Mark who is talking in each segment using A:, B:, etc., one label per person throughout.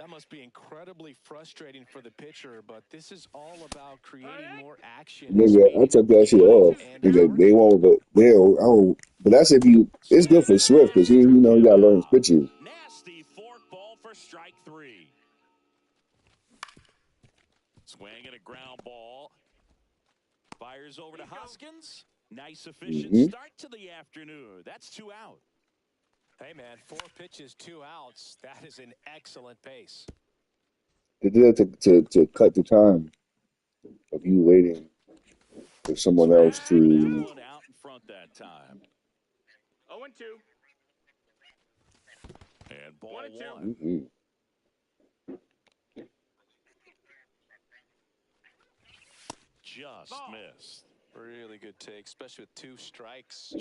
A: That must be incredibly frustrating for the pitcher, but this is all about creating more action,
B: Nigga, I
A: speed,
B: took that shit off.
A: and
B: Nigga,
A: power.
B: they won't, but they'll, I don't, but that's if you, it's good for Swift because you know, you got to learn his pitches.
C: Nasty fork ball for strike 3. Swing and a ground ball. Fires over to Hoskins. Nice, efficient start to the afternoon. That's 2 out.
A: Hey, man, 4 pitches, 2 outs. That is an excellent pace.
B: They did it to cut the time of you waiting for someone else
C: That
B: to.
C: one out in front that time.
D: 0-2.
C: And ball
D: 1-2.
C: 1. Just missed.
A: Really good take, especially with 2 strikes.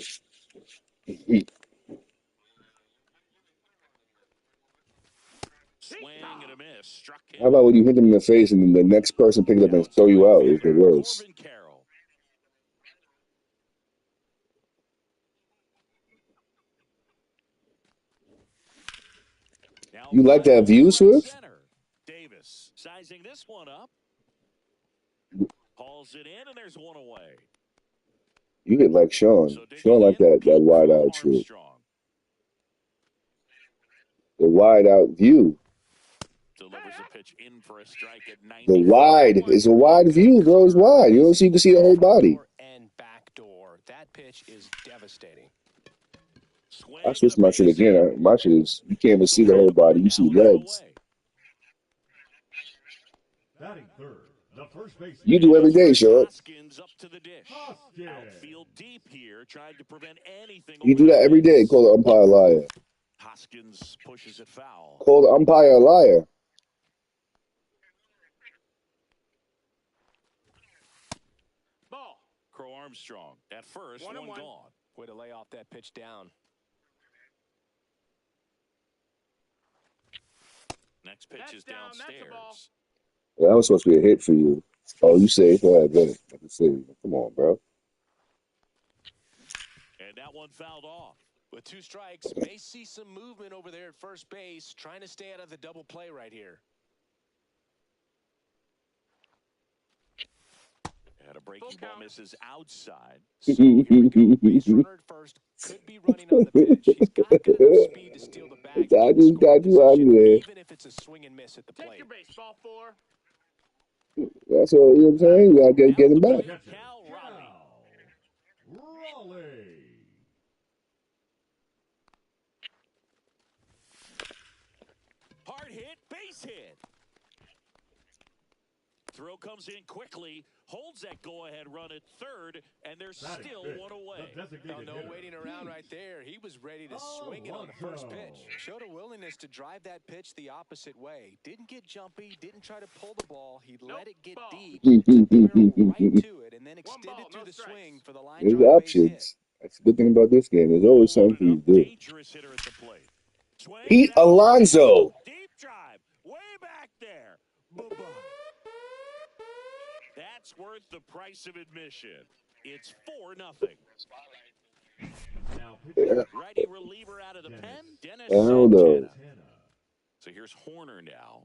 C: Swing and a miss. Struck him.
B: How about when you hit them in the face and then the next person picks it up and throw you out? Is the worst. You like that view, Swift?
C: Davis sizing this one up. Hauls it in, and there's one away.
B: You get like Sean. Sean like that wide out shit. The wide out view.
C: Delivers a pitch in for a strike at 90.
B: The wide is a wide view, bro. It's wide. You don't see, you can see the whole body.
A: And backdoor. That pitch is devastating.
B: I switched my shit again. My shit is, you can't even see the whole body. You see legs.
E: Batting third, the first baseman.
B: You do every day, Sean.
C: Hoskins up to the dish. Outfield deep here, trying to prevent anything.
B: You do that every day. Call the umpire a liar.
C: Hoskins pushes it foul.
B: Call the umpire a liar.
C: Ball. Crow Armstrong at first, one gone.
A: Way to lay off that pitch down.
C: Next pitch is downstairs.
B: That was supposed to be a hit for you. Oh, you say, go ahead, bet it. I can say, come on, bro.
C: And that one fouled off.
A: With 2 strikes, may see some movement over there at first base, trying to stay out of the double play right here.
C: And a breaking ball misses outside.
A: So here we go. Base runner at first could be running on the pitch. He's got good enough speed to steal the bag.
B: I just got you out there.
A: Even if it's a swing and miss at the plate.
D: Take your base, ball 4.
B: That's what I'm saying. You gotta get him back.
C: Cal
E: Raleigh.
C: Hard hit, base hit. Throw comes in quickly, holds that go-ahead run at third, and there's still one away.
A: No waiting around right there. He was ready to swing it on the first pitch. Showed a willingness to drive that pitch the opposite way. Didn't get jumpy, didn't try to pull the ball. He let it get deep, took the barrel right to it, and then extended through the swing for the line
B: There's
A: drive base hit.
B: options. That's the good thing about this game. There's always something for you to do.
C: Dangerous hitter at the plate.
B: Pete Alonso.
C: Deep drive, way back there. Bye-bye. That's worth the price of admission. It's 4-0.
E: Now,
C: Righty reliever out of the pen, Dennis
B: Hell no.
C: Santana. So here's Horner now.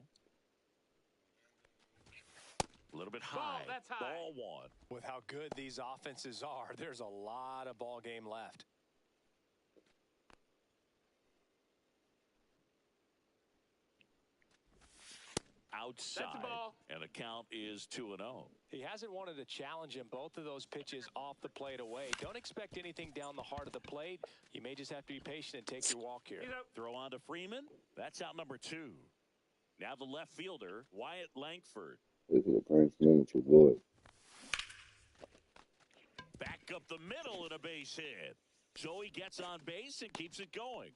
C: A little bit high.
D: That's high.
C: Ball 1.
A: With how good these offenses are, there's a lot of ball game left.
C: Outside, and the count is 2-0.
A: He hasn't wanted to challenge him. Both of those pitches off the plate away. Don't expect anything down the heart of the plate. You may just have to be patient and take your walk here.
C: Throw on to Freeman. That's out number 2. Now the left fielder, Wyatt Langford.
B: This is a Prince miniature boy.
C: Back up the middle and a base hit. Joey gets on base and keeps it going.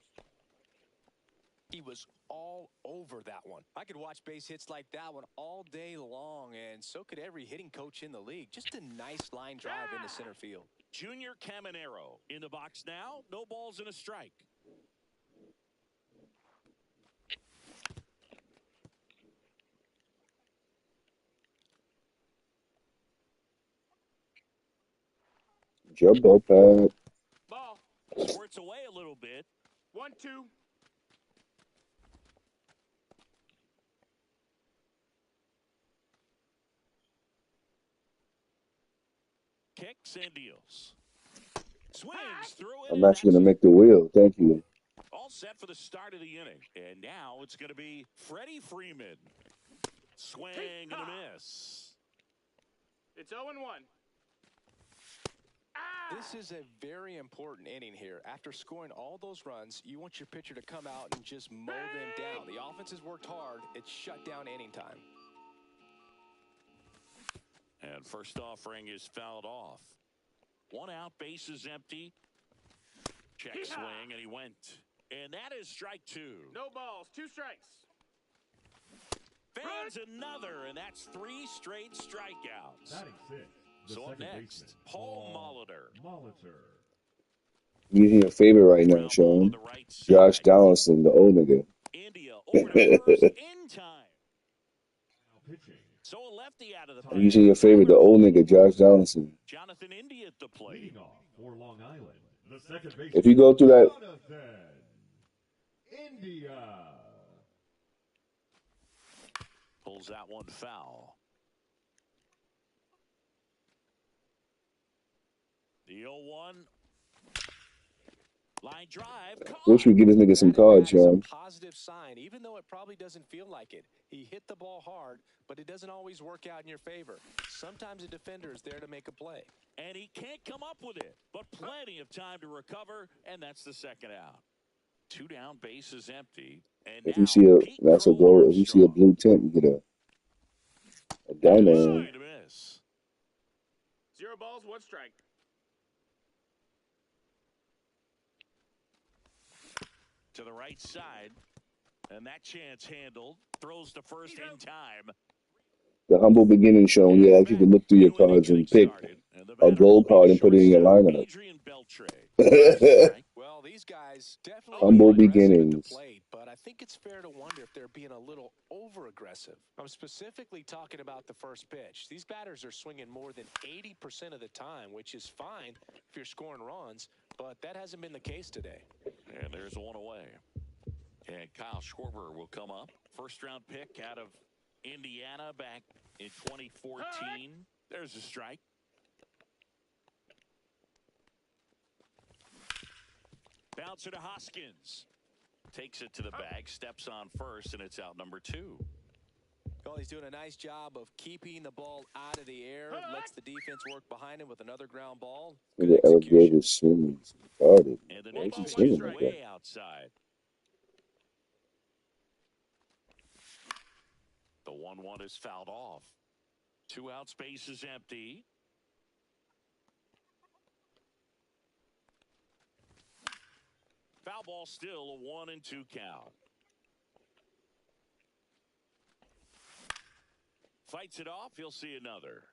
A: He was all over that one. I could watch base hits like that one all day long, and so could every hitting coach in the league. Just a nice line drive into center field.
C: Junior Caminero in the box now. No balls and a strike.
B: Jump up pad.
D: Ball.
C: Squirts away a little bit.
D: 1-2.
C: kicks and deals. Swings through it,
B: I'm
C: and
B: actually
C: that's
B: gonna make the wheel. Thank you.
C: all set for the start of the inning. And now it's going to be Freddie Freeman. Swing and a miss.
D: It's 0-1.
A: This is a very important inning here. After scoring all those runs, you want your pitcher to come out and just mow them down. The offense has worked hard. It's shut down inning time.
C: And first offering is fouled off. 1 out, bases empty. Check swing, and he went. And that is strike 2.
D: No balls, 2 strikes.
C: Fans another, and that's 3 straight strikeouts.
E: Batting six. The
C: So up
E: second
C: next,
E: baseman,
C: Paul Molitor.
E: Molitor.
B: Using your favorite right now,
C: Ground ball to
B: Sean.
C: the right
B: Josh
C: side.
B: Donaldson, the old nigga.
C: India over to first in time.
E: Now pitching.
C: So a lefty out of the
B: I'm using your
C: pen.
B: favorite, the old nigga, Josh Donaldson.
C: Jonathan India at the plate.
E: Leading off for Long Island. The second baseman.
B: If you go through that,
E: Jonathan India.
C: Pulls that one foul. The 0-1. Line drive.
B: wish we give this nigga some cards,
A: That is a
B: Sean.
A: positive sign, even though it probably doesn't feel like it. He hit the ball hard, but it doesn't always work out in your favor. Sometimes a defender is there to make a play.
C: And he can't come up with it, but plenty of time to recover, and that's the second out. 2 down, bases empty. And
B: If
C: now
B: you see a,
C: Pete
B: that's a
C: Crow
B: goal. If you see a
C: Armstrong.
B: blue tint, you get a dynamo.
C: Swing and a miss.
D: 0 balls, 1 strike.
C: To the right side, and that chance handled. Throws to first in time.
B: The humble beginning, Sean. You actually can look through your cards and pick a gold card and put it in your lineup.
A: Well, these guys definitely
B: Humble
A: being aggressive at the
B: beginnings.
A: plate, but I think it's fair to wonder if they're being a little over-aggressive. I'm specifically talking about the first pitch. These batters are swinging more than 80% of the time, which is fine if you're scoring runs, but that hasn't been the case today.
C: And there's one away. And Kyle Schwarber will come up. First-round pick out of Indiana back in 2014. There's a strike. Bouncer to Hoskins. Takes it to the bag, steps on first, and it's out number 2.
A: Well, he's doing a nice job of keeping the ball out of the air, lets the defense work behind him with another ground ball. Good
B: The
A: execution.
B: elevator swings started.
C: And the
B: Why is
C: next
B: he
C: pitch
B: swinging
C: is
B: like
C: way
B: that?
C: outside. The 1-1 is fouled off. 2 outs, base is empty. Foul ball still a 1-2 count. Fights it off. He'll see another.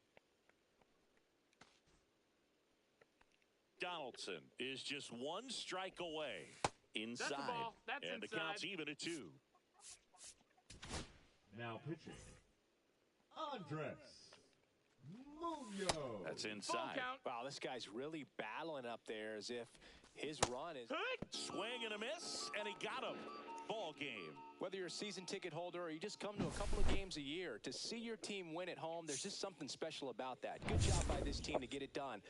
C: Donaldson is just 1 strike away inside.
D: That's a ball. That's
C: and
D: inside.
C: the count's even at 2.
E: Now pitching. Andres Munoz.
C: That's
D: Full
C: inside.
D: count.
A: Wow, this guy's really battling up there as if his run is...
C: Swing and a miss, and he got him. Ball game.
A: Whether you're a season ticket holder or you just come to a couple of games a year, to see your team win at home, there's just something special about that. Good job by this team to get it done.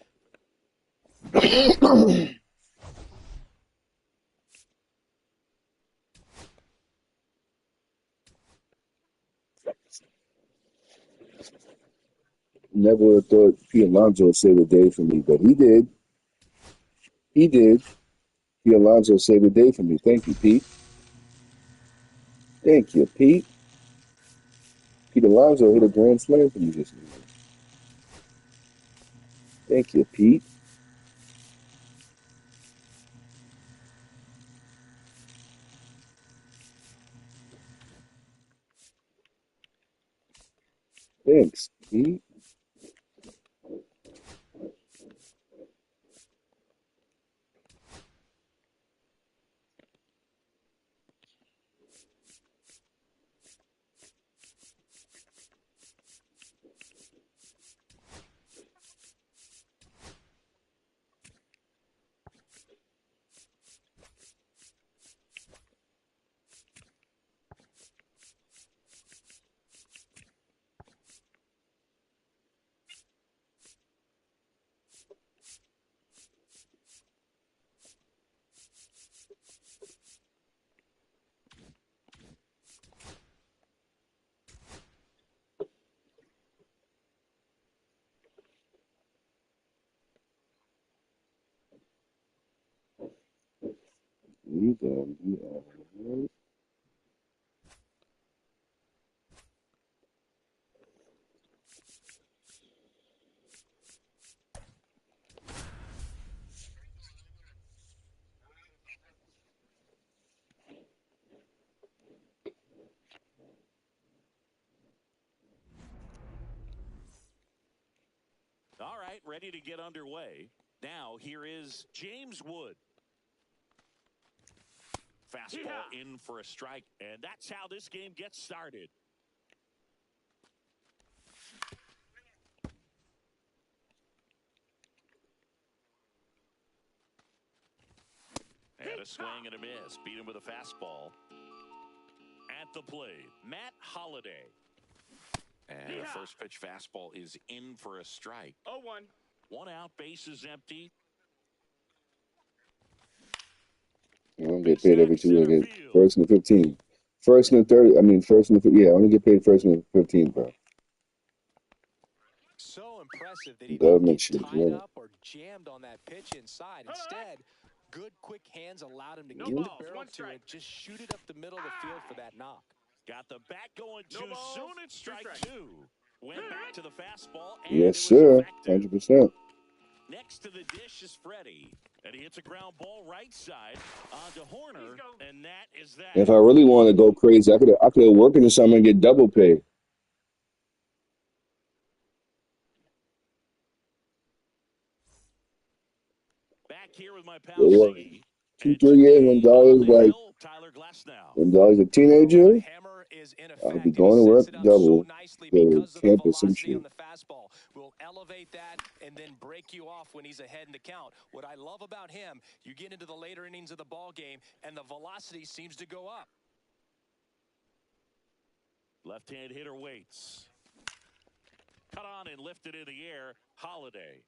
B: Never would have thought Pete Alonso would save the day for me, but he did. He did. Pete Alonso saved the day for me. Thank you, Pete. Thank you, Pete. Pete Alonso hit a grand slam for me this season. Thank you, Pete. Thanks, Pete. You gonna be all right.
C: All right, ready to get underway. Now, here is James Wood. Fastball in for a strike, and that's how this game gets started. And a swing and a miss. Beat him with a fastball. At the plate, Matt Holliday. And the first pitch fastball is in for a strike.
D: 0-1.
C: 1 out, bases empty.
B: I don't get paid every 2 weeks. I get first and the 15. First and the 30. I mean, first and the yeah. I only get paid first and the 15, bro.
A: So impressive that he
B: Government
A: didn't
B: shit,
A: get tied up or jammed on that pitch inside. Instead, good quick hands allowed him to get the barrel to it, just shoot it up the middle of the field for that knock.
C: Got the bat going too soon. It's strike 2. Went back to the fastball. And
B: Yes,
C: it
B: sir.
C: was effective.
B: 100%.
C: Next to the dish is Freddie. And he hits a ground ball right side onto Horner. And that is that.
B: If I really wanted to go crazy, I could have worked into something and get double pay.
C: Back here with my pal
B: Well,
C: Siggy.
B: 2-3 years when Dolly's a teenager,
A: Hammer is in
B: I'll
A: effect,
B: be going to work double to campus some shit.
A: on the fastball. We'll elevate that and then break you off when he's ahead in the count. What I love about him, you get into the later innings of the ball game and the velocity seems to go up.
C: Left-hand hitter waits. Cut on and lifted in the air. Holiday.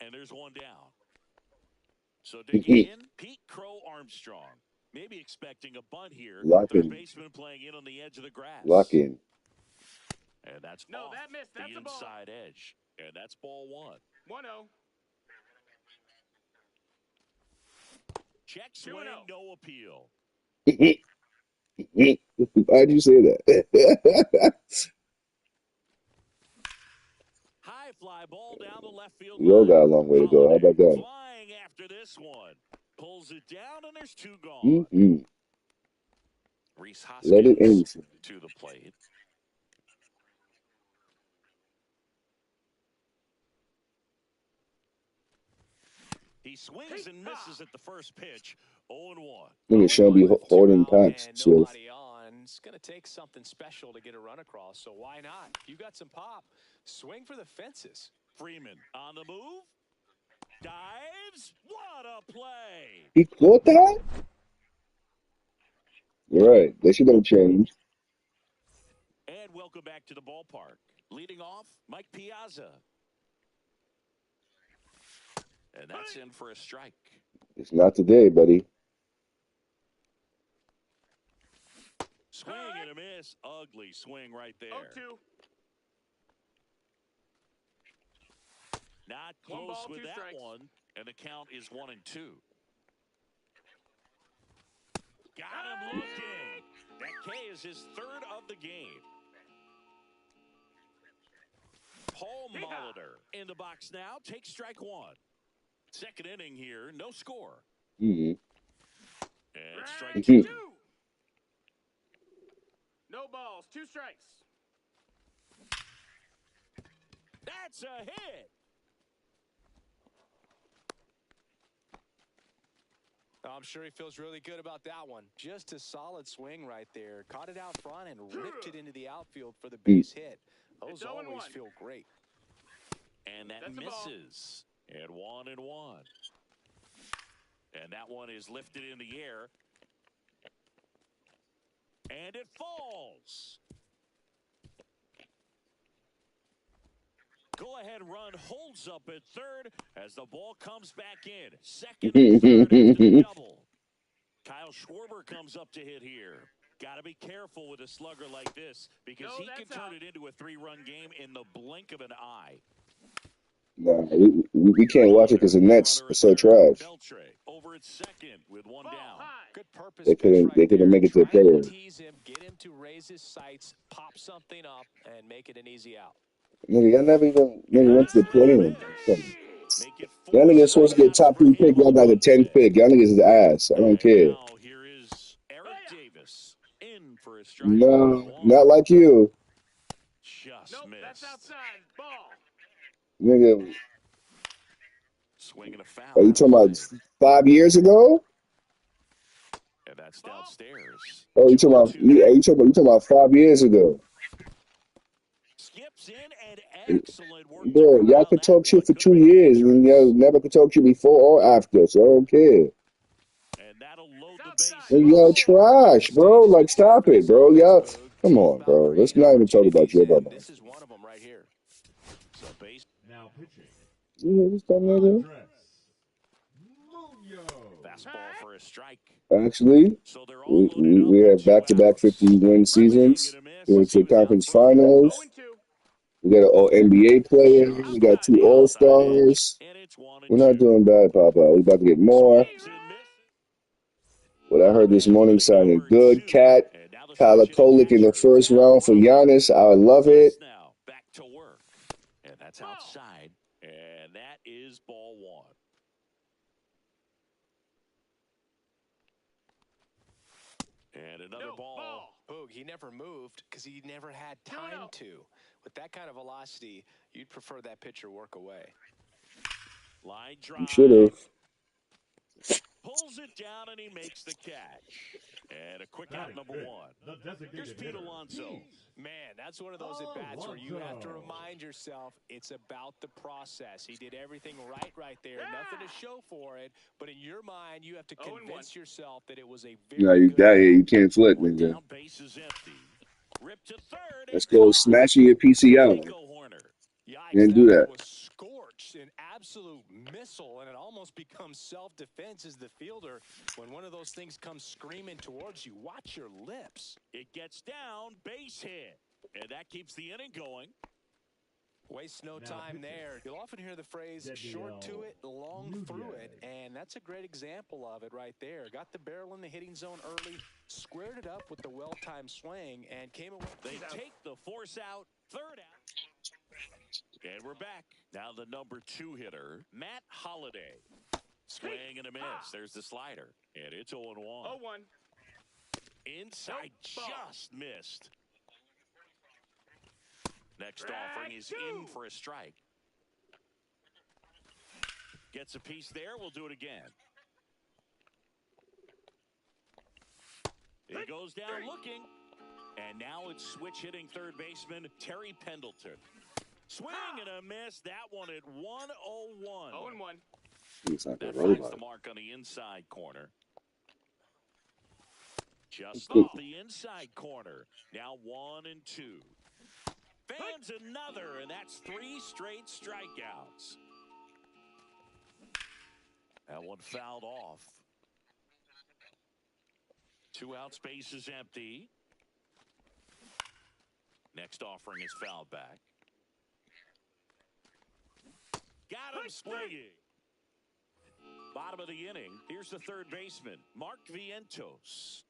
C: And there's one down. So digging in, Pete Crow Armstrong. Maybe expecting a bunt here.
B: Lock
C: Third
B: in.
C: baseman playing in on the edge of the grass.
B: Lock in.
C: And that's
D: No,
C: off
D: that missed. That's
C: the
D: a ball.
C: inside edge. And that's ball 1.
D: 1-0.
C: Check swing,
D: 2-0.
C: no appeal.
B: Why'd you say that?
C: High fly ball down the left field
B: We all
C: line.
B: got a long way to go. How about that?
C: Flying after this one. Pulls it down, and there's 2 gone. Reese Hoskins
B: Let it in.
C: to the plate. He swings and misses at the first pitch. 0-1.
B: Look at Sean be holding packs.
A: And
B: So
A: nobody on. It's going to take something special to get a run across, so why not? You got some pop. Swing for the fences.
C: Freeman on the move. Dives. What a play.
B: he caught that? You're right. They should have changed.
C: And welcome back to the ballpark. Leading off, Mike Piazza. And that's in for a strike.
B: It's not today, buddy.
C: Swing and a miss. Ugly swing right there.
D: 0-2.
C: Not
D: 1
C: close
D: ball,
C: with
D: 2
C: that
D: strikes.
C: one. And the count is 1-2. Got him looking. That K is his 3rd of the game. Paul Molitor in the box now. Takes strike 1. Second inning here. No score. And strike 2.
D: No balls, 2 strikes.
C: That's a hit.
A: I'm sure he feels really good about that one. Just a solid swing right there. Caught it out front and ripped it into the outfield for the base hit. Those always feel great.
C: And that misses. And 1-1. And that one is lifted in the air. And it falls. Go-ahead run holds up at third as the ball comes back in. Second and third after the double. Kyle Schwarber comes up to hit here. Got to be careful with a slugger like this because he can turn it into a 3-run game in the blink of an eye.
B: Nah, we can't watch it because the Nets are so trash.
C: Beltre over at second with one down.
D: High.
A: Good purpose
B: They
A: pitch
B: couldn't.
A: right
B: They couldn't
A: there.
B: make it to the
A: Try and
B: third.
A: tease him, get him to raise his sights, pop something up, and make it an easy out.
B: Nigga, y'all never even nigga went
C: And
B: to the
C: swing and a
B: play-in.
C: miss. Make it
B: Y'all
C: 4
B: niggas supposed to get
C: strikeouts
B: top
C: for
B: 3
C: him
B: pick.
C: on
B: Y'all
C: the
B: got the
C: money
B: 10th
C: today.
B: pick. Y'all niggas is ass. I don't
C: And
B: care.
C: now here is Eric Davis in for a strike.
B: No,
C: 1.
B: not like you,
C: Just
D: Nope, that's
C: missed.
D: outside. Ball.
B: nigga.
C: Swinging a
B: Are
C: foul
B: you
C: out of
B: talking about
C: play.
B: 5 years ago?
C: And that's downstairs.
B: Oh,
C: 2-2 now.
B: you talking about 5 years ago?
C: Skips in and excellent work to
B: Bro, y'all
C: corral
B: could
C: that
B: talk
C: one.
B: shit for
C: Could have
B: 2
C: been
B: years, and y'all
C: dangerous.
B: never could talk shit before or after. So I don't care.
C: And that'll load the
D: Outside.
B: And
C: bases.
B: y'all
D: Ball.
B: trash, bro.
A: Stage
B: Like,
A: gets tough
B: stop
A: in
B: it,
A: this
B: bro.
A: offense,
B: Y'all,
A: Boog.
B: come
A: Team
B: on, bro. Let's
A: boundary
B: not even talk about
A: opportunities,
B: your
A: and
B: brother.
A: this is one of them right here.
C: So base
E: Now pitching.
B: Yeah, this that nigga.
E: Andres Munoz.
C: fastball for a strike.
B: Actually,
C: So they're all loaded
B: we
C: up with
B: have
C: 2
B: back-to-back
C: outs.
B: 50-win
C: Swing
B: seasons.
C: and a
B: We
C: miss.
B: went to
C: He
B: the
C: was out
B: conference
C: front.
D: 0
B: finals.
D: and 2.
B: We got an all NBA player. We got
D: Outside.
B: 2
C: The
D: Ball.
C: outside edge.
B: All-Stars.
C: And it's 1 and
B: We're not
C: 2.
B: doing bad, Papa. We about to get more.
C: Swings and misses.
B: What I heard this
C: That's
B: morning
C: going to be
B: sounded
C: number
B: good.
C: 2.
B: Cat,
C: And now the
B: Tyler
C: switch hitting
B: Kolek in the
C: catcher,
B: first
C: Matt
B: round for
C: Harvey.
B: Giannis. I love it.
C: Just now, back to work. And that's
D: Ball.
C: outside. And that is ball 1. And another
D: No.
C: ball.
A: Boog, he never moved because he never had time to. With that kind of velocity, you'd prefer that pitcher work away.
C: Line
B: You should
C: drive.
B: have.
C: Pulls it down and he makes the catch. And a quick out
E: Batting
C: number
E: fifth,
C: 1.
E: the
C: Here's
E: designated
C: Pete
E: hitter,
C: Alonso.
A: Man, that's one of those at-bats where you have to
E: Alonso.
A: remind yourself it's about the process. He did everything right there.
D: Yeah.
A: Nothing to show for it. But in your mind, you have to
D: 0-1.
A: convince yourself that it was a
B: No,
A: very
B: you
A: good
B: got here.
A: at-bat.
B: You can't flip,
C: One
B: nigga.
C: down, base is empty. Ripped to third
B: Let's
C: and
B: go
C: caught.
B: smashing your PCL.
C: Nico Horner.
B: You
A: Yikes,
B: didn't
A: that
B: do
A: one
B: that.
A: was scorched, an absolute missile, and it almost becomes self-defense as the fielder. When one of those things comes screaming towards you, watch your lips.
C: It gets down, base hit. And that keeps the inning going.
A: Waste no
E: Now
A: time
E: pitching.
A: there. You'll often hear the phrase
E: Deadly
A: short to it, long
E: Nunez.
A: through it, and that's a great example of it right there. Got the barrel in the hitting zone early, squared it up with the well-timed swing, and came away.
C: They take the force out, third out. And we're back. Now the number 2 hitter, Matt Holliday. Swing and a miss. There's the slider. And it's 0-1.
D: 0-1.
C: Inside,
D: Nope.
C: just missed. Next offering is in for a strike. Gets a piece there. We'll do it again. He goes down looking. And now it's switch hitting third baseman Terry Pendleton. Swing and a miss. That one at 101.
D: 0-1.
B: It's like a
C: That finds
B: robot.
C: the mark on the inside corner. Just
B: Good.
C: off the inside corner. Now 1-2. Fans another, and that's 3 straight strikeouts. That one fouled off. 2 outs, base is empty. Next offering is fouled back. Got him swinging. Bottom of the inning. Here's the third baseman, Mark Vientos.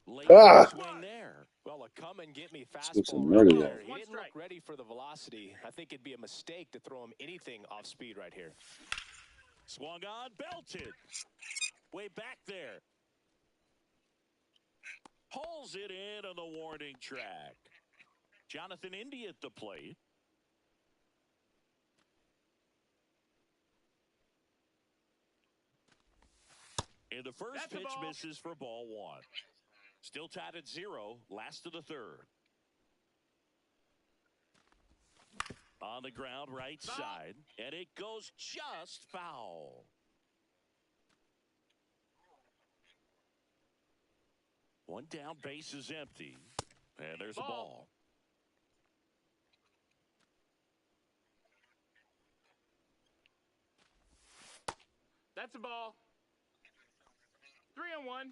C: Late swing there.
A: Well, a come-and-get-me
B: Get some
A: fastball
B: murder
A: right
B: though.
A: there. He
D: One
A: didn't look
D: strike.
A: ready for the velocity. I think it'd be a mistake to throw him anything off speed right here.
C: Swung on, belted. Way back there. Pulls it in on the warning track. Jonathan Indy at the plate. And the first pitch misses for ball 1. Still tied at 0, last of the third. On the ground, right side, and it goes just foul. One down, base is empty, and there's a ball.
D: That's a ball. 3-1.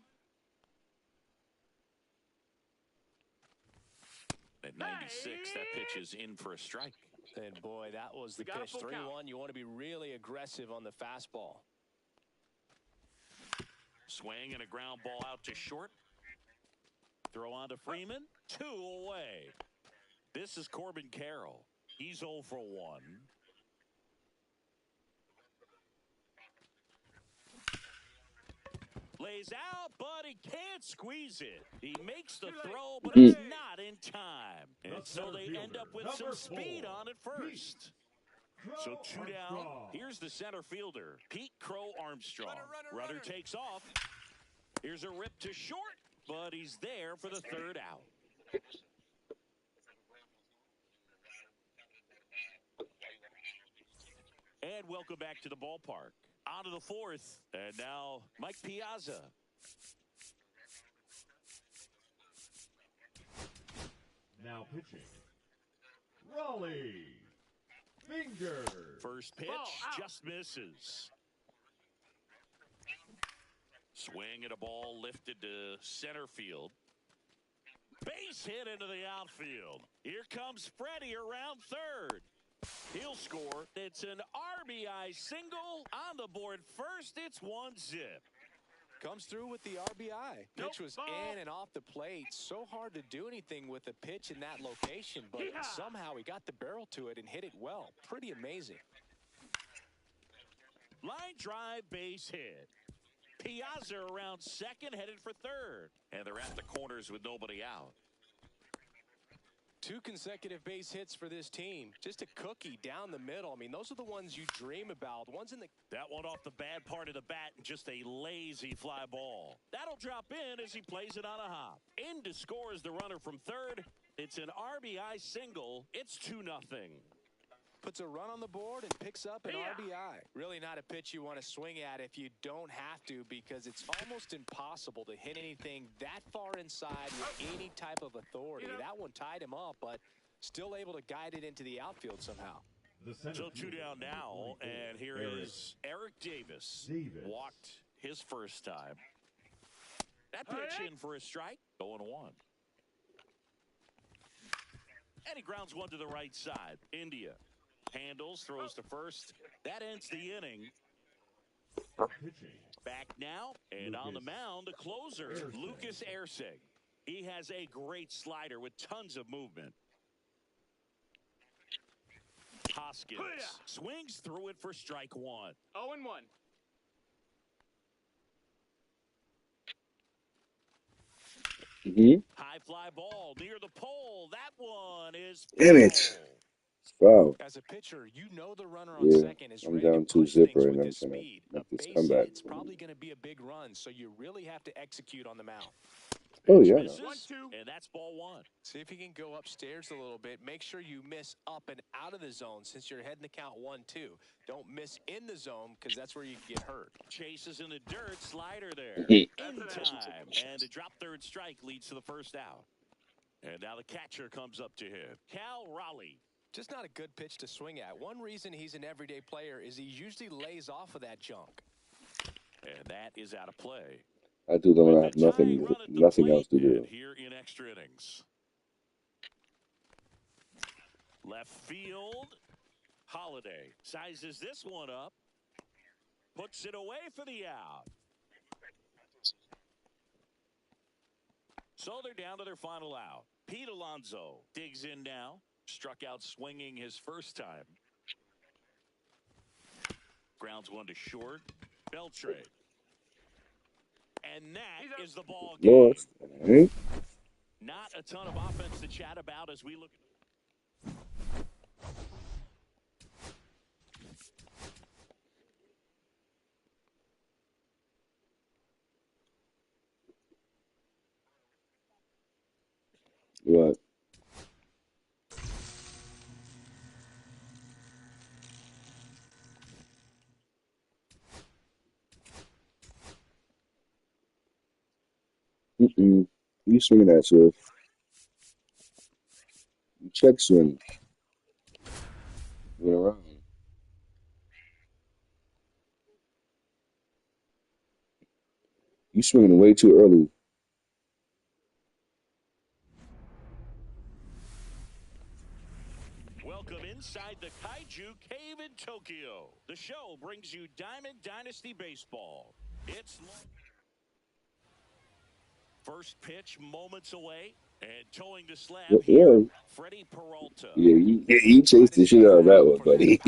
C: At 96, that pitch is in for a strike.
A: And boy, that was the pitch. 3-1. You want to be really aggressive on the fastball.
C: Swing and a ground ball out to short. Throw on to Freeman. 2 away. This is Corbin Carroll. He's 0 for 1. Lays out, but he can't squeeze it. He makes the throw, but it's not in time. And so they end up with some speed on at first. So 2 down. Here's the center fielder, Pete Crow Armstrong. Runner takes off. Here's a rip to short, but he's there for the 3rd out. And welcome back to the ballpark. On to the 4th. And now Mike Piazza.
E: Now pitching. Raleigh. Finger.
C: First pitch just misses. Swing and a ball lifted to center field. Base hit into the outfield. Here comes Freddie around 3rd. He'll score. It's an RBI single on the board first. It's 1-zip.
A: Comes through with the RBI. Pitch was in and off the plate. So hard to do anything with a pitch in that location, but somehow he got the barrel to it and hit it well. Pretty amazing.
C: Line drive, base hit. Piazza around 2nd, headed for 3rd. And they're at the corners with nobody out.
A: 2 consecutive base hits for this team. Just a cookie down the middle. I mean, those are the ones you dream about. Ones in the...
C: That one off the bad part of the bat and just a lazy fly ball. That'll drop in as he plays it on a hop. In to score is the runner from 3rd. It's an RBI single. It's 2-0.
A: Puts a run on the board and picks up an RBI. Really not a pitch you want to swing at if you don't have to, because it's almost impossible to hit anything that far inside with any type of authority. That one tied him up, but still able to guide it into the outfield somehow.
C: So 2 down now, and here is Eric Davis. Walked his first time. That pitch in for a strike. 0-1. And he grounds one to the right side. India handles, throws to first. That ends the inning. Back now, and on the mound, the closer, Lucas Erceg. He has a great slider with tons of movement. Hoskins swings through it for strike 1.
D: 0-1.
C: High fly ball near the pole. That one is
B: Damn it. Wow.
A: As a pitcher, you know the runner on second is ready to push things with his speed. A base hit, it's probably going to be a big run, so you really have to execute on the mound.
B: Oh, yeah.
C: And that's ball 1.
A: See if you can go upstairs a little bit. Make sure you miss up and out of the zone since you're heading to count 1-2. Don't miss in the zone because that's where you can get hurt.
C: Chases in the dirt, slider there. In time. And the drop 3rd strike leads to the 1st out. And now the catcher comes up to him. Cal Raleigh.
A: Just not a good pitch to swing at. One reason he's an everyday player is he usually lays off of that junk.
C: And that is out of play.
B: I do don't have nothing else to do.
C: Here in extra innings. Left field. Holiday sizes this one up. Puts it away for the out. So they're down to their final out. Pete Alonso digs in now. Struck out swinging his first time. Grounds one to short. Beltre. And that is the ball game.
B: Lost. Right.
C: Not a ton of offense to chat about as we look.
B: What? You swinging that, Swift. You check swing. Went around. You swinging way too early.
C: Welcome inside the Kaiju Cave in Tokyo. The show brings you Diamond Dynasty Baseball. It's first pitch moments away. And towing the slab here,
B: Yeah,
C: Freddie Peralta.
B: he chased the shit out of that one, buddy.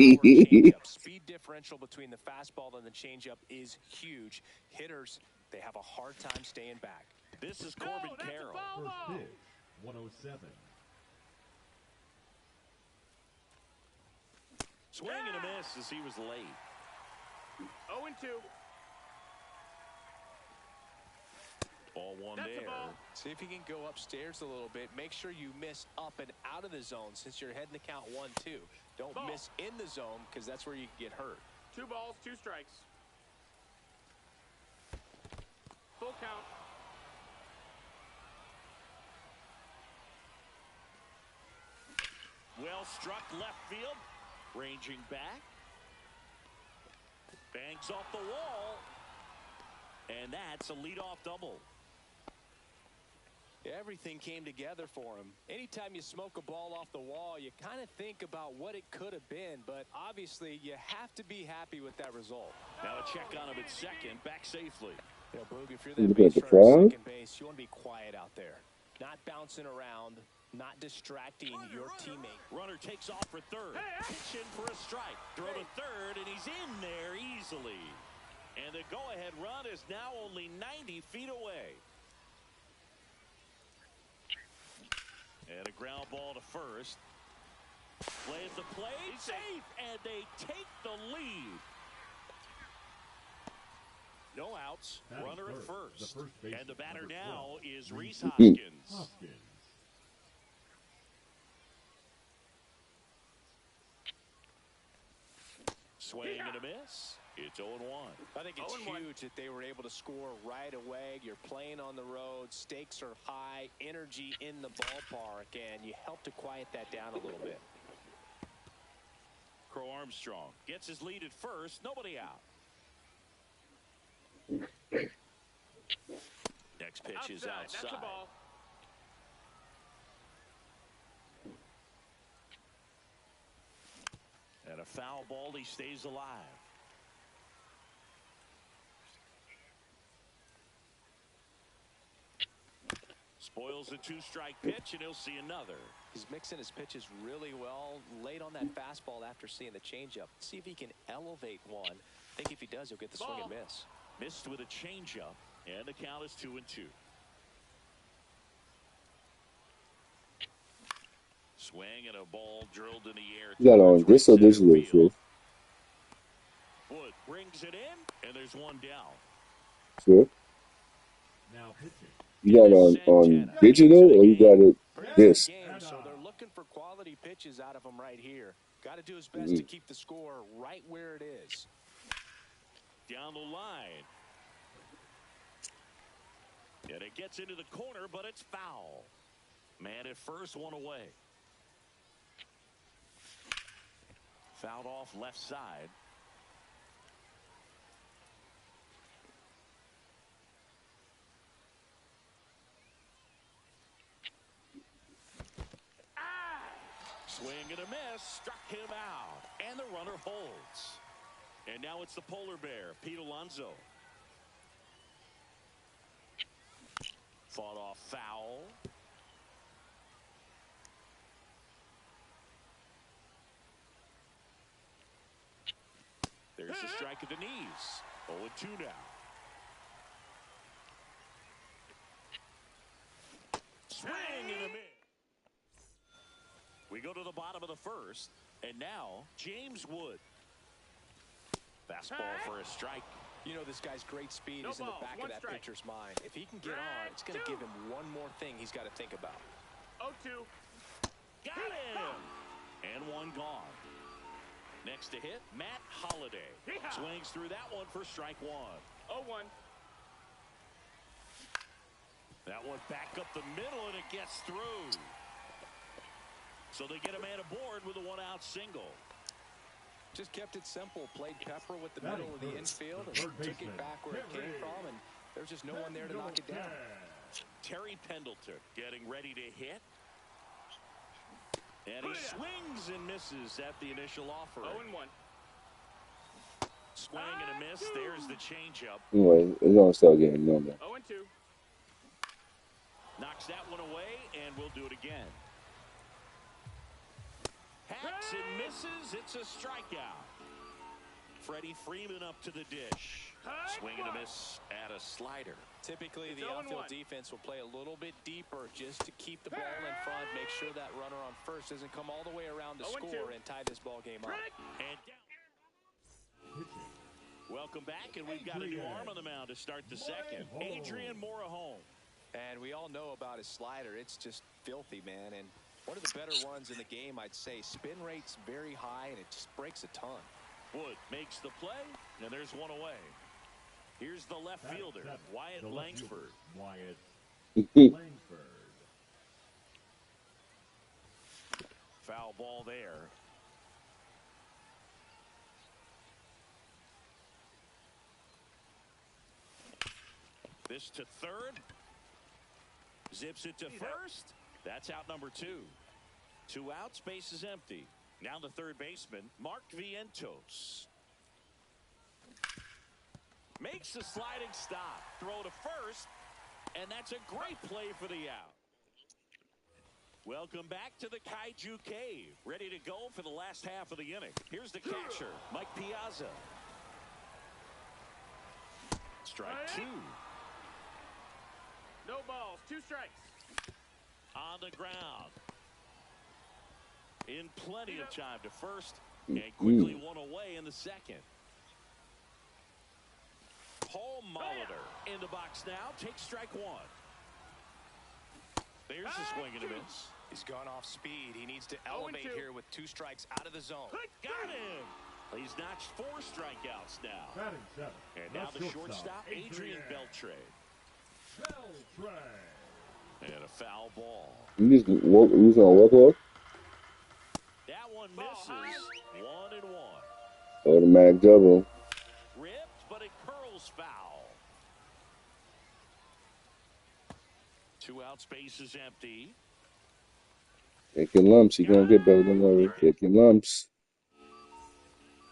A: Speed differential between the fastball and the changeup is huge. Hitters, they have a hard time staying back.
C: This is Corbin Carroll.
E: First pitch, 107.
C: Swing and a miss as he was late.
D: 0-2.
C: Ball one
D: That's
C: there.
D: a ball.
A: See if you can go upstairs a little bit. Make sure you miss up and out of the zone since you're heading to count 1-2. Don't
D: Ball.
A: miss in the zone because that's where you can get hurt.
D: 2 balls, 2 strikes. Full count.
C: Well struck left field. Ranging back. Bangs off the wall. And that's a leadoff double.
A: Everything came together for him. Anytime you smoke a ball off the wall, you kind of think about what it could have been, but obviously you have to be happy with that result.
C: Now a check on him at second, back safely.
A: You know, Boog, if you're
B: You
A: that
B: look at
A: base
B: the
A: runner
B: crowd.
A: second base, you want to be quiet out there. Not bouncing around, not distracting your teammate.
C: Runner takes off for third. Pitch in for a strike. Throw to third, and he's in there easily. And the go-ahead run is now only 90 feet away. And a ground ball to first. Plays the play, safe, and they take the lead. No outs,
E: Batting
C: runner at
E: first,
C: first.
E: the first baseman,
C: And the batter
E: number
C: now
E: 12,
C: is Reese
E: Reese
C: Hoskins.
E: Hoskins.
C: Swing and a miss. It's 0-1.
A: I think it's
D: 0-1.
A: huge that they were able to score right away. You're playing on the road. Stakes are high. Energy in the ballpark. And you help to quiet that down a little bit.
C: Crow Armstrong gets his lead at first. Nobody out. Next pitch is outside.
D: That's a ball.
C: And a foul ball. He stays alive. Spoils a 2-strike pitch, and he'll see another.
A: He's mixing his pitches really well. Late on that fastball after seeing the changeup. See if he can elevate one. I think if he does, he'll get the swing and miss.
C: Missed with a changeup, and the count is 2-2. Swing and a ball drilled in the air.
B: You got on
C: towards
B: this or
C: right
B: this
C: center
B: is
C: field.
B: fifth.
C: Wood brings it in, and there's one down.
B: Fifth.
E: Now pitching.
B: You got on digital or you got it this?
A: Game, so they're looking for quality pitches out of him right here. Got to do his best to keep the score right where it is.
C: Down the line. And it gets into the corner, but it's foul. Man at first, one away. Fouled off left side. Swing and a miss, struck him out, and the runner holds. And now it's the polar bear, Pete Alonso. Fought off foul. There's the strike at the knees. 0-2 now. Swing and a miss. We go to the bottom of the first, and now James Wood. Fastball for a strike.
A: You know this guy's great speed
D: No
A: is in the
D: balls,
A: back of
D: one
A: that
D: strike.
A: pitcher's mind. If he can get on, it's going to give him one more thing he's got to think about.
D: 0-2.
C: Got him! And one gone. Next to hit, Matt Holliday. Swings through that one for strike one.
D: 0-1.
C: That one back up the middle, and it gets through. So they get a man aboard with a one-out single.
A: Just kept it simple. Played Pepper with the
E: Batting
A: middle of the
E: first,
A: infield
E: the
A: and
E: third
A: took it
E: baseman,
A: back where it came
E: Terry
A: from, and there's just no one there to knock it down.
C: Terry Pendleton getting ready to hit. And he swings and misses at the initial offer.
D: 0-1.
C: Swing and a miss. There's the changeup.
B: Anyway, it's gonna start getting number.
D: 0-2.
C: Knocks that one away, and we'll do it again. Hacks and misses. It's a strikeout. Freddie Freeman up to the dish. Swing and a miss at a slider.
A: Typically, the outfield defense will play a little bit deeper just to keep the ball in front, make sure that runner on first doesn't come all the way around to score and tie this ball game up.
C: And down. Welcome back, and we've got a new arm on the mound to start the second. Adrian Morejon.
A: And we all know about his slider. It's just filthy, man. And one of the better ones in the game, I'd say. Spin rate's very high, and it just breaks a ton.
C: Wood makes the play, and there's one away. Here's the left fielder, Wyatt Langford.
E: Wyatt Langford.
C: Foul ball there. This to third. Zips it to first. That's out number 2. 2 outs, base is empty. Now the third baseman, Mark Vientos. Makes a sliding stop. Throw to first. And that's a great play for the out. Welcome back to the Kaiju Cave. Ready to go for the last half of the inning. Here's the catcher, Mike Piazza. Strike 2.
D: No balls. 2 strikes.
C: On the ground. In plenty of time to first. And quickly one away in the second. Paul Molitor in the box now. Takes strike 1. There's a swing and a miss.
A: He's gone off speed. He needs to elevate here with 2 strikes out of the zone.
C: Got him. He's notched 4 strikeouts now.
E: Batting 7.
C: And now the shortstop, Adrian Beltre. And a foul ball.
B: You just gonna walk off?
C: That one misses. 1-1.
B: Automatic double.
C: Ripped, but it curls foul. 2 outs, base is empty.
B: Taking lumps. He gonna get better than Larry. Taking lumps.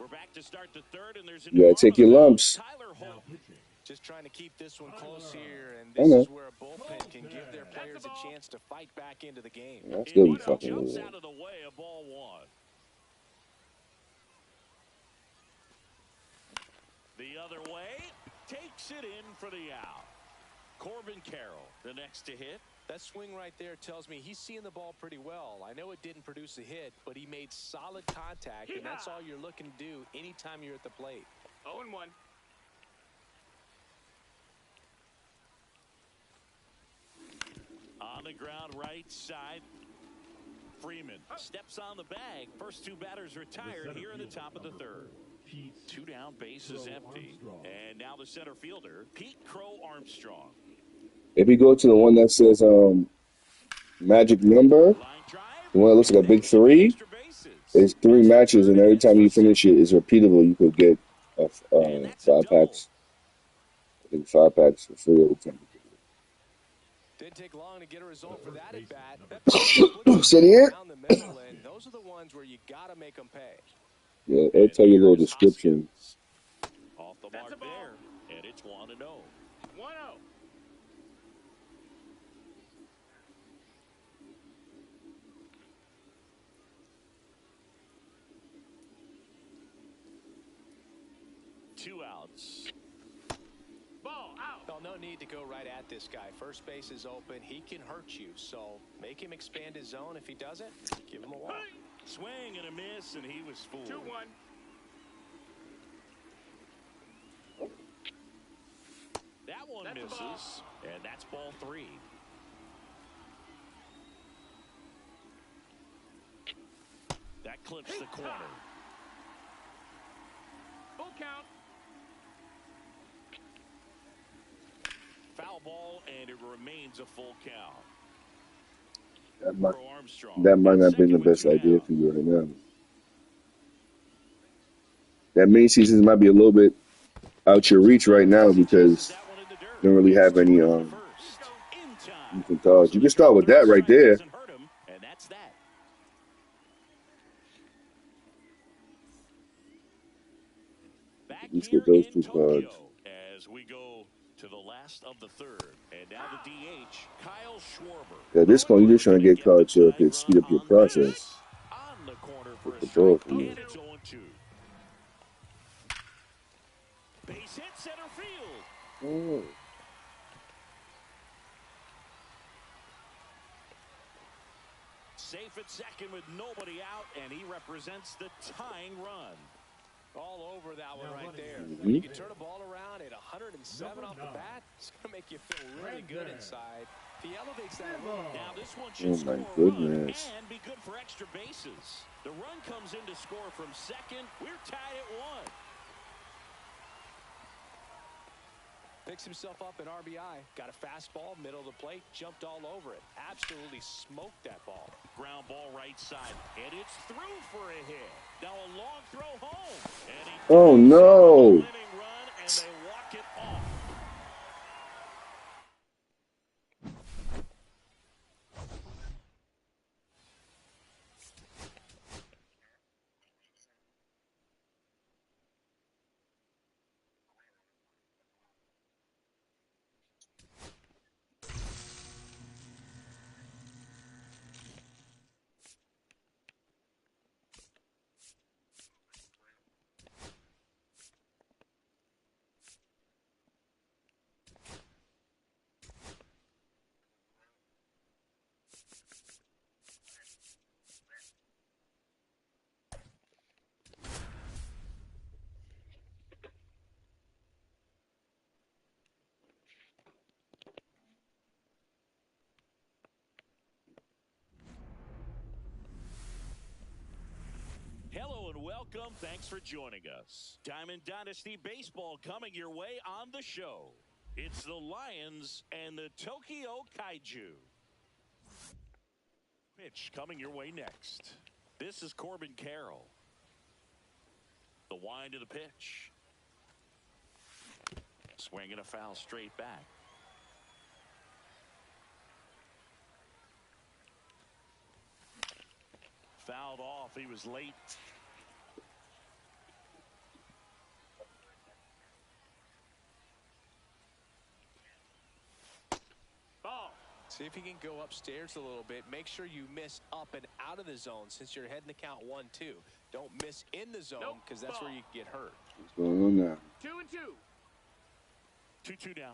C: We're back to start the third, and there's a
B: You gotta take your lumps.
C: Tyler Holt.
A: Just trying to keep this one close here, and this is where a bullpen can give their players a chance to fight back into the game.
B: I'll still be fucking
C: Jumps
B: with
C: out of the way, a ball 1. The other way, takes it in for the out. Corbin Carroll, the next to hit.
A: That swing right there tells me he's seeing the ball pretty well. I know it didn't produce a hit, but he made solid contact, and that's all you're looking to do anytime you're at the plate.
D: 0-1.
C: On the ground, right side. Freeman steps on the bag. First 2 batters retired here in the top of the third. 2 down, base is empty. And now the center fielder, Pete Crow Armstrong.
B: If you go to the one that says magic number, the one that looks like a big 3, it's 3 matches, and every time you finish it, it's repeatable. You could get 5 packs. I think 5 packs for free every time.
A: Didn't take long to get a result for that at bat.
B: Sit here.
A: Down the middle, and those are the ones where you gotta make them pay.
B: Yeah, it'll tell you a little description.
C: Off the mark there, and it's 1-0.
D: 1-0.
C: Two outs.
D: Ball out.
A: Well, no need to go right at this guy. First base is open. He can hurt you, so make him expand his zone. If he doesn't, give him a walk.
C: Swing and a miss, and he was fooled.
D: 2-1.
C: That one misses, and that's ball 3. That clips the corner.
D: Full count.
C: Foul ball, and it remains a full count.
B: That might not be the best idea for you right now. That main season might be a little bit out your reach right now because you don't really have any you can start with that right there.
C: And that's that. here
B: those
C: in
B: two
C: Tokyo
B: cards.
C: as we go to the last of the third. And now the DH, Kyle Schwarber.
B: At this point, you're just trying to get cards so it can speed up your process.
C: On the corner for a
B: The ball
C: strike,
B: from
C: and
B: you.
C: it's 0-2. Base hit center field.
B: Oh.
C: Safe at second with nobody out, and he represents the tying run.
A: All over that one right there.
B: Mhm.
A: When you can turn a ball around at 107 off the bat, it's going to make you feel really good inside. If he elevates that a little.
C: Now this one
B: Oh
C: should score
B: my
C: a
B: goodness.
C: run and be good for extra bases. The run comes in to score from second. We're tied at 1.
A: Picks himself up an RBI. Got a fastball, middle of the plate, jumped all over it. Absolutely smoked that ball.
C: Ground ball right side, and it's through for a hit. Now a long throw home. And he
B: Oh
C: drives in
B: no.
C: the winning run, and they walk it off. Hello and welcome. Thanks for joining us. Diamond Dynasty Baseball coming your way on the show. It's the Lions and the Tokyo Kaiju. Pitch coming your way next. This is Corbin Carroll. The wind of the pitch. Swinging a foul straight back. Fouled off. He was late.
D: Ball.
A: See if he can go upstairs a little bit. Make sure you miss up and out of the zone since you're heading the count 1-2. Don't miss in the zone because that's where you can get hurt.
B: What's going on now?
D: 2-2.
C: 2-2 now.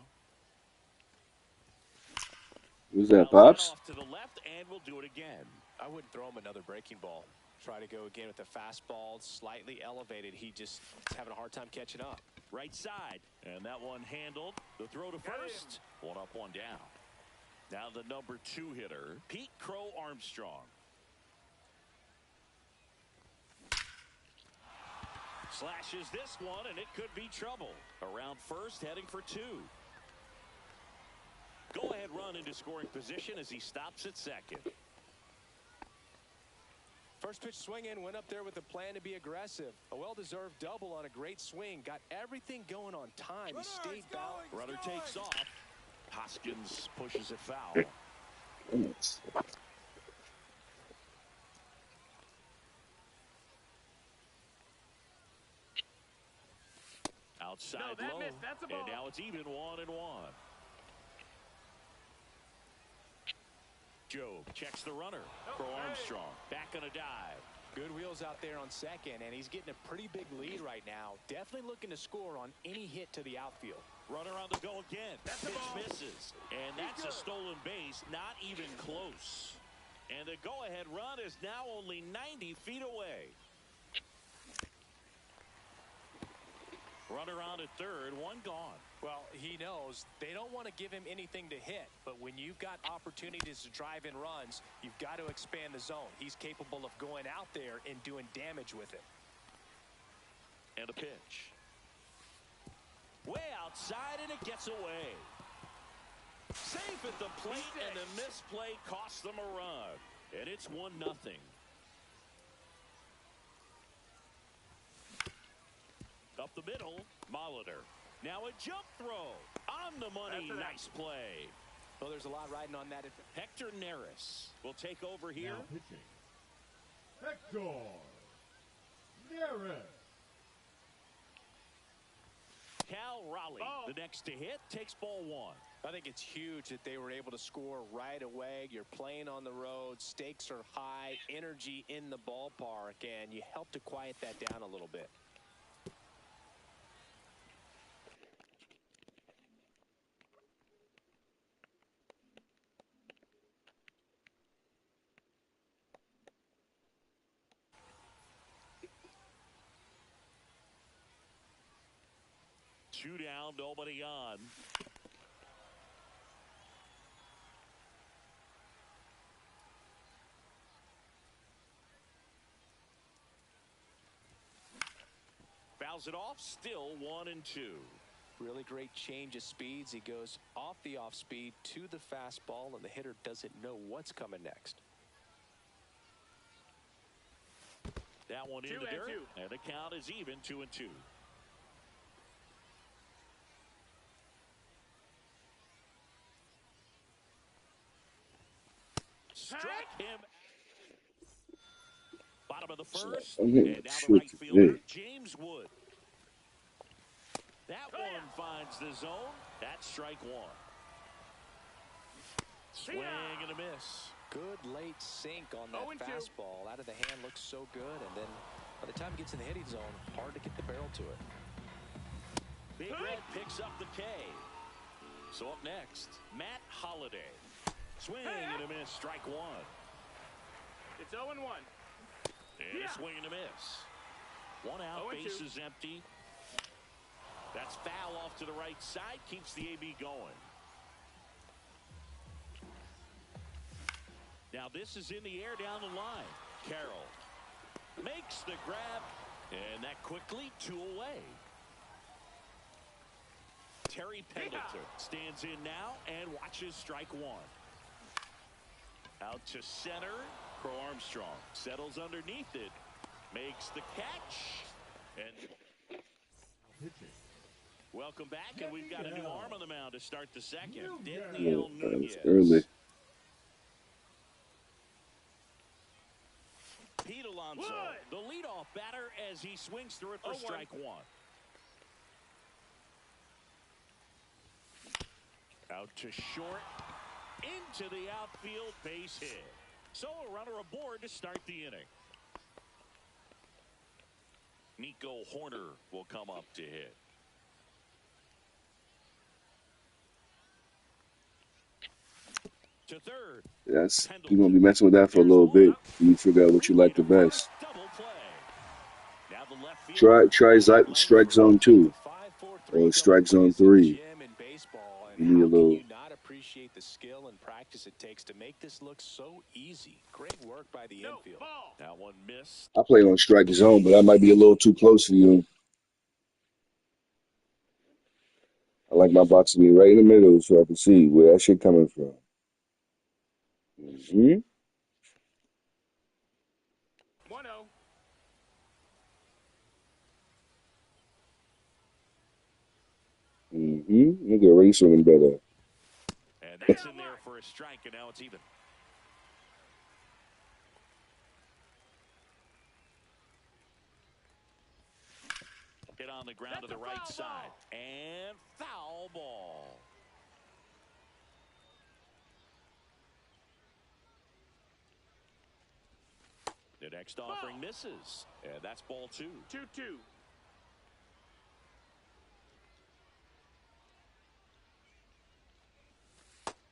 B: Who's that, Pops?
C: Off to the left, and we'll do it again.
A: I wouldn't throw him another breaking ball. Try to go again with the fastball, slightly elevated. He just is having a hard time catching up.
C: Right side, and that one handled. The throw to first. One up, one down. Now the number 2 hitter, Pete Crow Armstrong. Slashes this one, and it could be trouble. Around first, heading for 2. Go-ahead run into scoring position as he stops at second.
A: First pitch swing in, went up there with a plan to be aggressive. A well-deserved double on a great swing. Got everything going on time. He stayed balanced.
C: Runner takes off. Hoskins pushes it foul.
B: Goodness.
C: Outside
D: No, that
C: low,
D: missed. That's a ball.
C: and now it's even 1-1. Joe checks the runner. Crow Armstrong back on a dive.
A: Good wheels out there on second, and he's getting a pretty big lead right now. Definitely looking to score on any hit to the outfield.
C: Runner on the go again.
D: That's a
C: Pitch
D: ball.
C: misses. And that's a stolen base, not even close. And the go-ahead run is now only 90 feet away. Runner on at third, one gone.
A: Well, he knows they don't want to give him anything to hit, but when you've got opportunities to drive in runs, you've got to expand the zone. He's capable of going out there and doing damage with it.
C: And a pitch. Way outside, and it gets away. Safe at the plate, and the misplay costs them a run. And it's 1-0. Up the middle, Molitor. Now a jump throw. On the money, nice play.
A: Well, there's a lot riding on that.
C: Hector Neris will take over here.
E: Now pitching. Hector Neris.
C: Cal Raleigh, the next to hit, takes ball one.
A: I think it's huge that they were able to score right away. You're playing on the road. Stakes are high. Energy in the ballpark. And you help to quiet that down a little bit.
C: Two down, nobody on. Fouls it off, still 1-2.
A: Really great change of speeds. He goes off the off speed to the fastball, and the hitter doesn't know what's coming next.
C: That one into dirt, and the count is even 2-2. Struck him. Bottom of the first, and now the right fielder, James Wood. That one finds the zone. That's strike one. Swing and a miss.
A: Good late sink on that fastball. Out of the hand, looks so good. And then by the time it gets in the hitting zone, hard to get the barrel to it.
C: Big Red picks up the K. So up next, Matt Holliday. Swing and a miss, strike one.
D: It's 0-1.
C: And a swing and a miss. One out, base is empty. That's foul off to the right side, keeps the AB going. Now this is in the air down the line. Carroll makes the grab, and that quickly 2 away. Terry Pendleton stands in now and watches strike one. Out to center. Crow Armstrong settles underneath it, makes the catch, and welcome back, and we've got a new arm on the mound to start the second. Daniel Nunez.
B: Early.
C: Pete Alonso, the leadoff batter, as he swings through it for strike one. Out to short, into the outfield, base hit. So a runner aboard to start the inning. Nico Horner will come up to hit. To third.
B: Yes, you're going to be messing with that for a little bit. You figure out what you like the best. Try strike zone 2 or strike zone 3. You need a little.
A: You not appreciate the skill and practice it takes to make this look so easy. Great work by the infield.
C: That one missed.
B: I play on strike zone, but that might be a little too close for you. I like my box to be right in the middle so I can see where that shit coming from.
D: 1-0.
B: Look at Ray swinging better.
C: And that's in there for a strike, and now it's even. Hit on the ground to the right side. And foul ball. The next offering misses. And that's ball 2.
D: 2-2.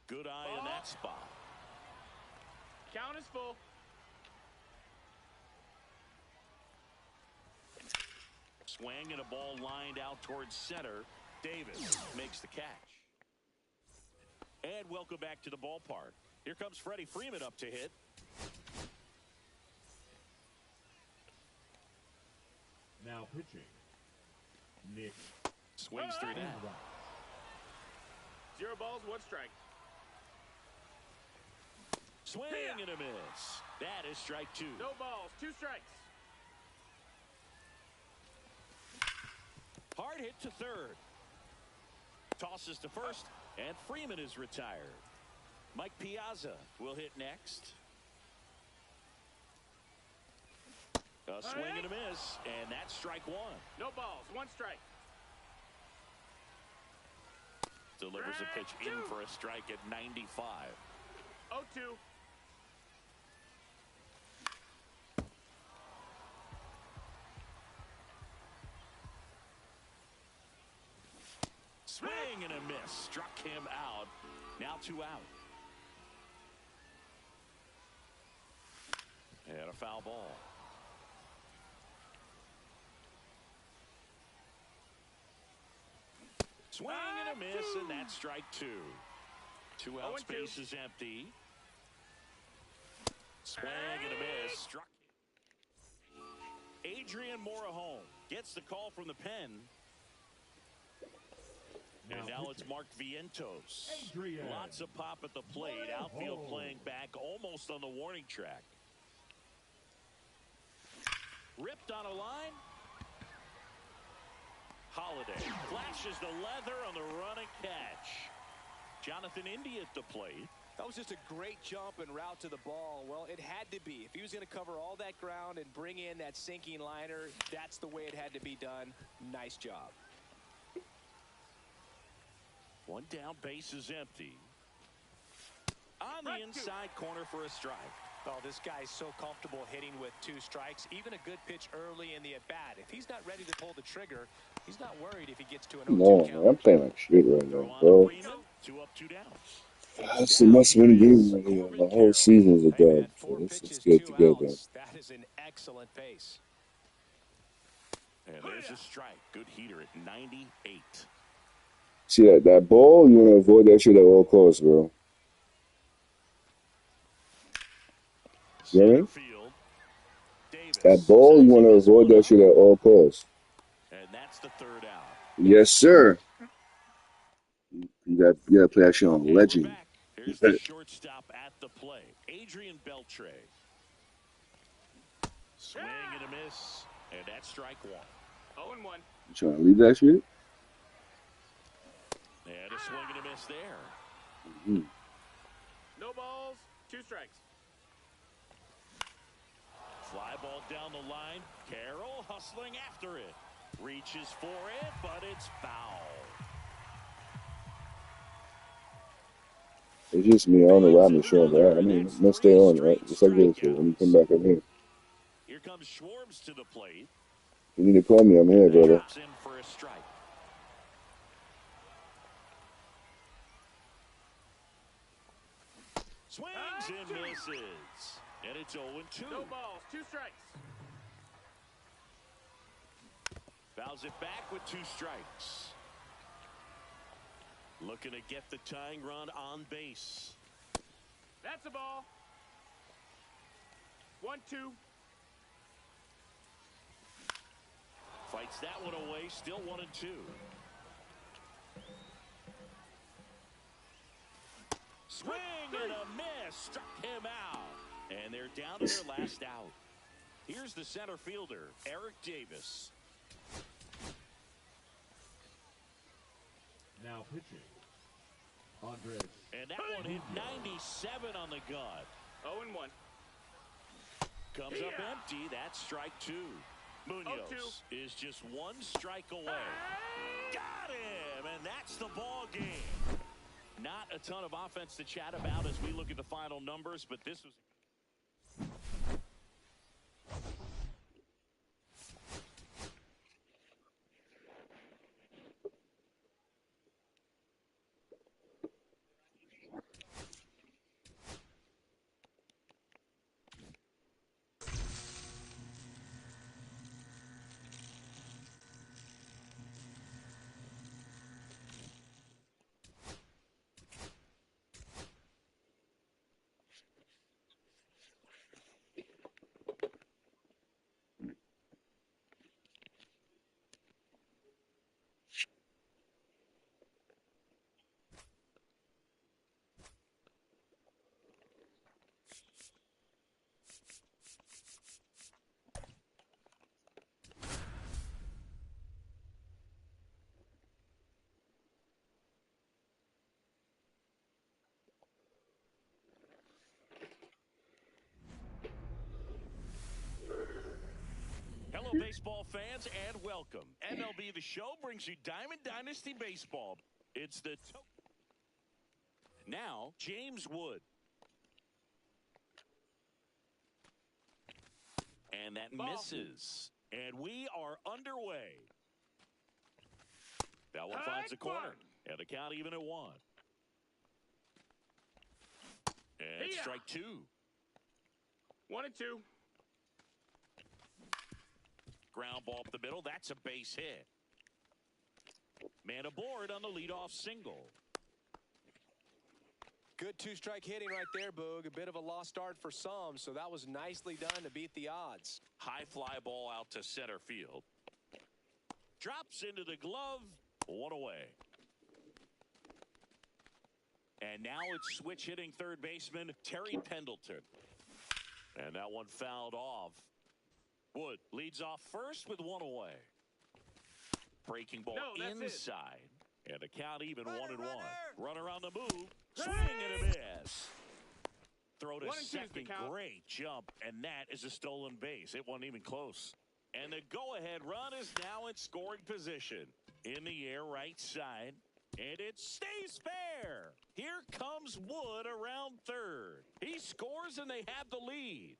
C: Good eye in that spot.
D: Count is full.
C: Swing and a ball lined out towards center. Davis makes the catch. And welcome back to the ballpark. Here comes Freddie Freeman up to hit.
E: Now pitching, Nick.
C: Swings through that.
D: 0 balls, 1 strike.
C: Swing and a miss. That is strike 2.
D: No balls, 2 strikes.
C: Hard hit to third. Tosses to first, and Freeman is retired. Mike Piazza will hit next. A swing and a miss, and that's strike 1.
D: No balls, 1 strike.
C: Delivers a pitch in for a strike at 95.
D: 0-2.
C: Swing and a miss. Struck him out. Now 2 out. And a foul ball. Swing and a miss, and that's strike 2. 2 outs, base is empty. Swing and a miss. Struck. Adrian Morejon gets the call from the pen. And now it's Mark Vientos. Lots of pop at the plate. Outfield playing back almost on the warning track. Ripped on a line. Holiday flashes the leather on the running catch. Jonathan India at the plate.
A: That was just a great jump and route to the ball. Well, it had to be. If he was going to cover all that ground and bring in that sinking liner, that's the way it had to be done. Nice job.
C: 1 down, base is empty. On the inside corner for a strike.
A: Oh, this guy's so comfortable hitting with 2 strikes. Even a good pitch early in the at-bat. If he's not ready to pull the trigger, he's not worried if he gets to an 0-2 count.
B: Man, I'm playing like shit right now, bro.
C: 2 up, 2 down.
B: That's a must-win game right here. The whole season is a dub. So let's get it together.
A: That is an excellent pace.
C: And there's a strike. Good heater at 98.
B: See that ball? You want to avoid that shit at all costs, bro. You know what I mean? That ball, you want to avoid that shit at all costs.
C: And that's the 3rd out.
B: Yes, sir. You got to play that shit on legend.
C: Here's the shortstop at the play. Adrian Beltre. Swing and a miss. And that's strike 1.
D: 0-1.
B: You trying to leave that shit?
C: And a swing and a miss there.
B: Mm-hmm.
D: No balls, 2 strikes.
C: Fly ball down the line. Carroll hustling after it. Reaches for it, but it's foul.
B: It's just me. I don't know why I'm showing that. I mean, I'm going to stay on, right? Just like this. So when you come back up here.
C: Here comes Schwartz to the plate.
B: You need to call me. I'm here, brother.
C: In for a strike. Swings and misses. And it's 0-2.
D: No balls, 2 strikes.
C: Fouls it back with 2 strikes. Looking to get the tying run on base.
D: That's a ball. 1-2.
C: Fights that one away. Still 1-2. Swing and a miss. Struck him out. And they're down to their last out. Here's the center fielder, Eric Davis.
E: Now pitching. Andres.
C: And that one hit 97 on the gun.
D: 0-1.
C: Comes up empty. That's strike 2. Munoz is just 1 strike away. Got him, and that's the ball game. Not a ton of offense to chat about as we look at the final numbers, but this was... Hello, baseball fans, and welcome. MLB The Show brings you Diamond Dynasty Baseball. It's the... Now, James Wood. And that
D: Ball.
C: misses. And we are underway. That one
D: High
C: finds the corner.
D: one.
C: And the count even at 1. And
D: Here.
C: strike 2.
D: 1 and 2.
C: Ground ball up the middle. That's a base hit. Man aboard on the leadoff single.
A: Good two-strike hitting right there, Boog. A bit of a lost start for some, so that was nicely done to beat the odds.
C: High fly ball out to center field. Drops into the glove. 1 away. And now it's switch hitting third baseman Terry Pendleton. And that one fouled off. Wood leads off first with 1 away. Breaking ball inside. And the count even 1-1. Runner on the move. Swing and a miss. Throw to
D: 1 and 2 is the
C: second.
D: count.
C: Great jump. And that is a stolen base. It wasn't even close. And the go-ahead run is now in scoring position. In the air, right side. And it stays fair. Here comes Wood around third. He scores and they have the lead.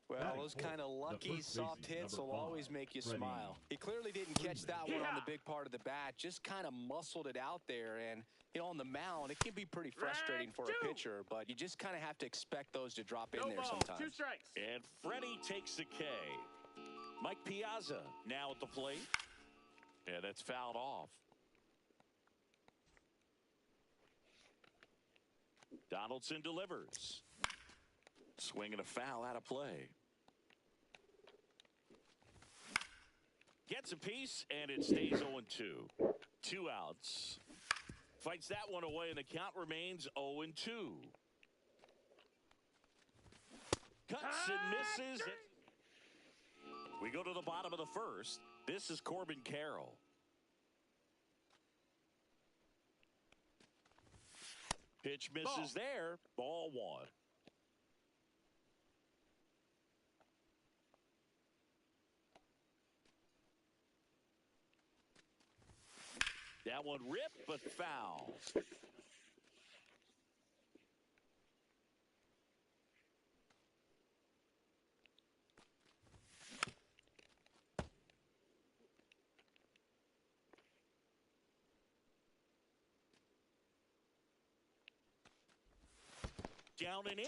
A: Well, those kind of lucky soft hits will always make you smile. He clearly didn't catch that one on the big part of the bat, just kind of muscled it out there. And, you know, on the mound, it can be pretty frustrating for a pitcher, but you just kind of have to expect those to drop in there sometimes.
D: 2 strikes.
C: And Freddie takes the K. Mike Piazza now at the plate. And that's fouled off. Donaldson delivers. Swing and a foul out of play. Gets a piece, and it stays 0-2. 2 outs. Fights that one away, and the count remains 0-2. Cuts and misses. We go to the bottom of the first. This is Corbin Carroll. Pitch misses there. Ball 1. That one ripped, but foul. Down and in.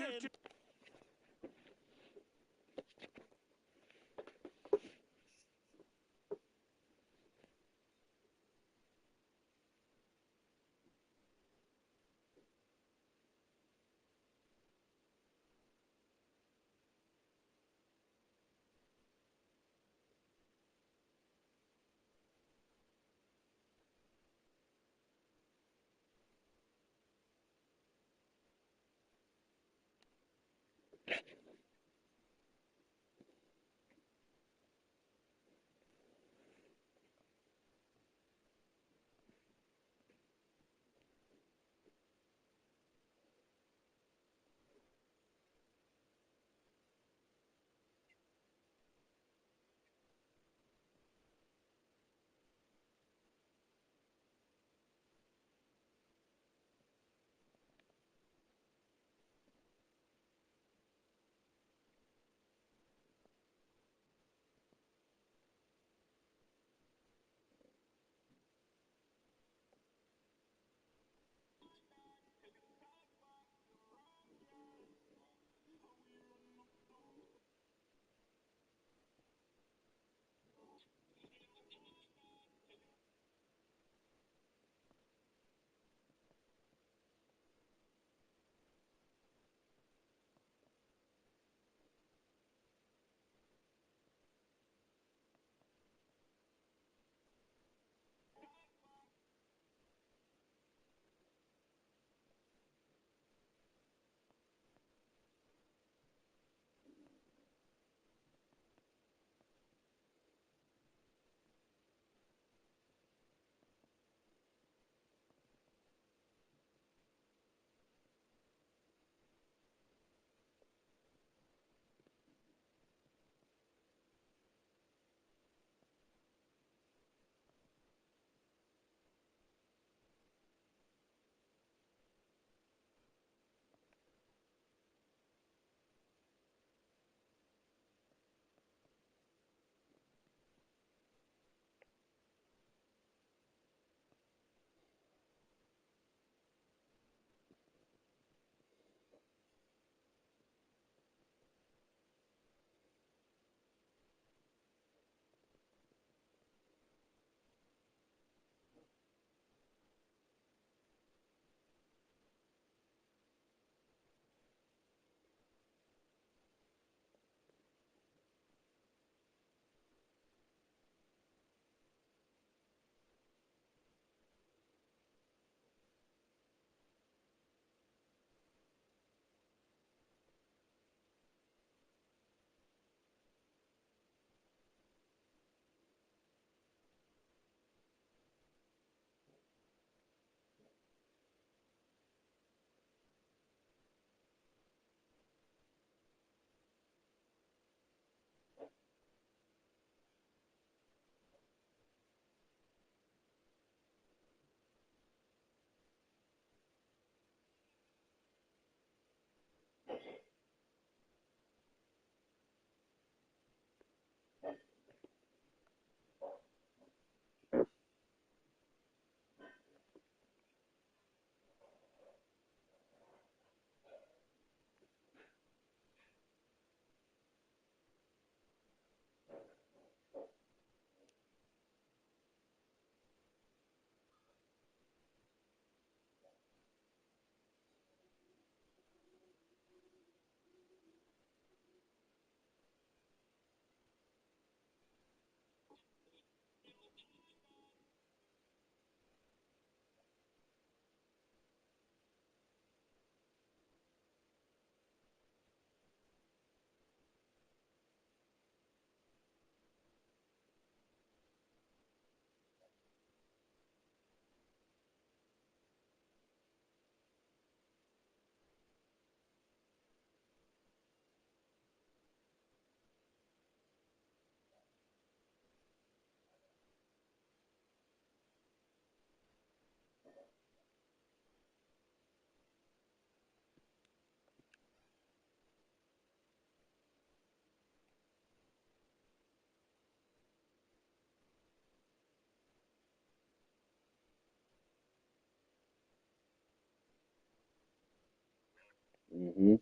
B: Mm-hmm.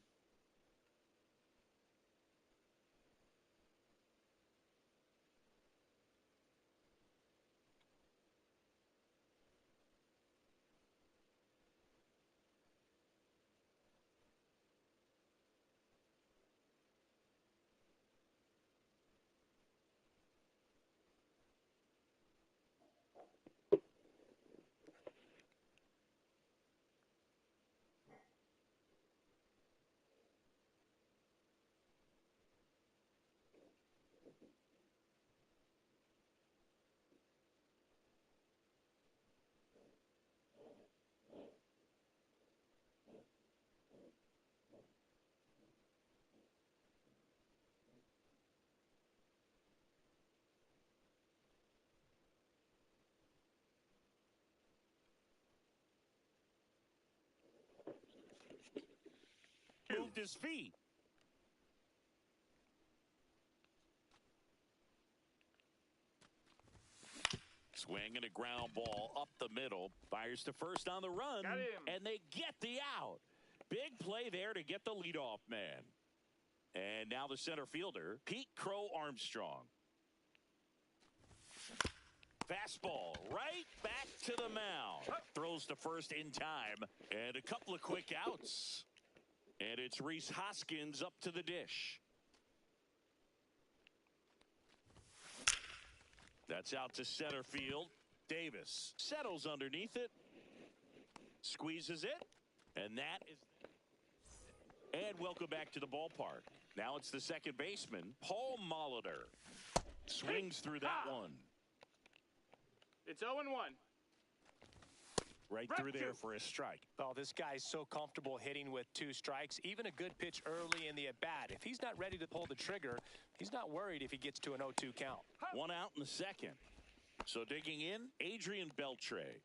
C: Moved his feet. Swinging a ground ball up the middle. Fires to first on the run.
D: Got him.
C: And they get the out. Big play there to get the leadoff man. And now the center fielder, Pete Crow Armstrong. Fastball right back to the mound. Throws to first in time. And a couple of quick outs. And it's Rhys Hoskins up to the dish. That's out to center field. Davis settles underneath it. Squeezes it. And that is... And welcome back to the ballpark. Now it's the second baseman, Paul Molitor. Swings through that one.
D: It's 0-1.
C: Right through there for a strike.
A: Oh, this guy's so comfortable hitting with 2 strikes. Even a good pitch early in the at-bat. If he's not ready to pull the trigger, he's not worried if he gets to an 0-2 count.
C: 1 out in the second. So digging in, Adrian Beltre.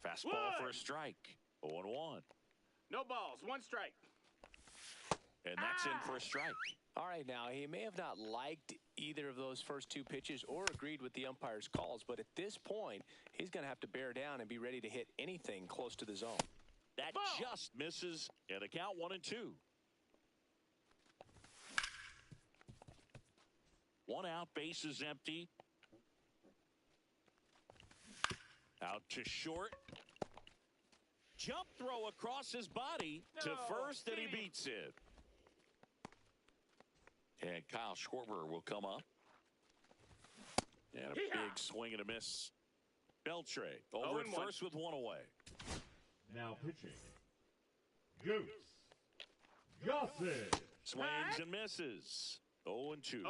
C: Fastball for a strike. 0-1.
D: No balls. 1 strike.
C: And that's in for a strike.
A: All right, now, he may have not liked either of those first 2 pitches or agreed with the umpire's calls, but at this point, he's going to have to bear down and be ready to hit anything close to the zone.
C: That just misses, and a count 1-2. 1 out, base is empty. Out to short. Jump throw across his body to first, and he beats it. And Kyle Schwarber will come up. And a big swing and a miss. Beltre over at first with 1 away.
E: Now pitching. Goose. Gossett.
C: Swings and misses. 0-2.
D: 0-2.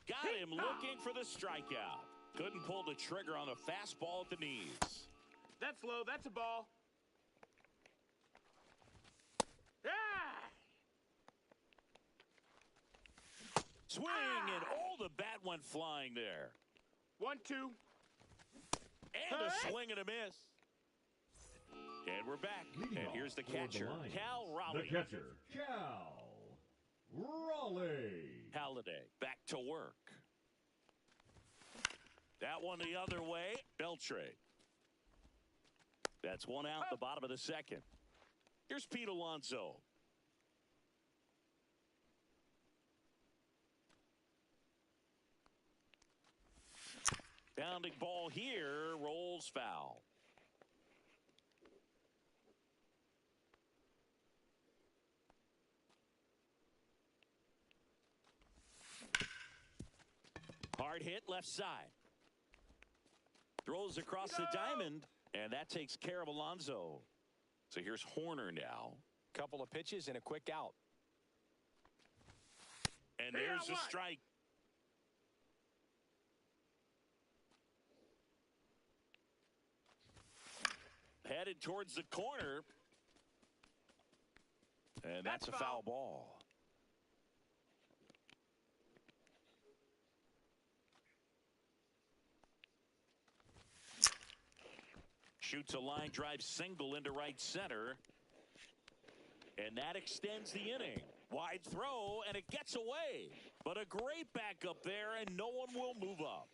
C: Got him looking for the strikeout. Couldn't pull the trigger on the fastball at the knees.
D: That's low. That's a ball. Ah!
C: Swing, and the bat went flying there.
D: 1-2.
C: And a swing and a miss. And we're back.
E: Leading
C: And here's the
E: off for
C: catcher,
E: Lions,
C: Cal
E: The
C: Raleigh.
E: catcher, Cal Raleigh.
C: Halliday back to work. That one the other way. Beltre. That's 1 out, the bottom of the second. Here's Pete Alonso. Bounding ball here, rolls foul. Hard hit left side. Throws across the diamond, and that takes care of Alonso. So here's Horner now.
A: Couple of pitches and a quick out.
C: And there's a strike. Headed towards the corner. And that's a foul ball. Shoots a line drive single into right center. And that extends the inning. Wide throw, and it gets away. But a great backup there, and no one will move up.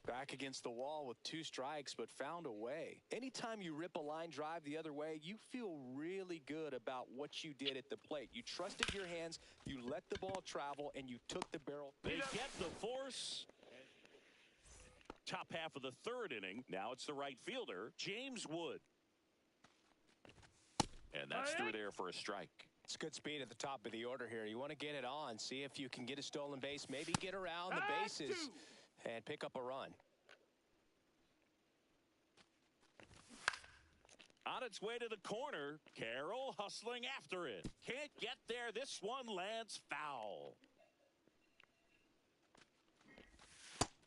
A: Back against the wall with 2 strikes, but found a way. Anytime you rip a line drive the other way, you feel really good about what you did at the plate. You trusted your hands, you let the ball travel, and you took the barrel.
C: They get the force. Top half of the 3rd inning. Now it's the right fielder, James Wood. And that's through there for a strike.
A: It's good speed at the top of the order here. You want to get it on, see if you can get a stolen base, maybe get around the bases and pick up a run.
C: On its way to the corner, Carroll hustling after it. Can't get there. This one lands foul.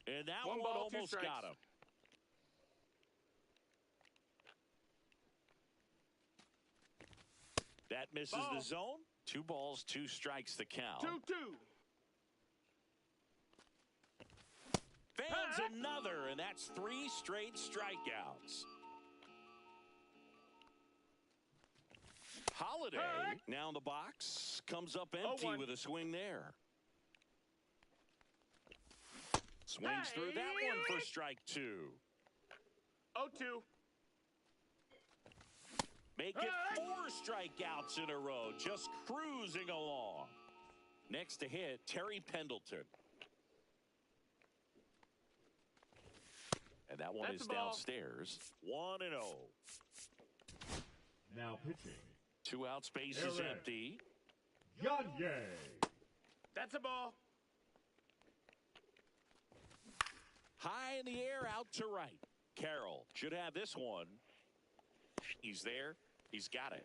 C: And that one almost got him. That misses the zone. 2 balls, 2 strikes the count.
D: 2-2.
C: Fans another, and that's 3 straight strikeouts. Holiday now in the box, comes up empty with a swing there. Swings through that one for strike 2.
D: 0-2.
C: Make it 4 strikeouts in a row, just cruising along. Next to hit, Terry Pendleton. And that one is downstairs. 1-0.
E: Now pitching.
C: 2 outs, base is empty.
E: Gagne.
D: That's a ball.
C: High in the air, out to right. Carroll should have this one. He's there. He's got it.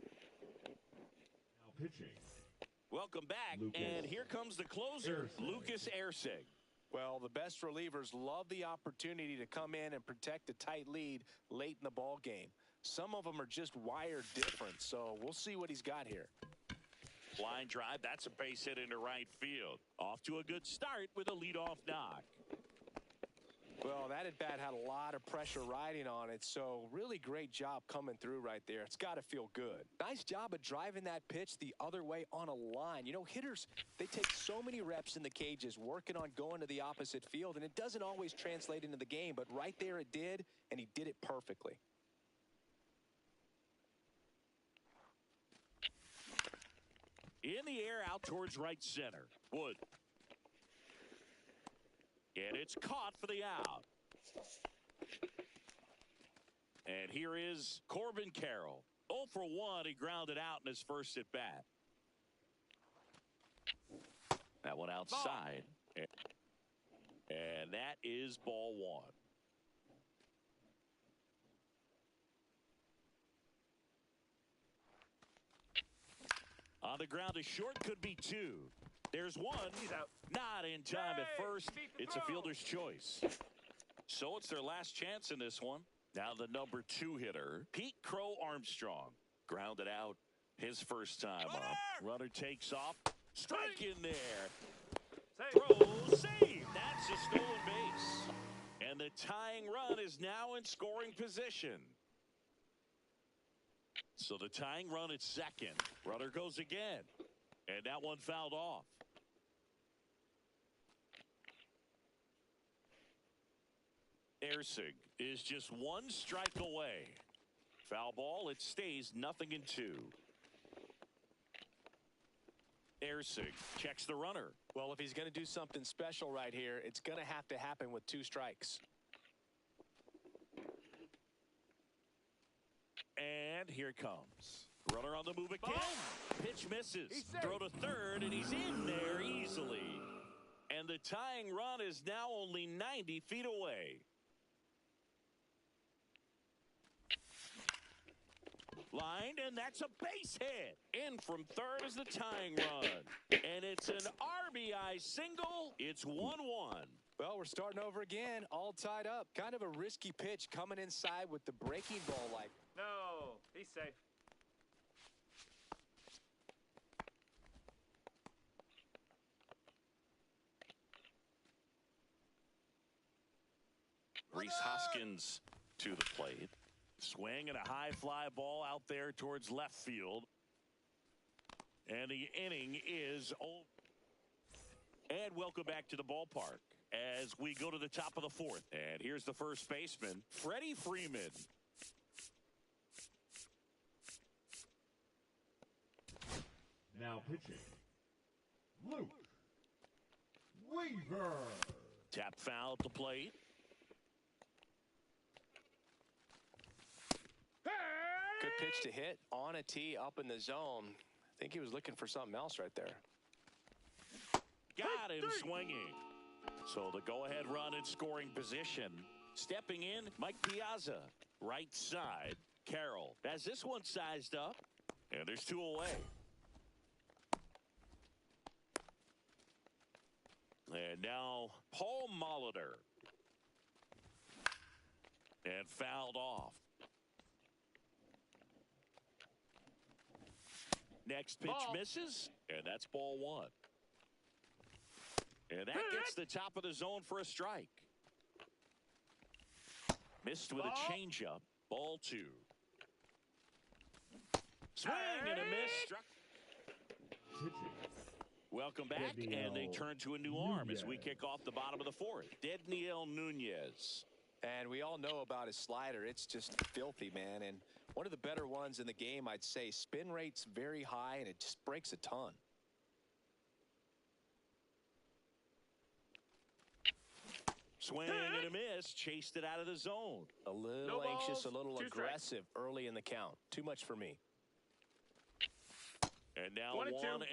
E: Now pitching.
C: Welcome back,
E: Lucas.
C: and here comes the closer, Lucas Erceg.
A: Well, the best relievers love the opportunity to come in and protect a tight lead late in the ball game. Some of them are just wired different, so we'll see what he's got here.
C: Line drive, that's a base hit into right field. Off to a good start with a leadoff knock.
A: Well, that at-bat had a lot of pressure riding on it, so really great job coming through right there. It's got to feel good. Nice job of driving that pitch the other way on a line. You know, hitters, they take so many reps in the cages working on going to the opposite field, and it doesn't always translate into the game, but right there it did, and he did it perfectly.
C: In the air, out towards right center. Wood. And it's caught for the out. And here is Corbin Carroll. 0 for 1. He grounded out in his first at bat. That one outside. And that is ball 1. On the ground, a short could be 2. There's 1.
D: He's out.
C: Not in time at first. It's a fielder's choice. So it's their last chance in this one. Now the number 2 hitter, Pete Crow Armstrong. Grounded out his first time up. Runner takes off. Strike in there. Throw, save. That's a stolen base. And the tying run is now in scoring position. So the tying run at second. Runner goes again. And that one fouled off. Erceg is just 1 strike away. Foul ball, it stays 0-2. Erceg checks the runner.
A: Well, if he's going to do something special right here, it's going to have to happen with 2 strikes.
C: And here it comes. Runner on the move again. Pitch misses. Throw to third, and he's in there easily. And the tying run is now only 90 feet away. Lined, and that's a base hit. In from third is the tying run. And it's an RBI single. It's 1-1.
A: Well, we're starting over again, all tied up. Kind of a risky pitch coming inside with the breaking ball like.
D: No, he's safe.
C: Reese Hoskins to the plate. Swing and a high fly ball out there towards left field. And the inning is over. And welcome back to the ballpark. as we go to the top of the fourth. And here's the first baseman, Freddie Freeman.
E: Now pitching, Luke Weaver.
C: Tap foul at the plate.
A: Good pitch to hit on a tee up in the zone. I think he was looking for something else right there.
C: Got him swinging. So the go-ahead run in scoring position. Stepping in, Mike Piazza. Right side, Carroll. Has this one sized up. And there's two away. And now Paul Molitor. And fouled off. Next pitch misses, and that's ball one. And that gets the top of the zone for a strike. Missed with a changeup. Ball two. Swing and a miss. Welcome back, and they turn to a new arm as we kick off the bottom of the fourth. Dedniel Nunez.
A: And we all know about his slider. It's just filthy, man. And one of the better ones in the game, I'd say. Spin rate's very high, and it just breaks a ton.
C: Swing and a miss. Chased it out of the zone.
A: A little anxious, a little aggressive early in the count. Too much for me.
C: And now 1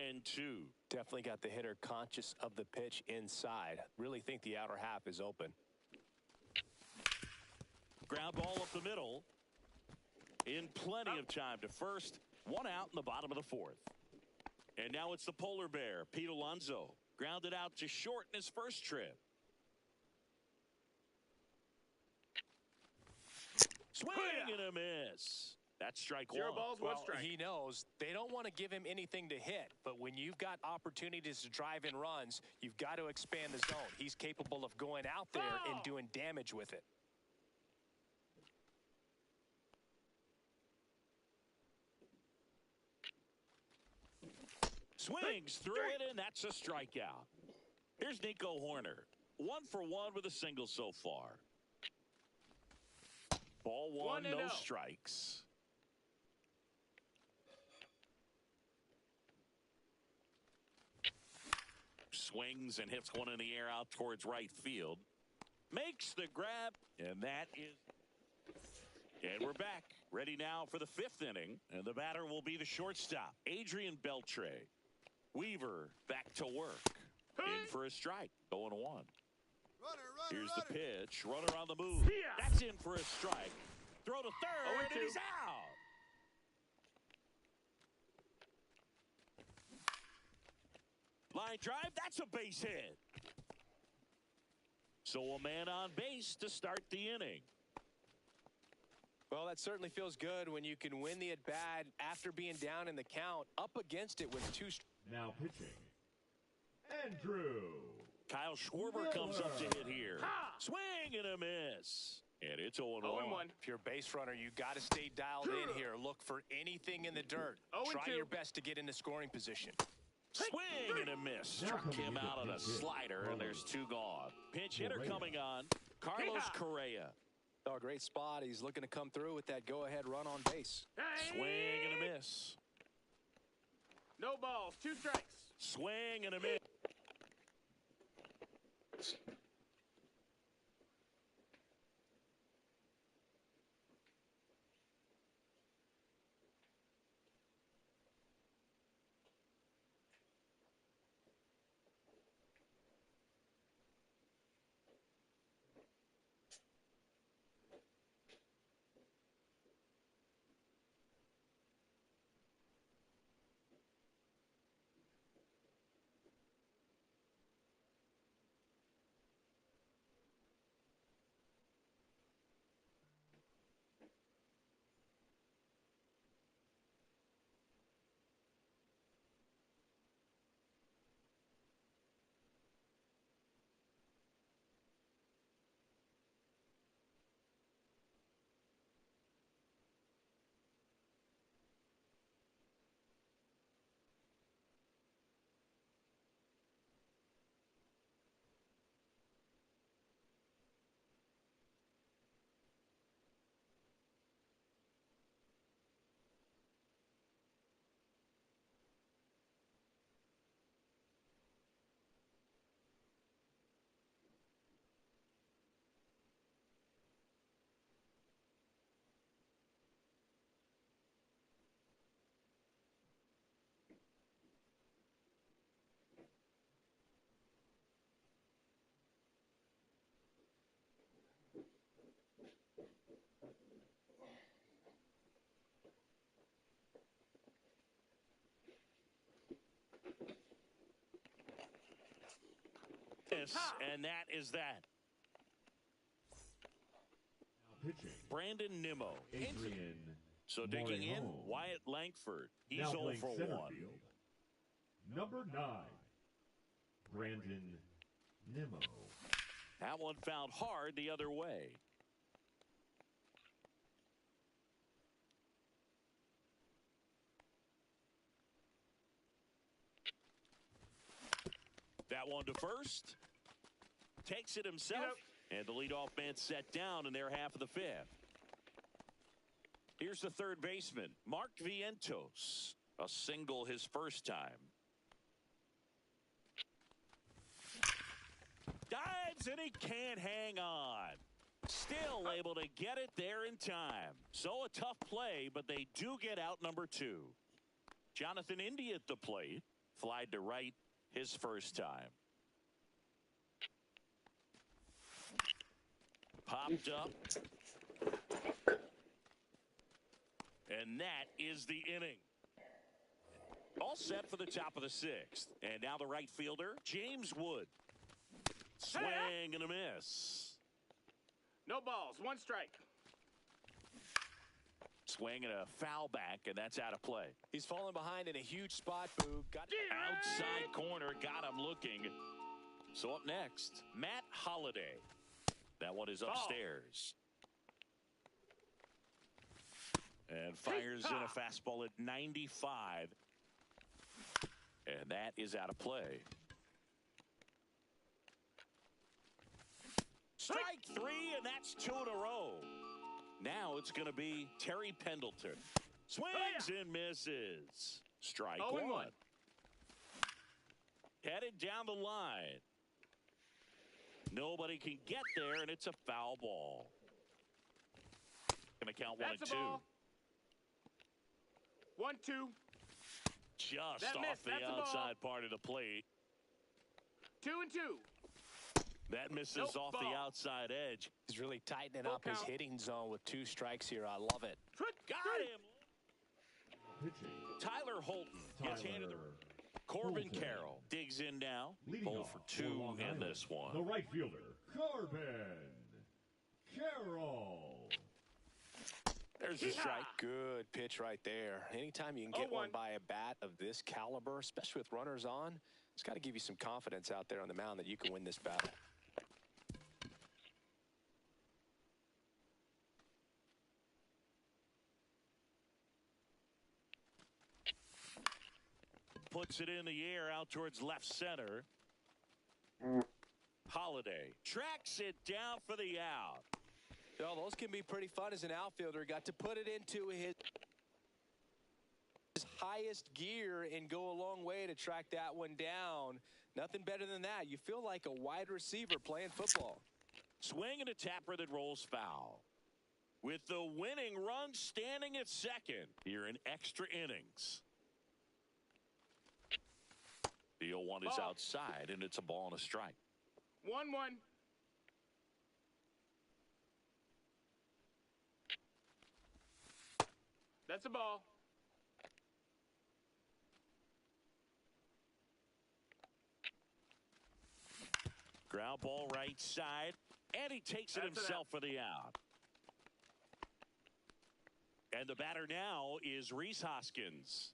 C: and 2.
A: Definitely got the hitter conscious of the pitch inside. Really think the outer half is open.
C: Ground ball up the middle. In plenty of time to first. 1 out in the bottom of the fourth. And now it's the polar bear, Pete Alonso. Grounded out to short in his first trip. Swing and a miss. That's strike 1.
D: 0 balls, 1 strike.
A: He knows they don't want to give him anything to hit, but when you've got opportunities to drive in runs, you've got to expand the zone. He's capable of going out there and doing damage with it.
C: Swings through it, and that's a strikeout. Here's Nico Horner. 1 for 1 with a single so far. Ball 1, no strikes. Swings and hits one in the air out towards right field. Makes the grab, and that is... And we're back. Ready now for the 5th inning, and the batter will be the shortstop, Adrian Beltre. Weaver back to work. In for a strike, 0-1. Here's the pitch. Runner on the move. That's in for a strike. Throw to third, and he's out. Line drive, that's a base hit. So a man on base to start the inning.
A: Well, that certainly feels good when you can win the at-bat after being down in the count, up against it with 2
E: Now pitching, Andrew.
C: Kyle Schwarber comes up to hit here. Swing and a miss. And it's 0-1.
A: If you're a base runner, you got to stay dialed in here. Look for anything in the dirt. Try your best to get into scoring position.
C: Swing and a miss. Struck him out on a slider, and there's 2 gone. Pinch hitter coming on, Carlos Correa.
A: Oh, great spot. He's looking to come through with that go-ahead run on base.
C: Swing and a miss.
D: No balls, 2 strikes.
C: Swing and a miss. miss, and that is that.
E: Now pitching.
C: Brandon Nimmo.
E: Adrian.
C: So digging in,
E: Morejon.
C: Wyatt Langford. He's
E: Now
C: 0
E: playing
C: for
E: center
C: 1.
E: field. Number 9. Brandon Nimmo.
C: That one fouled hard the other way. That one to first. Takes it himself. And the leadoff man set down in their half of the 5th. Here's the third baseman, Mark Vientos. A single his first time. Dives and he can't hang on. Still able to get it there in time. So a tough play, but they do get out number 2. Jonathan India at the plate. Flied to right his first time. Popped up. And that is the inning. All set for the top of the 6th. And now the right fielder, James Wood. Swing and a miss.
D: No balls, 1 strike.
C: Swing and a foul back, and that's out of play.
A: He's falling behind in a huge spot, Boog. Got
C: outside corner, got him looking. So up next, Matt Holliday. That one is upstairs. And fires in a fastball at 95. And that is out of play. Strike 3, and that's 2 in a row. Now it's going to be Terry Pendleton. Swings and misses. Strike 1. Headed down the line. Nobody can get there, and it's a foul ball. Going to count 1 and 2.
D: 1-2.
C: Just off the outside part of the plate.
D: 2-2.
C: That misses off the outside edge.
A: He's really tightening up his hitting zone with 2 strikes here. I love it.
C: Got him.
E: Pitching.
C: Tyler Holton gets handed the Corbin Carroll digs in now.
E: Leading
C: 0
E: off
C: for 2
E: Long
C: in
E: Island,
C: this one.
E: The right fielder, Corbin Carroll.
A: There's a strike. Good pitch right there. Anytime you can get one by a bat of this caliber, especially with runners on, it's got to give you some confidence out there on the mound that you can win this battle.
C: Puts it in the air out towards left center. Holiday tracks it down for the out.
A: You know, those can be pretty fun as an outfielder. Got to put it into his highest gear and go a long way to track that one down. Nothing better than that. You feel like a wide receiver playing football.
C: Swing and a tapper that rolls foul. With the winning run standing at second here in extra innings. The 0-1 is outside, and it's a ball and a strike.
D: 1-1. That's a ball.
C: Ground ball right side, and he takes it himself for the out. And the batter now is Rhys Hoskins.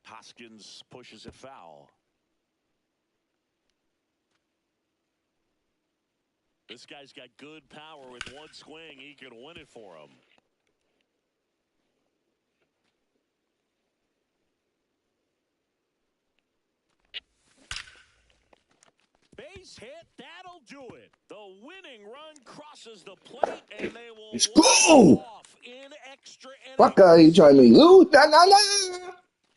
C: Hoskins pushes it foul. This guy's got good power. With one swing, he can win it for him. Base hit, that'll do it. The winning run crosses the plate, and they will
B: Let's go!
C: off in extra innings.
B: Fuck are you trying to Nah.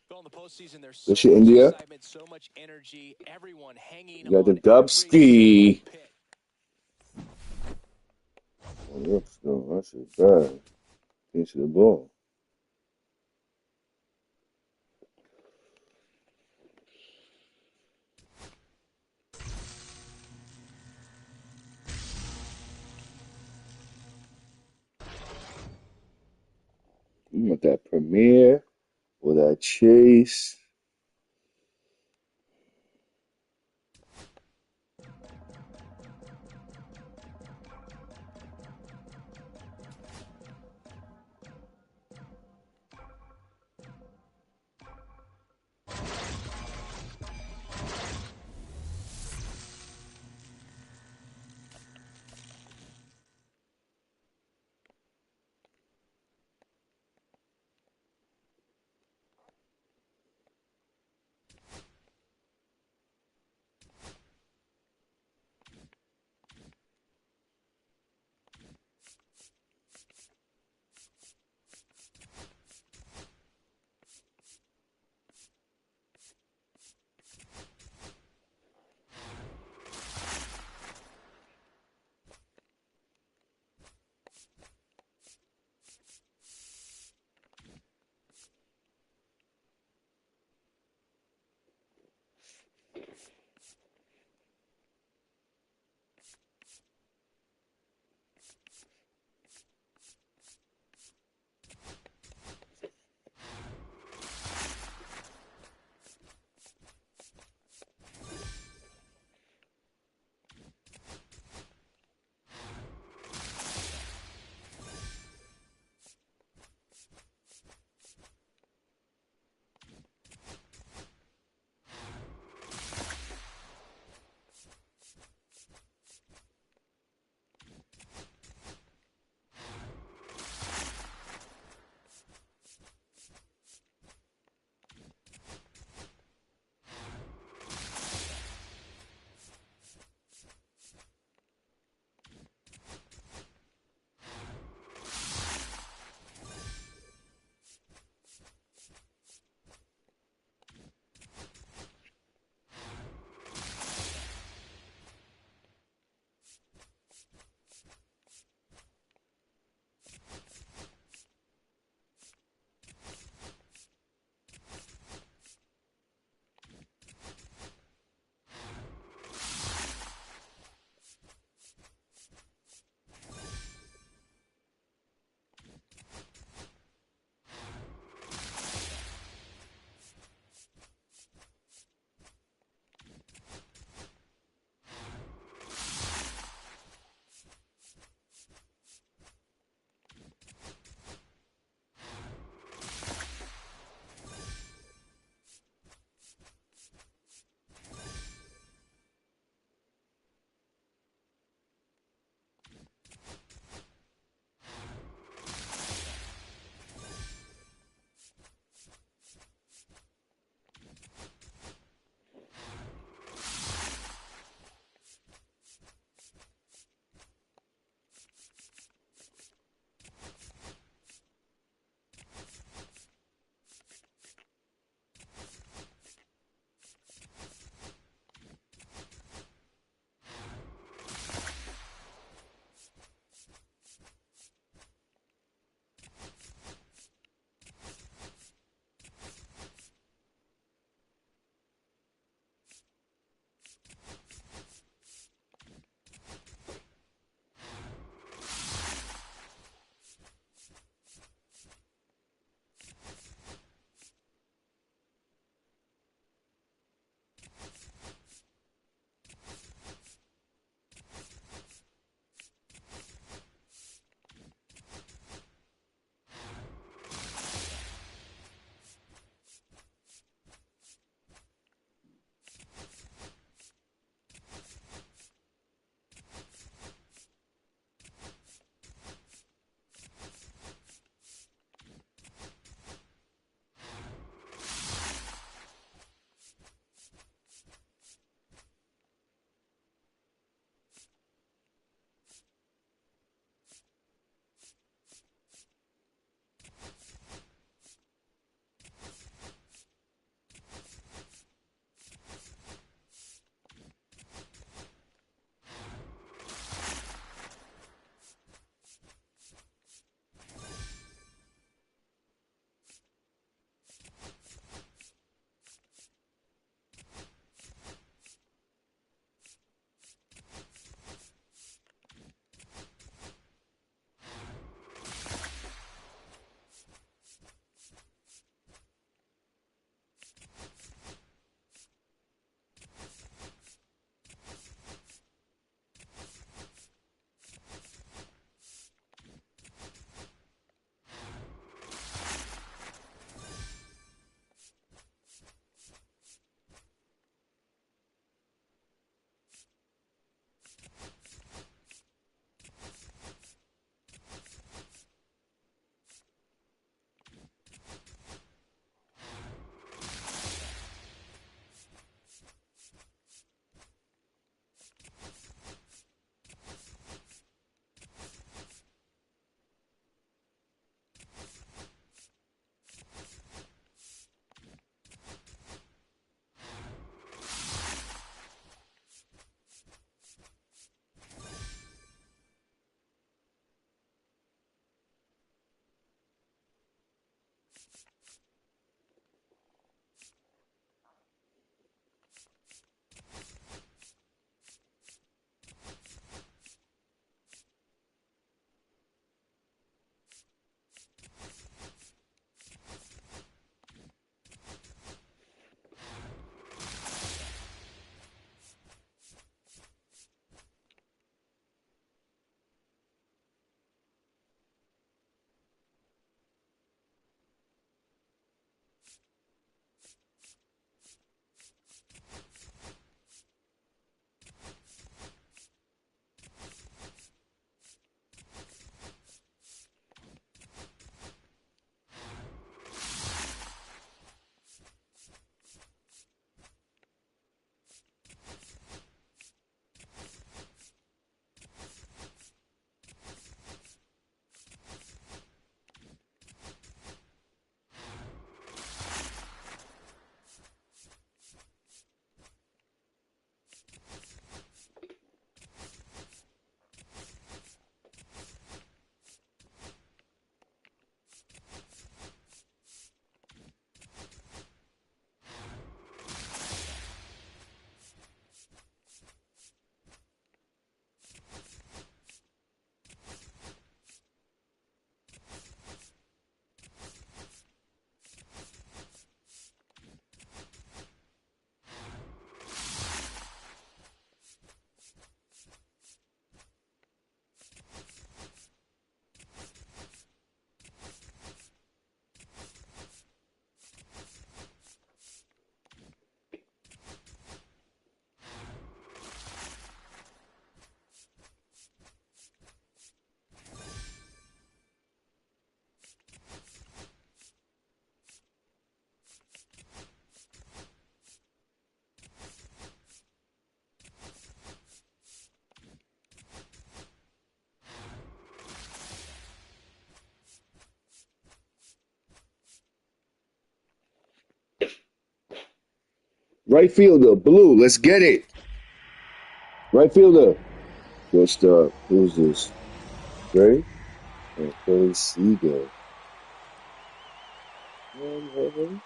A: Well, in the postseason, there's so
B: Good shit,
A: much
B: India.
A: excitement, so much energy, everyone hanging
B: You got the
A: on
B: dub
A: every
B: ski.
A: single pitch.
B: Oh, let's go. That's it. Bad. Into the ball. You want that premiere Will that chase? Right fielder, blue. Let's get it. Right fielder. Good stuff. Who's this? Ready? Philly Seagull. Oh,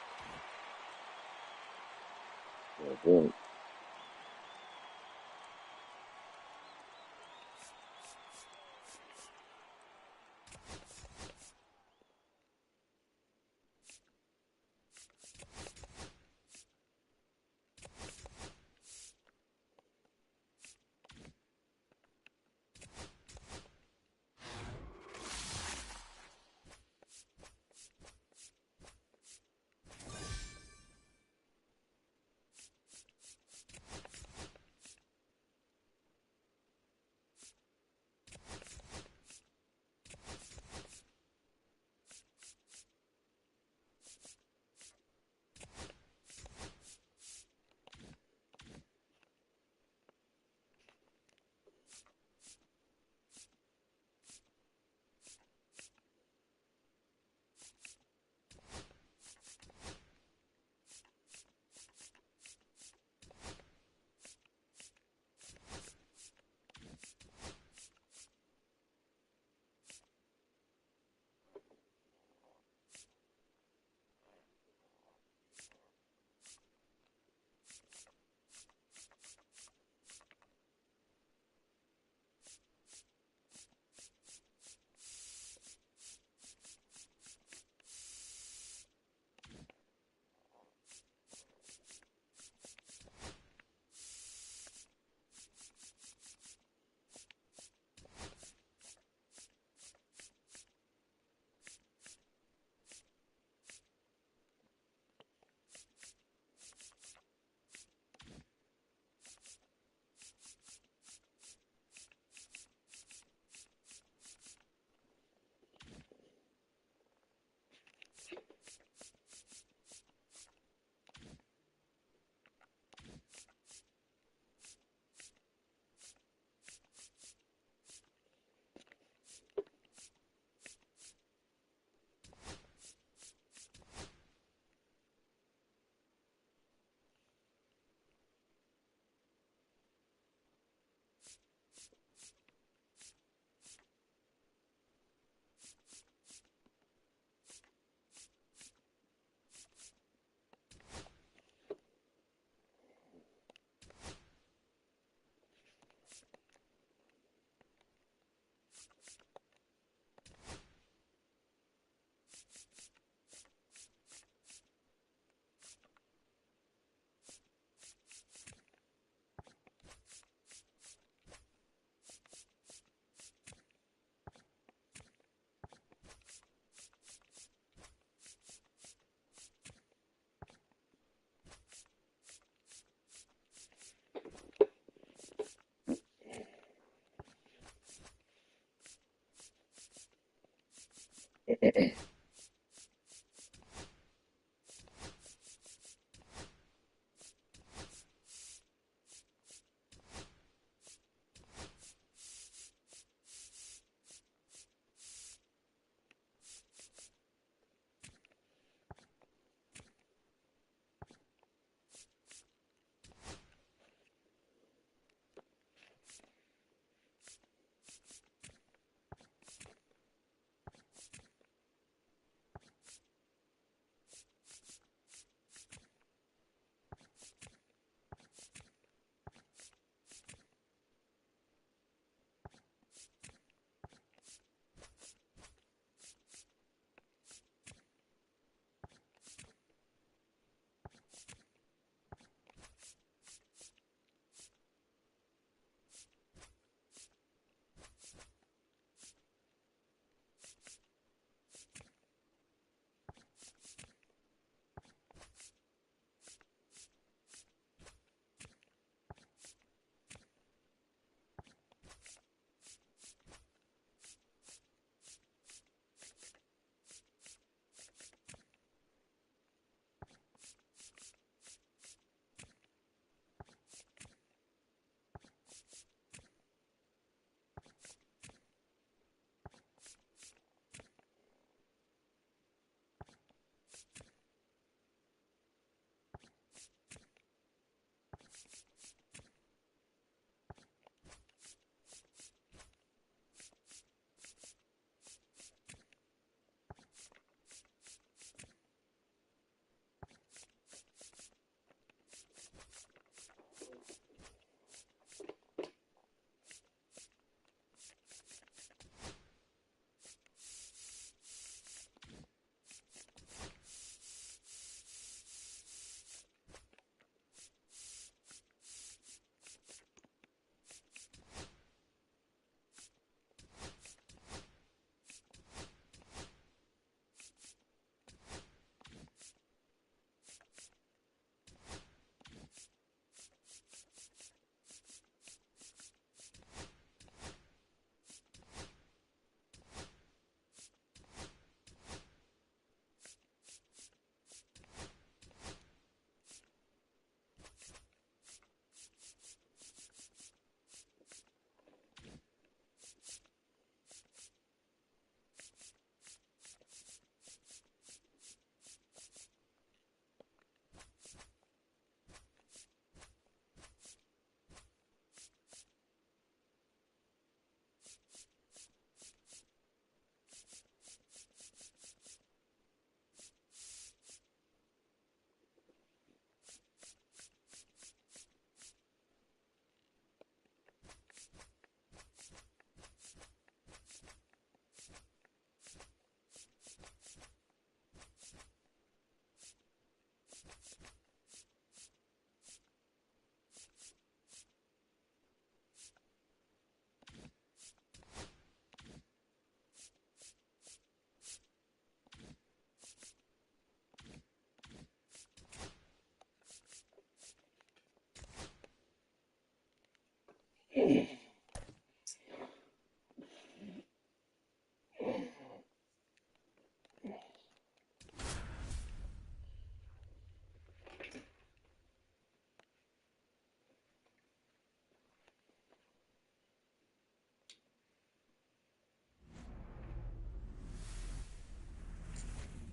B: boy.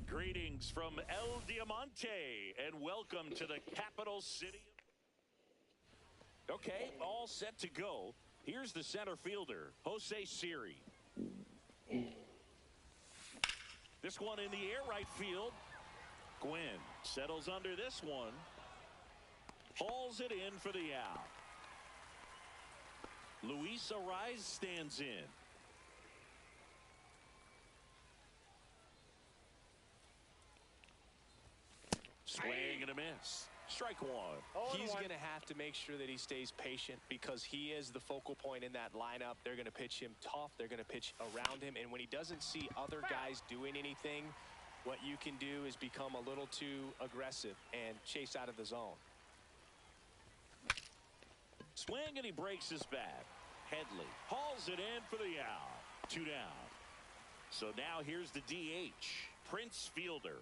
C: Greetings from El Diamante, and welcome to the capital city. Okay, all set to go. Here's the center fielder, Jose Siri. This one in the air right field. Gwynn settles under this one. Hauls it in for the out. Luis Ariz stands in. Swing and a miss. Strike one.
A: He's going to have to make sure that he stays patient because he is the focal point in that lineup. They're going to pitch him tough. They're going to pitch around him. And when he doesn't see other guys doing anything, what you can do is become a little too aggressive and chase out of the zone.
C: Swing and he breaks his bat. Headley hauls it in for the out. 2 down. So now here's the DH, Prince Fielder.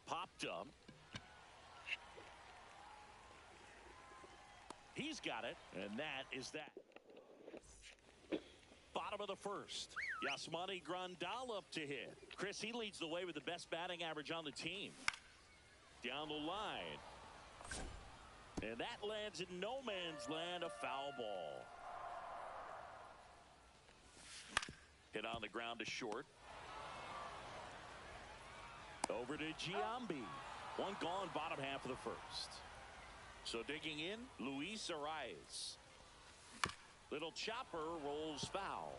C: Popped up. He's got it, and that is that. Bottom of the first. Yasmani Grandal up to hit. Chris, he leads the way with the best batting average on the team. Down the line. And that lands in no man's land, a foul ball. Hit on the ground to short. Over to Giambi. One gone, bottom half of the first. So digging in, Luis Ariz. Little chopper rolls foul.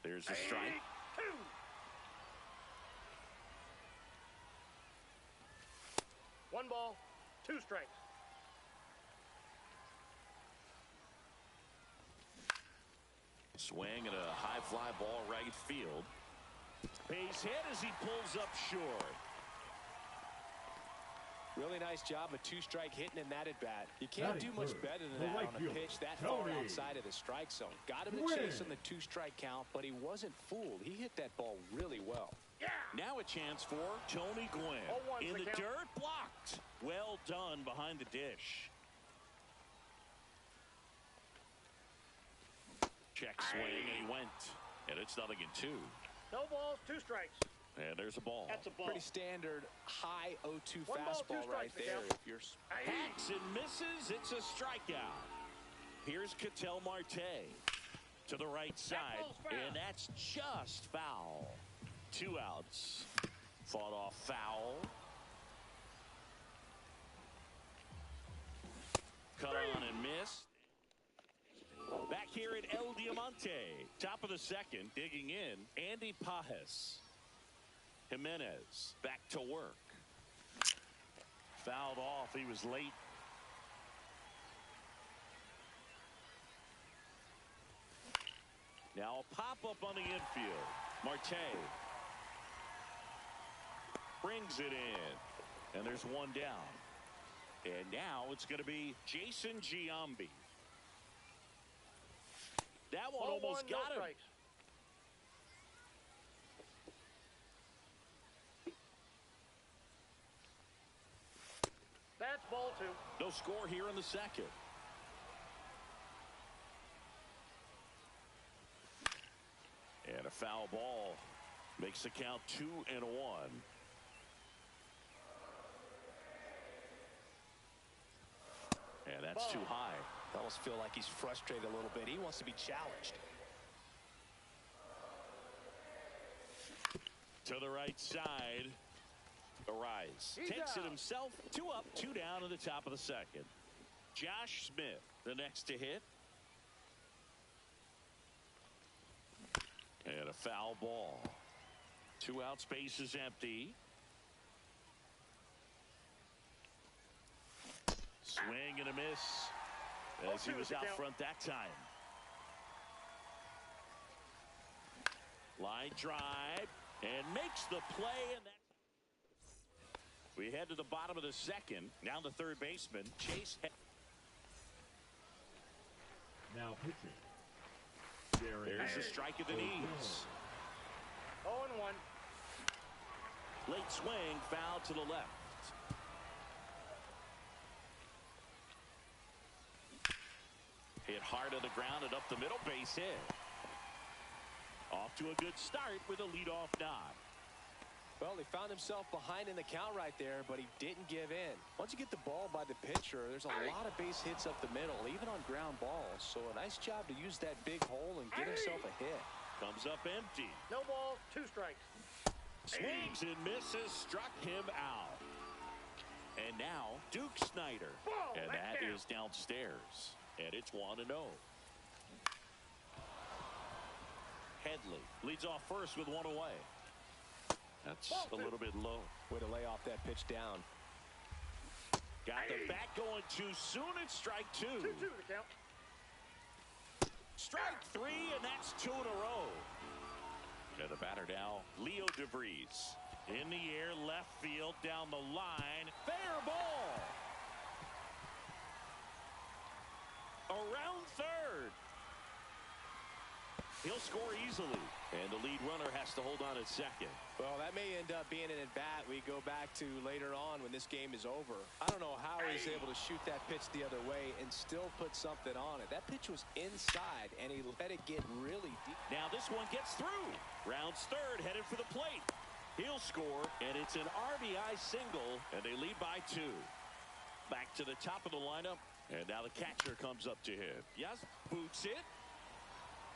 C: There's a strike.
D: 1 ball, 2 strikes.
C: Swing and a high fly ball right field. Base hit as he pulls up short.
A: Really nice job of 2-strike hitting in that at bat. You can't do much better than that on a pitch that far outside of the strike zone. Got him to chase on the 2-strike count, but he wasn't fooled. He hit that ball really well.
D: Yeah.
C: Now a chance for Tony Gwynn. In the dirt, blocked. Well done behind the dish. Check swing, and he went. And it's 0-2.
D: No balls, 2 strikes.
C: And there's a ball.
D: That's a ball.
A: Pretty standard high 0-2
D: 1 ball, 2
A: fastball right
D: strikes,
A: there.
D: Miguel.
A: If you're
C: Hacks and misses. It's a strikeout. Here's Ketel Marte to the right side. And that's just foul. 2 outs. Fought off foul. Cut on and missed. Back here at El Diamante. Top of the second. Digging in. Andy Pajes. Jimenez back to work. Fouled off. He was late. Now a pop-up on the infield. Marte brings it in. And there's 1 down. And now it's going to be Jason Giambi. That one almost got him.
D: Strikes. That's ball 2.
C: No score here in the second. And a foul ball makes the count 2-1. And that's too high.
A: I almost feel like he's frustrated a little bit. He wants to be challenged.
C: To the right side. Ariz takes it himself. 2 up, 2 down in the top of the second. Josh Smith, the next to hit. And a foul ball. 2 out, space is empty. Swing and a miss as he was out front that time. Line drive. and makes the play. And that we head to the bottom of the second. Now the third baseman, Chase.
E: Now pitching.
C: There's the strike at the knees.
D: 0-1.
C: Late swing, foul to the left. Hit hard on the ground and up the middle, base hit. Off to a good start with a leadoff nod.
A: Well, he found himself behind in the count right there, but he didn't give in. Once you get the ball by the pitcher, there's a lot of base hits up the middle, even on ground balls. So a nice job to use that big hole and get himself a hit.
C: Comes up empty.
D: No balls, 2 strikes.
C: Swings and misses, struck him out. And now Duke Snyder. And that is downstairs. And it's 1-0. Headley leads off first with 1 away. That's a little bit low.
A: Way to lay off that pitch down.
C: Got the bat going too soon. It's strike 2.
D: 2-2 to count.
C: Strike 3, and that's 2 in a row. And the batter now, Leo DeVries. In the air, left field, down the line. Fair ball. Around third. He'll score easily. And the lead runner has to hold on at second.
A: Well, that may end up being an at-bat we go back to later on when this game is over. I don't know how he's able to shoot that pitch the other way and still put something on it. That pitch was inside, and he let it get really deep.
C: Now this one gets through. Rounds third, headed for the plate. He'll score, and it's an RBI single, and they lead by 2. Back to the top of the lineup, and now the catcher comes up to him. Yes, boots it.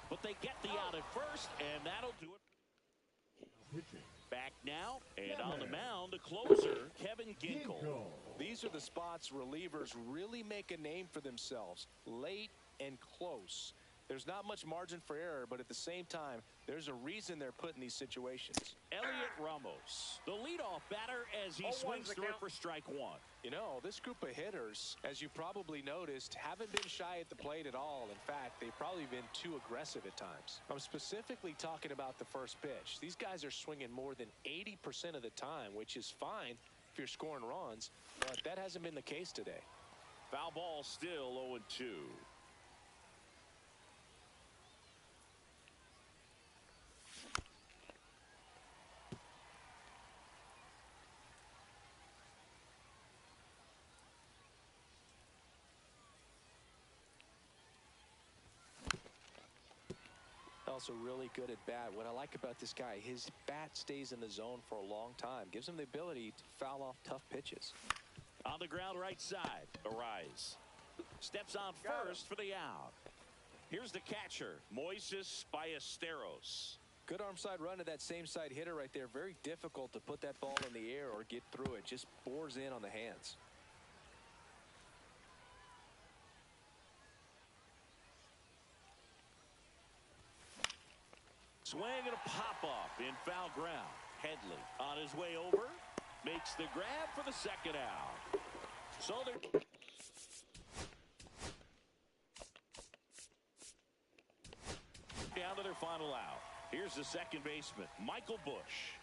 C: But they get the out at first, and that'll do it. Back now, and on the mound, the closer, Kevin Ginkel.
A: These are the spots relievers really make a name for themselves, late and close. There's not much margin for error, but at the same time, there's a reason they're put in these situations.
C: Elliot Ramos, the leadoff batter as he swings through it for strike 1.
A: You know, this group of hitters, as you probably noticed, haven't been shy at the plate at all. In fact, they've probably been too aggressive at times. I'm specifically talking about the first pitch. These guys are swinging more than 80% of the time, which is fine if you're scoring runs, but that hasn't been the case today.
C: Foul ball still 0-2.
A: Also really good at bat. What I like about this guy, his bat stays in the zone for a long time. Gives him the ability to foul off tough pitches.
C: On the ground right side, Arise. Steps on first for the out. Here's the catcher, Moises Ballesteros.
A: Good arm side run to that same side hitter right there. Very difficult to put that ball in the air or get through it. Just bores in on the hands.
C: Swing and a pop-up in foul ground. Headley on his way over. Makes the grab for the second out. So they're down to their final out. Here's the second baseman, Michael Bush.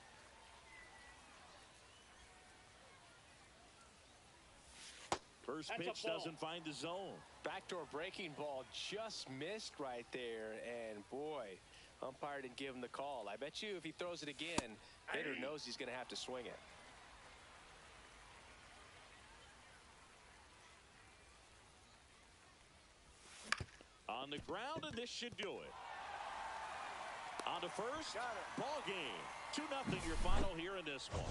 C: First pitch doesn't find the zone.
A: Backdoor breaking ball just missed right there. And boy, umpire didn't give him the call. I bet you if he throws it again, hitter knows he's going to have to swing it.
C: On the ground, and this should do it. On to first, ball game. 2-0 your final here in this one.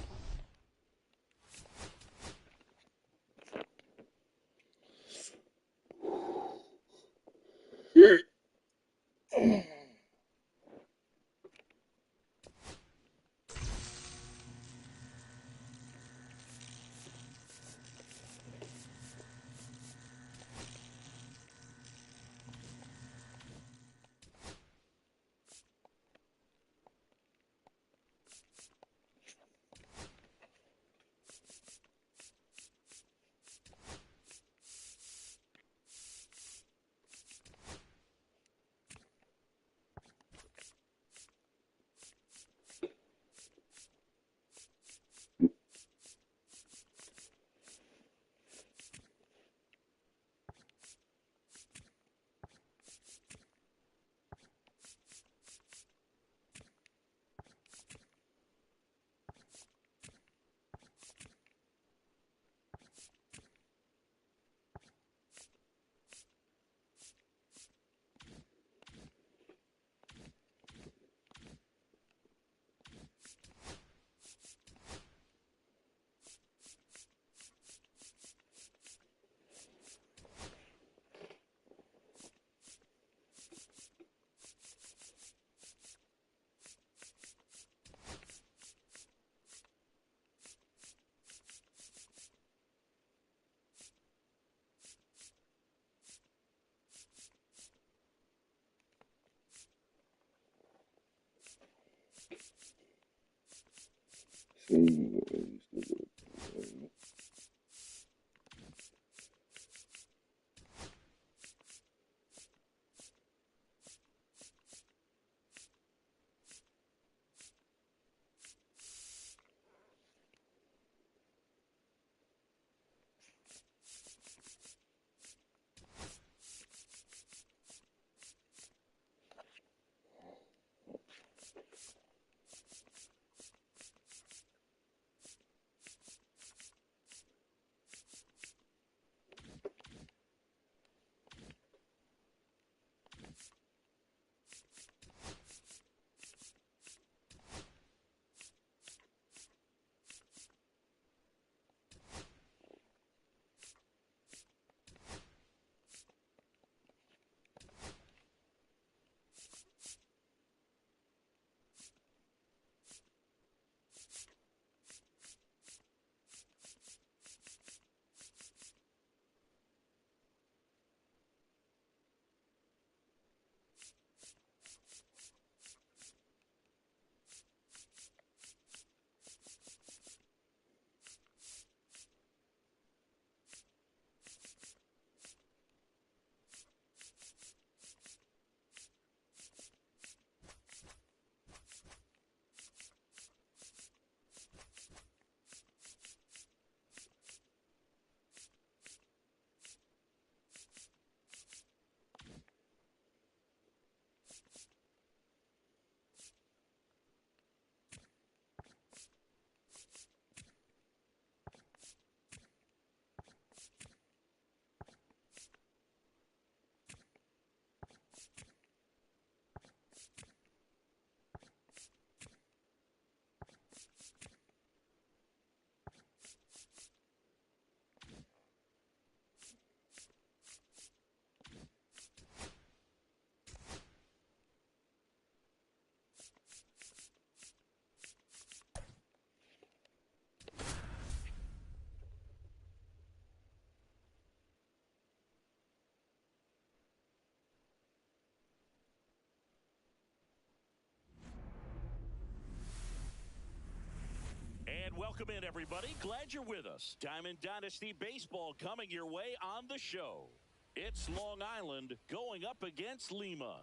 C: And welcome in, everybody. Glad you're with us. Diamond Dynasty Baseball coming your way on the show. It's Long Island going up against Lima.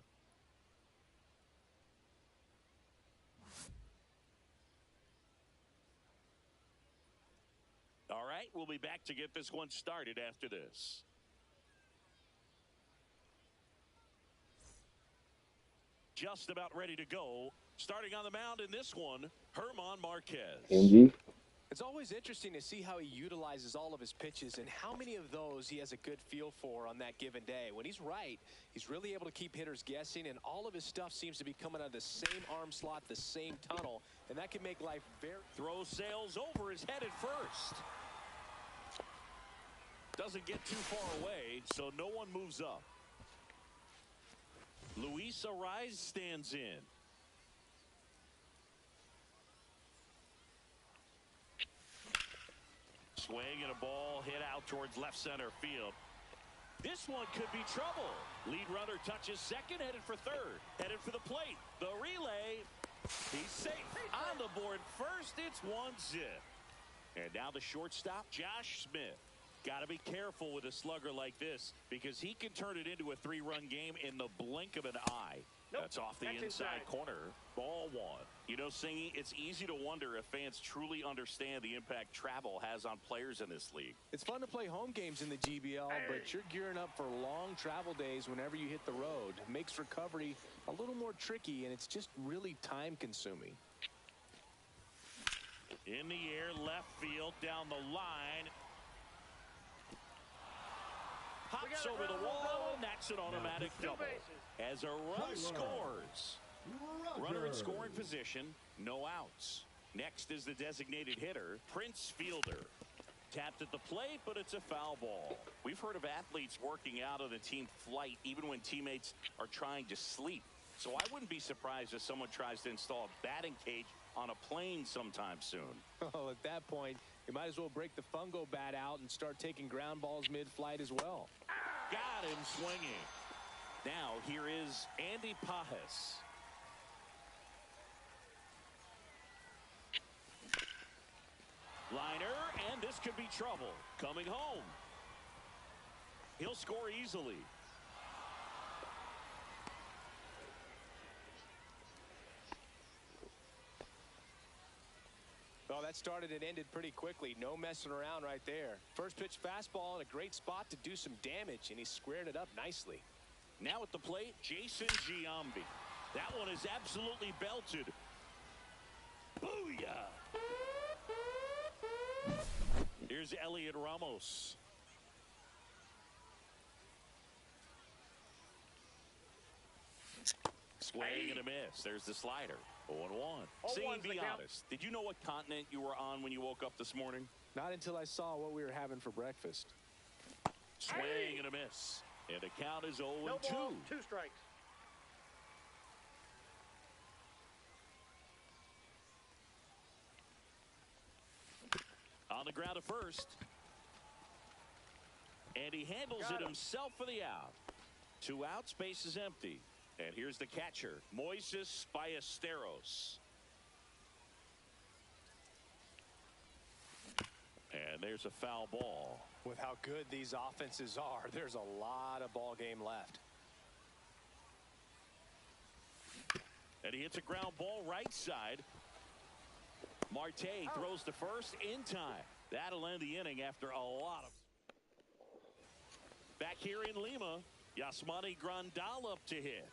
C: All right, we'll be back to get this one started after this. Just about ready to go. Starting on the mound in this one, Herman Marquez.
B: Angie?
A: It's always interesting to see how he utilizes all of his pitches and how many of those he has a good feel for on that given day. When he's right, he's really able to keep hitters guessing, and all of his stuff seems to be coming out of the same arm slot, the same tunnel, and that can make life very...
C: Throw sails over his head at first. Doesn't get too far away, so no one moves up. Luis Arraez stands in. Swing and a ball hit out towards left center field. This one could be trouble. Lead runner touches second, headed for third. Headed for the plate. The relay. He's safe. On the board first, it's 1-0. And now the shortstop, Josh Smith. Got to be careful with a slugger like this because he can turn it into a 3-run game in the blink of an eye.
D: Nope.
C: That's off the inside corner. Ball one. You know, Singy, it's easy to wonder if fans truly understand the impact travel has on players in this league.
A: It's fun to play home games in the GBL, but you're gearing up for long travel days whenever you hit the road. It makes recovery a little more tricky, and it's just really time-consuming.
C: In the air, left field, down the line. Hops over the wall, and that's an automatic double. As a run scores. Runner in scoring position, no outs. Next is the designated hitter, Prince Fielder. Tapped at the plate, but it's a foul ball. We've heard of athletes working out on a team flight even when teammates are trying to sleep. So I wouldn't be surprised if someone tries to install a batting cage on a plane sometime soon.
A: Oh, at that point, you might as well break the fungo bat out and start taking ground balls mid-flight as well.
C: Got him swinging. Now here is Andy Pajes. This could be trouble. Coming home. He'll score easily.
A: Well, that started and ended pretty quickly. No messing around right there. First pitch fastball in a great spot to do some damage, and he squared it up nicely.
C: Now at the plate, Jason Giambi. That one is absolutely belted. Booyah! Here's Elliot Ramos. Swing and a miss. There's the slider. 0-1. Saying, be honest, did you know what continent you were on when you woke up this morning?
A: Not until I saw what we were having for breakfast.
C: Swing and a miss. And the count is 0-2.
D: No ball, 2 strikes.
C: On the ground at first. And he handles it himself for the out. 2 outs, base is empty. And here's the catcher, Moises Ballesteros. And there's a foul ball.
A: With how good these offenses are, there's a lot of ball game left.
C: And he hits a ground ball right side. Marte throws to first in time. That'll end the inning after a lot of... Back here in Lima, Yasmani Grandal up to hit.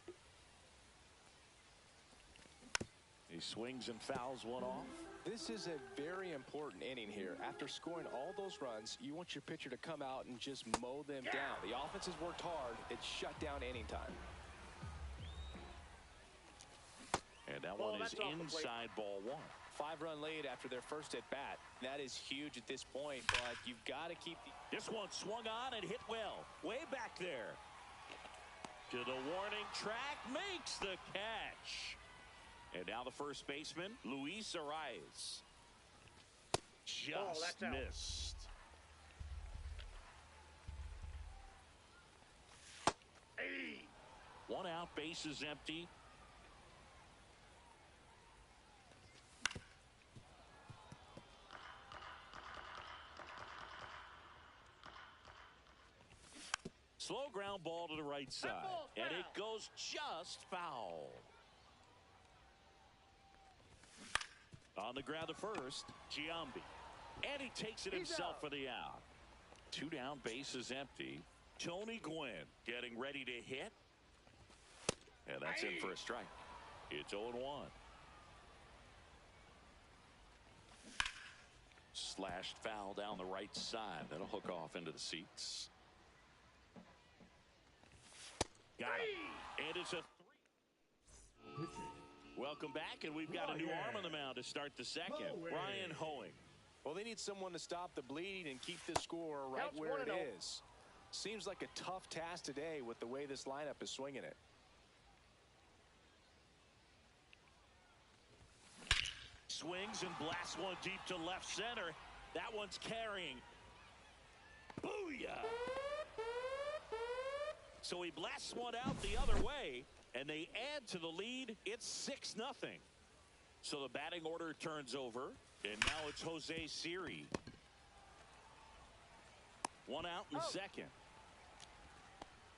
C: He swings and fouls one off.
A: This is a very important inning here. After scoring all those runs, you want your pitcher to come out and just mow them down. The offense has worked hard. It's shut down inning time.
C: And that one is inside ball 1.
A: 5-run lead after their first at bat. That is huge at this point, but you've got to keep
C: this one swung on and hit well. Way back there. To the warning track, makes the catch. And now the first baseman, Luis Arias. Just missed. Hey. 1 out, base is empty. Slow ground ball to the right side. And it goes just foul. On the ground to first, Giambi. And he takes it himself for the out. 2 down, base is empty. Tony Gwynn getting ready to hit. And that's in for a strike. It's 0-1. Slashed foul down the right side. That'll hook off into the seats. Got him. And it's a 3. Welcome back, and we've got a new arm on the mound to start the second. Brian Hoeing.
A: Well, they need someone to stop the bleed and keep the score right where it is. Seems like a tough task today with the way this lineup is swinging it.
C: Swings and blasts one deep to left center. That one's carrying. Booyah! So he blasts one out the other way, and they add to the lead. It's 6-0. So the batting order turns over, and now it's Jose Siri. 1 out in the second.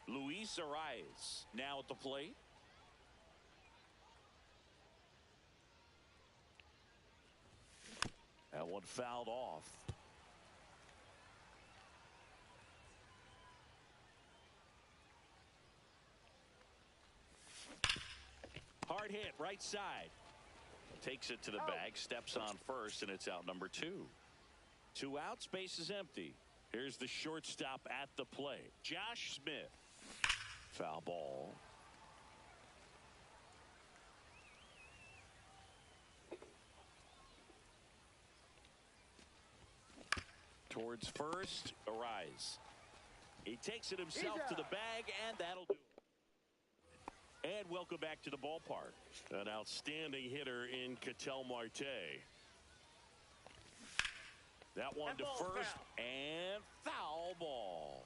C: Luis Arias now at the plate. That one fouled off. Hard hit, right side. Takes it to the bag, steps on first, and it's out number 2. 2 outs, base is empty. Here's the shortstop at the plate, Josh Smith. Foul ball. Towards first, Arise. He takes it himself to the bag, and that'll do it. And welcome back to the ballpark. An outstanding hitter in Ketel Marte. That one to first, and foul ball.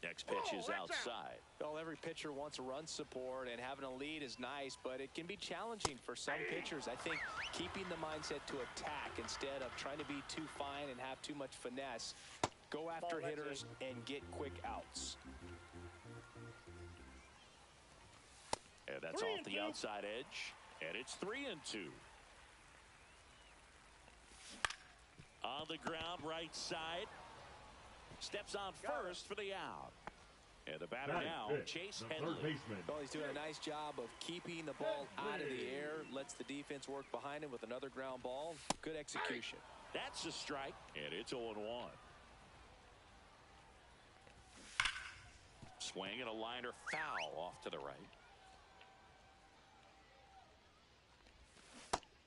C: Next pitch is outside.
A: Well, every pitcher wants a run support, and having a lead is nice, but it can be challenging for some pitchers. I think keeping the mindset to attack instead of trying to be too fine and have too much finesse. Go after hitters and get quick outs.
C: And that's off the outside edge, and it's 3-2. On the ground, right side. Steps on first for the out. And the batter now, Chase Henley.
A: Well, he's doing a nice job of keeping the ball out of the air. Lets the defense work behind him with another ground ball. Good execution.
C: That's a strike, and it's 0-1. Swing and a liner foul off to the right.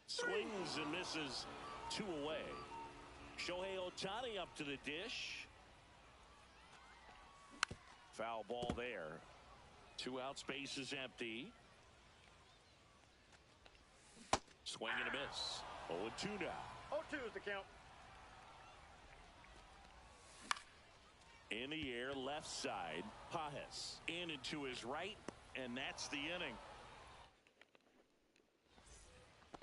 C: Swings and misses, 2 away. Shohei Ohtani up to the dish. Foul ball there. 2 out, space is empty. Swing and a miss. 0-2 now.
D: 0-2 is the count.
C: In the air, left side. Pajes in and to his right, and that's the inning.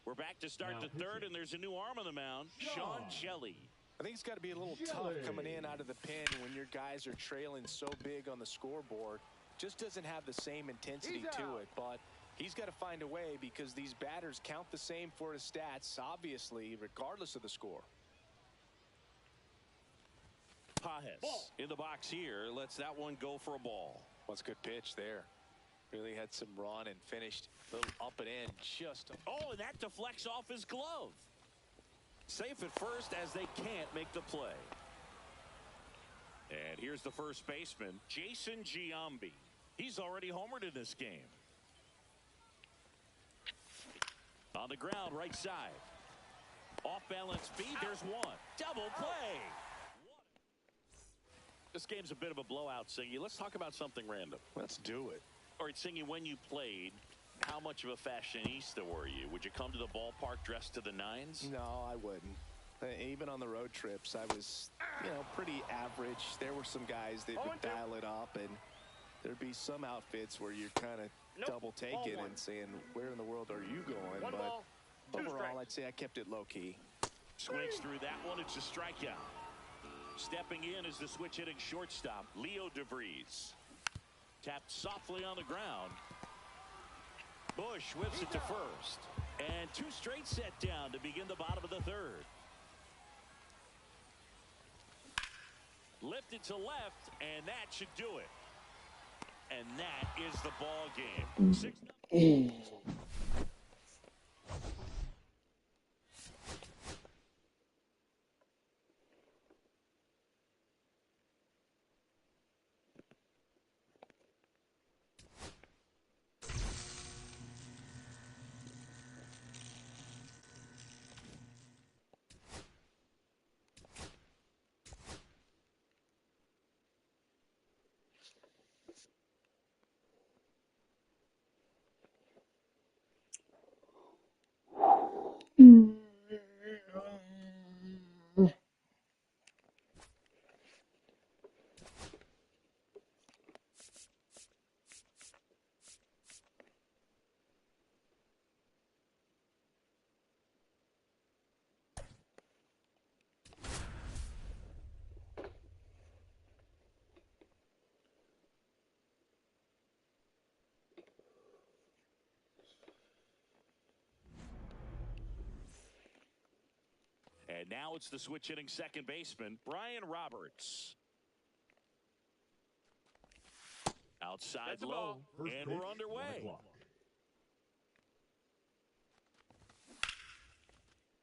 C: We're back to start the third, and there's a new arm on the mound, Sean Shelley.
A: I think it's got to be a little tough coming in out of the pen when your guys are trailing so big on the scoreboard. Just doesn't have the same intensity to it, but he's got to find a way because these batters count the same for his stats, obviously, regardless of the score.
C: Pajes in the box here, lets that one go for a ball.
A: Well, it's a good pitch there. Really had some run and finished a little up and in.
C: Oh, and that deflects off his glove. Safe at first as they can't make the play. And here's the first baseman, Jason Giambi. He's already homered in this game. On the ground, right side. Off balance feed, there's one. Double play. This game's a bit of a blowout, Singy. Let's talk about something random.
A: Let's do it.
C: All right, Singy, when you played, how much of a fashionista were you? Would you come to the ballpark dressed to the nines?
A: No, I wouldn't. Even on the road trips, I was, pretty average. There were some guys that would dial it up, and there'd be some outfits where you're kind of double taking and saying, where in the world are you going? But overall, I'd say I kept it low-key.
C: Swings through that one. It's a strikeout. Stepping in is the switch-hitting shortstop, Leo DeVries. Tapped softly on the ground. Bush whips it to first. And 2 straight set down to begin the bottom of the third. Lifted to left, and that should do it. And that is the ball game. 6-0. And now it's the switch-hitting second baseman, Brian Roberts. Outside low, and we're underway.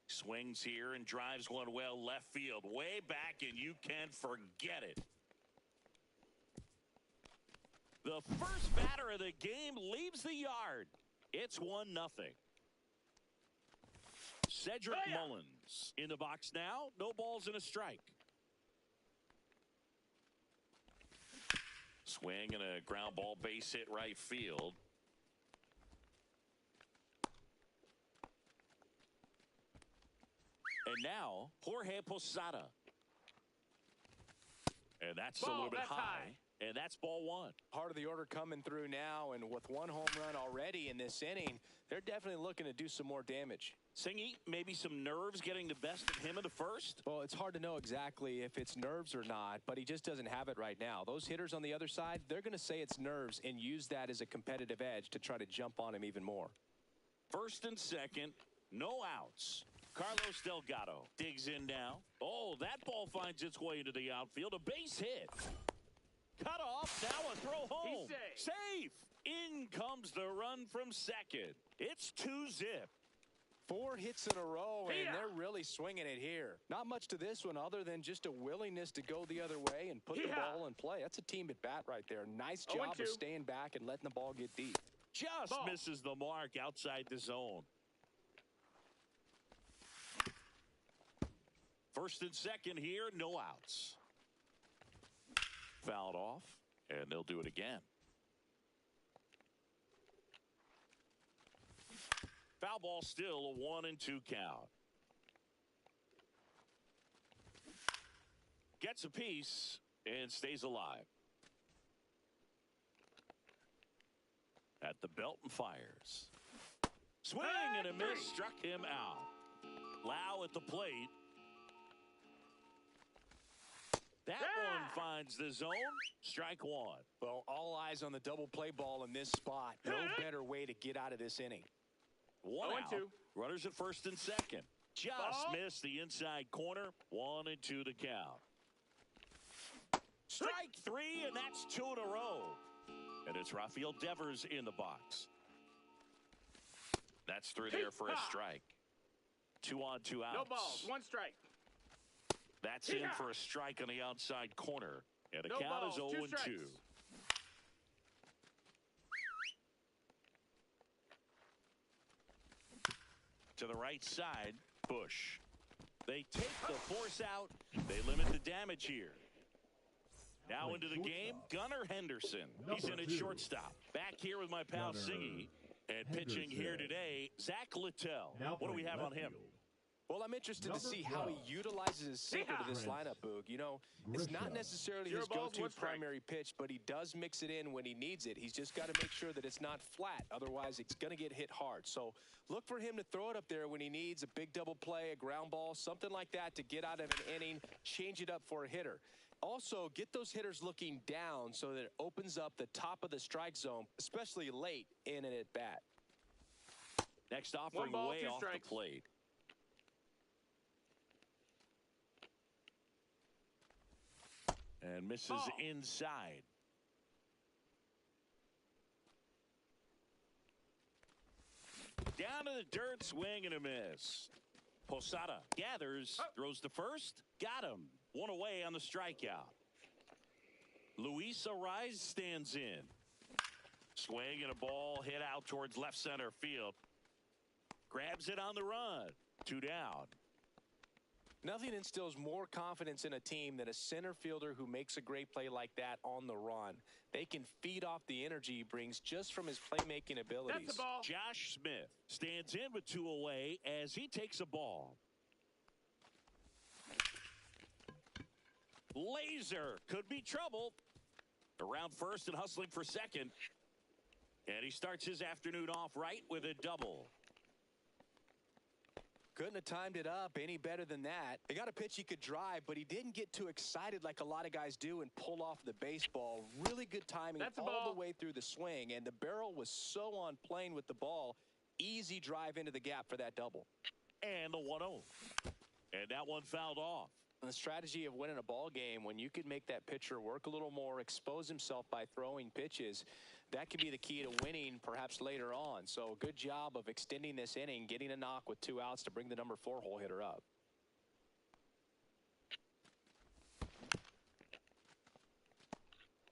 C: Swings here and drives one well left field. Way back, and you can forget it. The first batter of the game leaves the yard. It's 1-0. Cedric Mullins in the box now. No balls and a strike. Swing and a ground ball, base hit right field. And now, Jorge Posada. And that's a little bit high. And that's ball one.
A: Part of the order coming through now, and with one home run already in this inning, they're definitely looking to do some more damage.
C: Singy, maybe some nerves getting the best of him in the first?
A: Well, it's hard to know exactly if it's nerves or not, but he just doesn't have it right now. Those hitters on the other side, they're going to say it's nerves and use that as a competitive edge to try to jump on him even more.
C: First and second, no outs. Carlos Delgado digs in now. Oh, that ball finds its way into the outfield. A base hit. Cut off. Now a throw home.
D: He's
C: safe. In comes the run from second. It's 2-zip.
A: 4 hits in a row, and they're really swinging it here. Not much to this one other than just a willingness to go the other way and put the ball in play. That's a team at bat right there. Nice job of staying back and letting the ball get deep.
C: Just misses the mark outside the zone. First and second here, no outs. Fouled off, and they'll do it again. Foul ball still a 1-2 count. Gets a piece and stays alive. At the belt and fires. Swing and a miss, struck him out. Lau at the plate. That one finds the zone. Strike one.
A: Well, all eyes on the double play ball in this spot. No better way to get out of this inning.
C: One out. Runners at first and second. Just missed the inside corner. 1-2 the count. Strike 3, and that's 2 in a row. And it's Rafael Devers in the box. That's through there for a strike. 2 on, 2 outs.
D: No balls, 1 strike.
C: That's in for a strike on the outside corner. And the count is 0-2. To the right side, Bush. They take the force out. They limit the damage here. Now into the game, Gunnar Henderson. He's in at shortstop. Back here with my pal Siggy. And pitching here today, Zach Littell. What do we have on him?
A: Well, I'm interested to see how he utilizes his sinker to this lineup, Boog. You know, it's not necessarily his go-to primary pitch, but he does mix it in when he needs it. He's just got to make sure that it's not flat. Otherwise, it's going to get hit hard. So look for him to throw it up there when he needs a big double play, a ground ball, something like that to get out of an inning, change it up for a hitter. Also, get those hitters looking down so that it opens up the top of the strike zone, especially late in an at-bat.
C: Next offering way off the plate. And misses inside. Down to the dirt, swing and a miss. Posada gathers, throws to first, got him. 1 away on the strikeout. Luis Ariz stands in. Swing and a ball hit out towards left center field. Grabs it on the run. 2 down.
A: Nothing instills more confidence in a team than a center fielder who makes a great play like that on the run. They can feed off the energy he brings just from his playmaking abilities.
D: That's the ball.
C: Josh Smith stands in with 2 away as he takes a ball. Laser could be trouble. Around first and hustling for second. And he starts his afternoon off right with a double.
A: Couldn't have timed it up any better than that. They got a pitch he could drive, but he didn't get too excited like a lot of guys do and pull off the baseball. Really good timing all the way through the swing, and the barrel was so on plane with the ball. Easy drive into the gap for that double.
C: And the 1-0. And that one fouled off.
A: The strategy of winning a ball game, when you could make that pitcher work a little more, expose himself by throwing pitches, that could be the key to winning perhaps later on. So good job of extending this inning, getting a knock with 2 outs to bring the number 4 hole hitter up.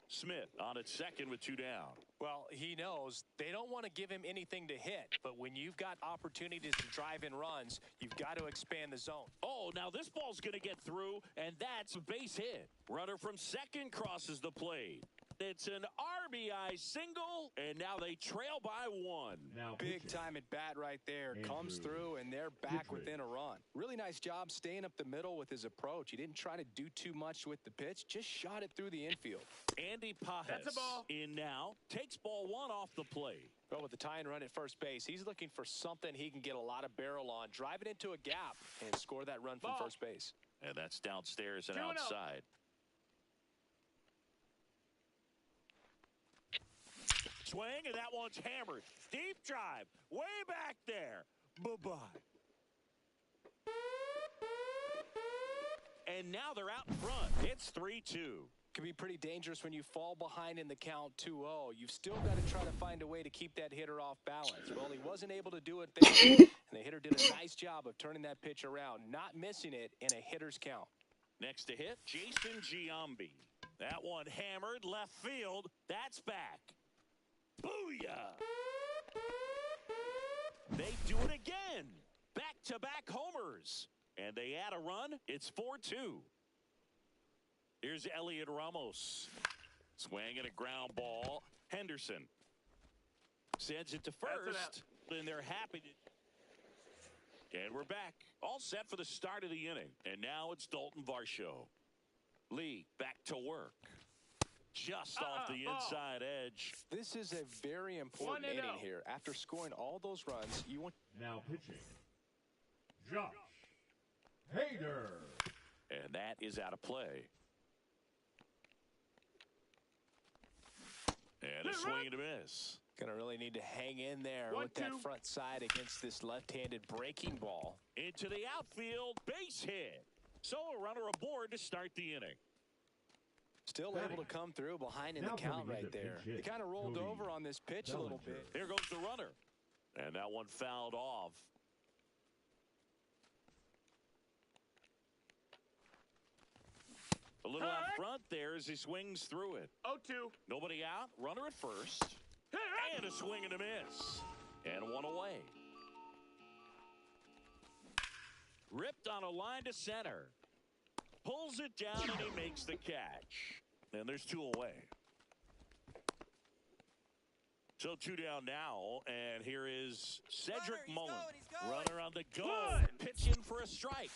C: Smith on at second with 2 down.
A: Well, he knows they don't want to give him anything to hit, but when you've got opportunities to drive in runs, you've got to expand the zone.
C: Oh, now this ball's going to get through, and that's a base hit. Runner from second crosses the plate. It's an RBI single, and now they trail by 1.
E: Now
A: Big
E: pitching.
A: time at bat right there. Comes
E: Andrew
A: through, and they're back
E: Kittredge.
A: within a run. Really nice job staying up the middle with his approach. He didn't try to do too much with the pitch, just shot it through the infield.
C: Andy Pajes
D: That's a ball.
C: in now. Takes ball 1 off the plate.
A: Well, with the tie and run at first base, he's looking for something he can get a lot of barrel on, drive it into a gap, and score that run from
D: Ball.
A: first base.
C: And that's downstairs and
D: 2-0.
C: outside. Swing, and that one's hammered. Deep drive. Way back there. Bye-bye. And now they're out in front. It's 3-2.
A: Can be pretty dangerous when you fall behind in the count 2-0. You've still got to try to find a way to keep that hitter off balance. Well, he wasn't able to do it there, and the hitter did a nice job of turning that pitch around, not missing it in a hitter's count.
C: Next to hit, Jason Giambi. That one hammered left field. That's back. Booyah! They do it again. Back-to-back homers. And they add a run. It's 4-2. Here's Elliot Ramos. Swinging a ground ball. Henderson sends it to first. And they're happy to... And we're back. All set for the start of the inning. And now it's Dalton Varsho. Lee back to work. Just off the inside edge.
A: This is a very important
D: 1-0.
A: inning here. After scoring all those runs, you want...
E: Now pitching. Josh Hader.
C: And that is out of play. And a swing and a miss.
A: Going to really need to hang in there
D: 1-2.
A: with that front side against this left-handed breaking ball.
C: Into the outfield, base hit. So a runner aboard to start the inning.
A: Still able to come through behind in the
E: Now
A: count
E: coming
A: right
E: into
A: there.
E: pinch hit,
A: He kind of rolled
E: Cody
A: over on this pitch a little
E: Bellinger.
A: bit.
C: Here goes the runner. And that one fouled off. A little out front there as he swings through it.
D: 0-2.
C: Nobody out. Runner at first. And a swing and a miss. And one away. Ripped on a line to center. Pulls it down and he makes the catch. And there's 2 away. So 2 down now. And here is Cedric Mullen. Runner on the go. Pitch in for a strike.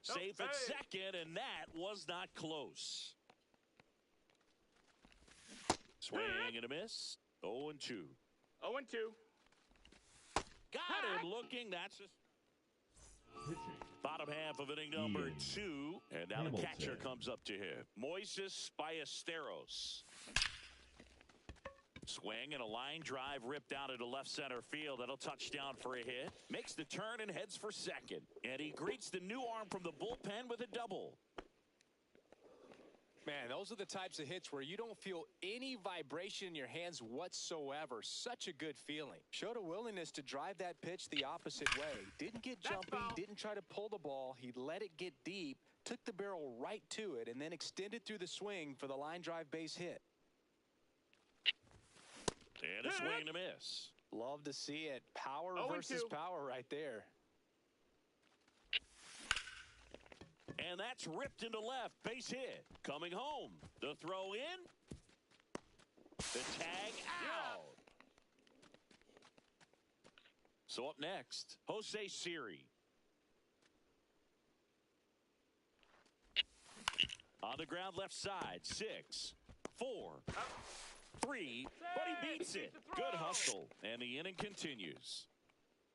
C: Safe at second, and that was not close. Swing and a miss. 0-2.
D: 0-2.
C: Got him looking. That's a
E: Pitching.
C: bottom half of inning number
E: Ian
C: 2. And now the
E: Hamilton.
C: catcher comes up to hit. Moises Ballesteros. Swing and a line drive ripped out into left center field. That'll touch down for a hit. Makes the turn and heads for second. And he greets the new arm from the bullpen with a double.
A: Man, those are the types of hits where you don't feel any vibration in your hands whatsoever. Such a good feeling. Showed a willingness to drive that pitch the opposite way. Didn't get jumpy, didn't try to pull the ball. He let it get deep, took the barrel right to it, and then extended through the swing for the line drive base hit.
C: And a swing and a miss.
A: Love to see it. Power
D: 0-2.
A: versus power right there.
C: And that's ripped into left. Base hit. Coming home. The throw in. The tag out. So up next, Jose Siri. On the ground left side. 6, 4, 3, but he beats it. Good hustle. And the inning continues.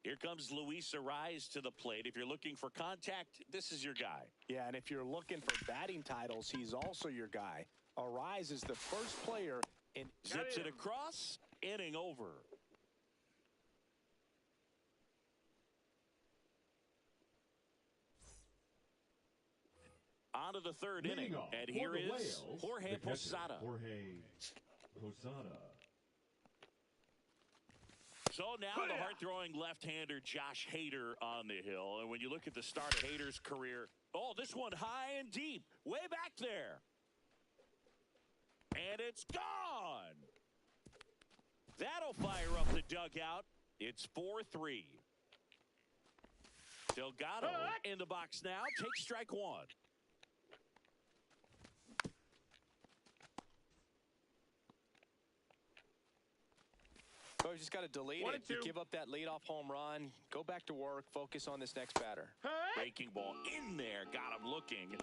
C: Here comes Luis Ariz to the plate. If you're looking for contact, this is your guy.
A: Yeah, and if you're looking for batting titles, he's also your guy. Ariz is the first player in...
C: Zips it across. Inning over. On to the third
E: Leading
C: inning.
E: off
C: And
E: for
C: here
E: the
C: is
E: Wales,
C: Jorge
E: the catcher,
C: Posada.
E: Jorge Posada.
C: So now the hard-throwing left-hander Josh Hader on the hill. And when you look at the start of Hader's career, oh, this one high and deep, way back there. And it's gone. That'll fire up the dugout. It's 4-3. Delgado in the box now. Takes strike 1.
A: Well, you just got to delete
D: One
A: it.
D: and two.
A: You give up that leadoff home run. Go back to work. Focus on this next batter.
C: Breaking ball in there, got him looking.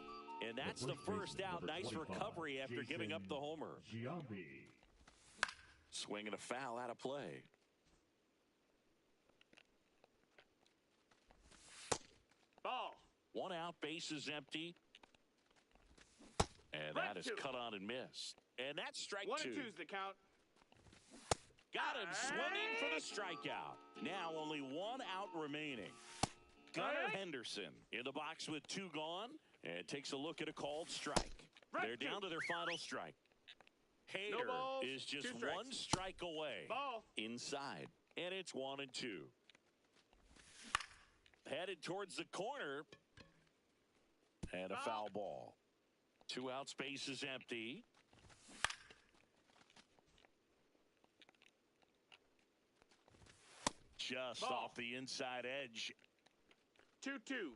C: And that's the first out. Nice recovery after giving up the homer.
E: Giambi.
C: Swinging a foul out of play.
D: Ball.
C: One out, bases empty. And that is cut on and missed. And that's strike
D: 1
C: two.
D: and 2's the count.
C: Got him swinging for the strikeout. Now only one out remaining. Gunnar Henderson in the box with two gone and takes a look at a called strike. They're down to their final strike. Hader
D: balls,
C: is just
D: 2 strikes.
C: one strike away.
D: Ball.
C: Inside. And it's 1 and 2. Headed towards the corner. And a foul ball. 2 out, space is empty. Just off the inside edge.
D: 2-2.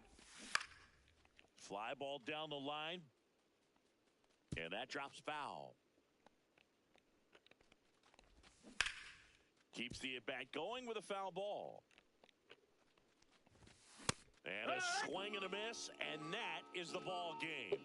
C: Fly ball down the line. And that drops foul. Keeps the at-bat going with a foul ball. And a swing and a miss, and that is the ball game.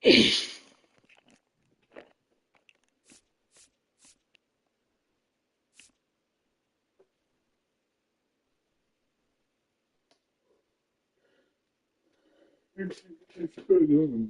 B: It's good.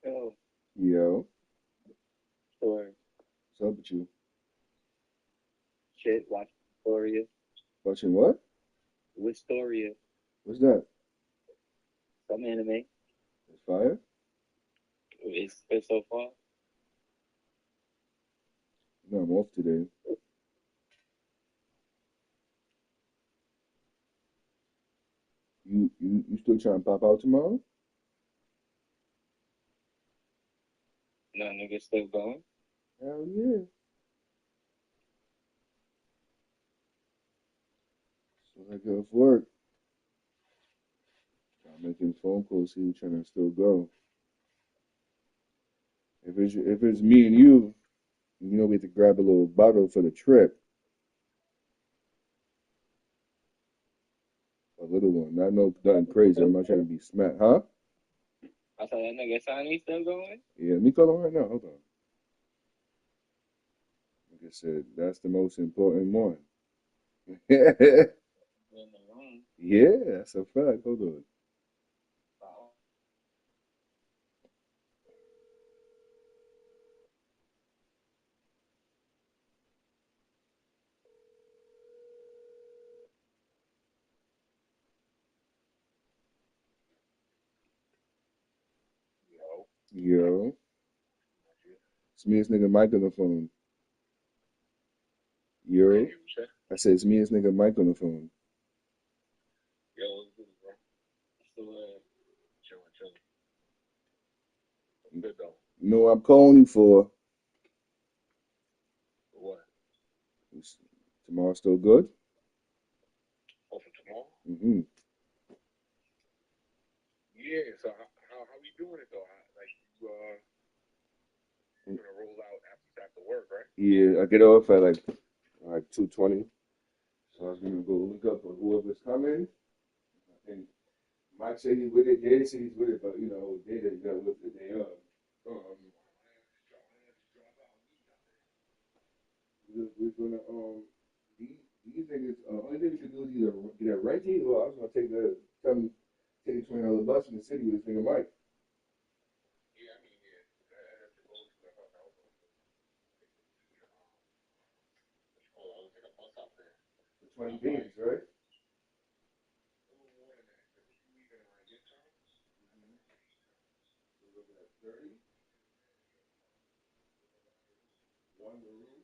F: Oh,
B: Yo,
F: or
B: what's up with you?
F: shit, watch Wistoria.
B: Watching what?
F: Wistoria,
B: What's that?
F: some anime.
B: It's fire?
F: It's so far.
B: No, I'm off today. You still trying to pop out tomorrow?
F: No nigga still going.
B: Hell yeah. So I get off work. I'm making phone calls, see you trying to still go. If it's me and you we have to grab a little bottle for the trip. A little one. Not no nothing crazy. I'm not trying to be smacked. Huh?
F: I saw that nigga Sonny still going.
B: Yeah, let me call him right now. Hold on. Like I said, that's the most important one. Yeah,
F: In the room.
B: that's a fact. Hold on. Yo, it's me, this nigga Mike on the phone. Yo, I said it's me, this nigga Mike on the phone.
F: Yo, what's good, bro? Still chilling. I'm good though.
B: You know what I'm calling you for?
F: What?
B: Tomorrow still good?
F: Oh, for tomorrow?
B: Mm-hmm.
F: Yeah. So how we doing it though? Like you gonna roll out after work, right?
B: Yeah, I get off at like 2:20. So I was gonna go look up for whoever's coming. I think Mike said he's with it, Jay said he's with it, but Jay just got with the day up. We're gonna these niggas only thing we can do is either get a Reggie or I was gonna take the $20 bus in the city with this nigga Mike. 20 games, right? We're looking at 30. One to room.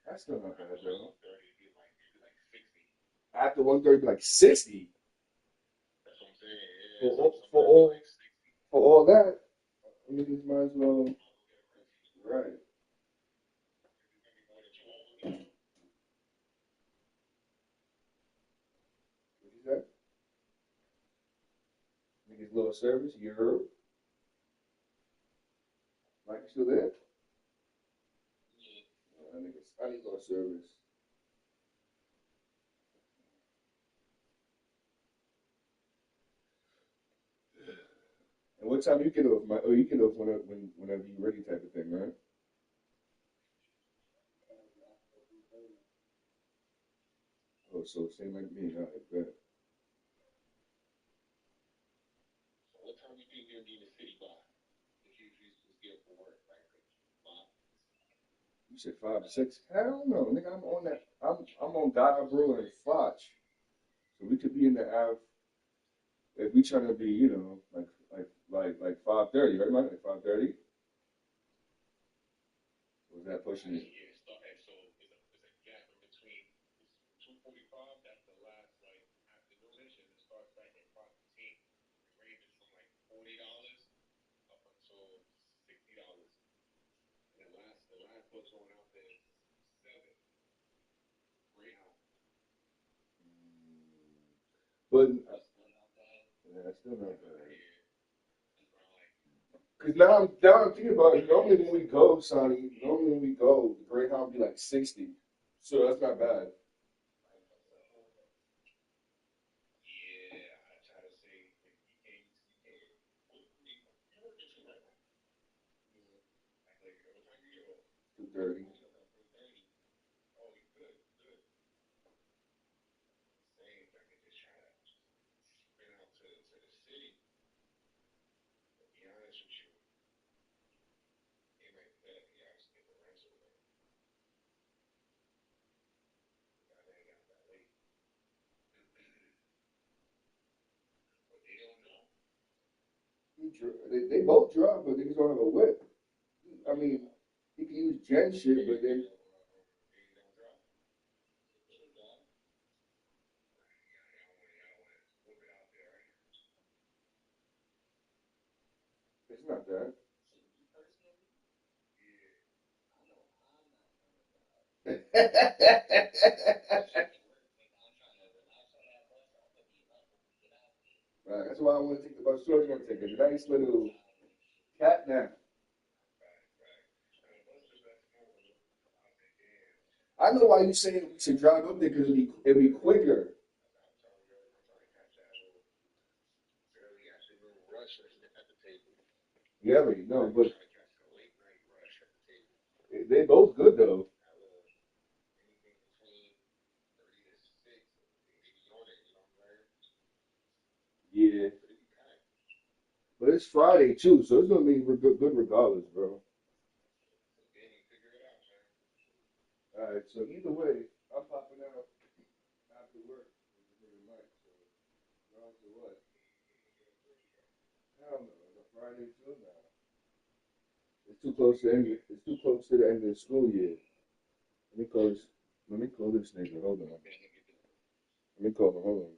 B: That's still not bad, though. After 130, like 60. For all that, I mean, you might as well. Right. What you say? Niggas little service, you heard? Mike, you still there? I need little service. And what time you get off? You get off whenever you're ready, type of thing, right? Oh, so same like me. All right, bet. You said 5 to 6? Hell no, nigga. I'm on that. I'm on Dyer Brew and Foch. So we could be in the Ave if we trying to be, like 5:30, right, Mike? Like 5:30. Was that pushing it? But yeah, that's still not bad. Cause now I'm thinking about it. Normally when we go, Sonny, the Greyhound be like 60. So that's not bad. Too dirty. They both drive, but niggas don't have a whip. I mean, he can use gen shit, but then it's not that. Right, that's why I want to take the bus. Shorty's gonna take a nice little cat nap. I know why you saying we should drive up there because it'd be quicker. Yeah, but no, but they both good though. Yeah, but it's Friday too, so it's gonna be good regardless, bro. All right, so either way, I'm popping out after work with the nigga Mike. So regardless of what, hell no, it's a Friday too now. It's too close to end. It's too close to the end of the school year. Let me call this. Let me call this nigga. Hold on. Let me call him. Hold on.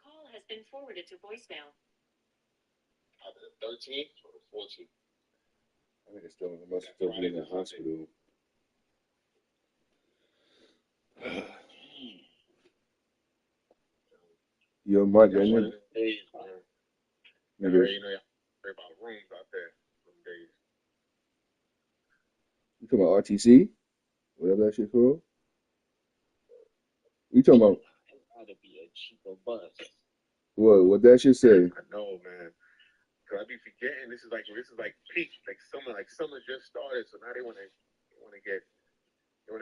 G: Call has been forwarded to voicemail.
B: I think it's still in the must still be in the hospital. Yo, Mike,
F: That's
B: that
F: one
B: nigga.
F: of them days, man.
B: Nigga,
F: You know, you have to worry about rooms out there some days.
B: you talking about RTC? Whatever that shit called? You talking about
F: Gotta be a cheaper bus.
B: what that shit say?
F: I know, man. Cause I be forgetting this is like peak, like summer just started, so now they wanna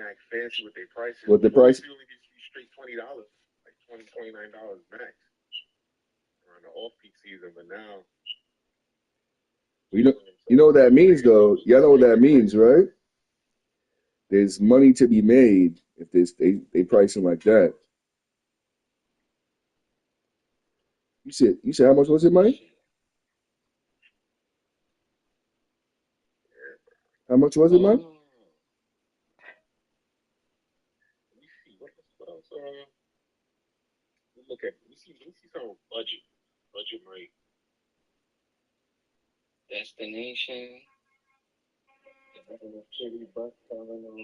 F: act fancy with their prices.
B: What the
F: Before
B: price?
F: you only get straight $20, like $29 max around the off peak season, but now
B: You know what that means though. Y'all know what that means, right? There's money to be made if they price them like that. You said how much was it, Mike? How much was it, Mike?
F: let me see what else. Let me see some budget rate. Destination. City bus terminal.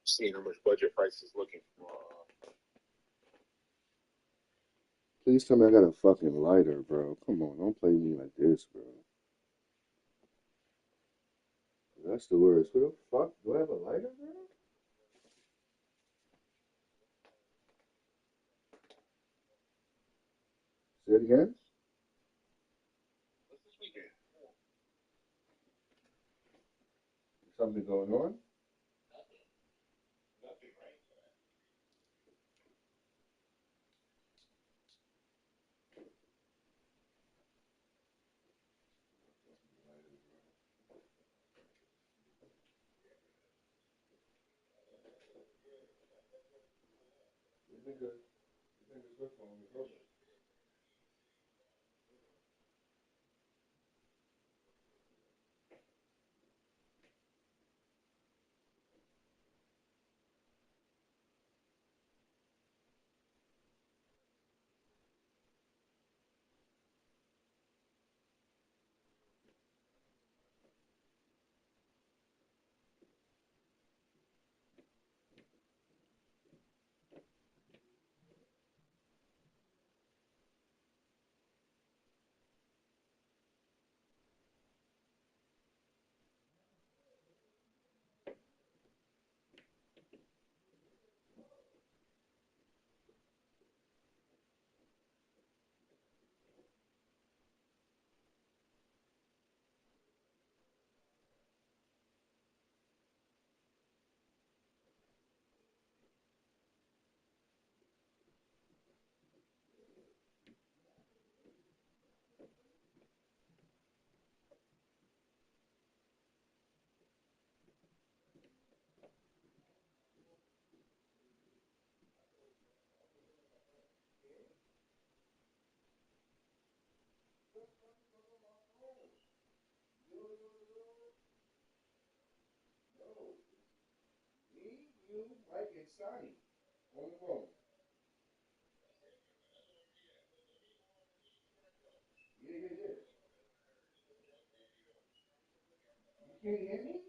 F: Seeing how much budget prices looking for.
B: Please tell me I got a fucking lighter, bro. Come on, don't play me like this, bro. That's the worst. What the fuck? Do I have a lighter, bro? Say it again.
F: What's this weekend?
B: Something going on?
F: Nothing, right?
B: Me, you, Mike, and Sonny on the phone. Yeah. You can't hear me?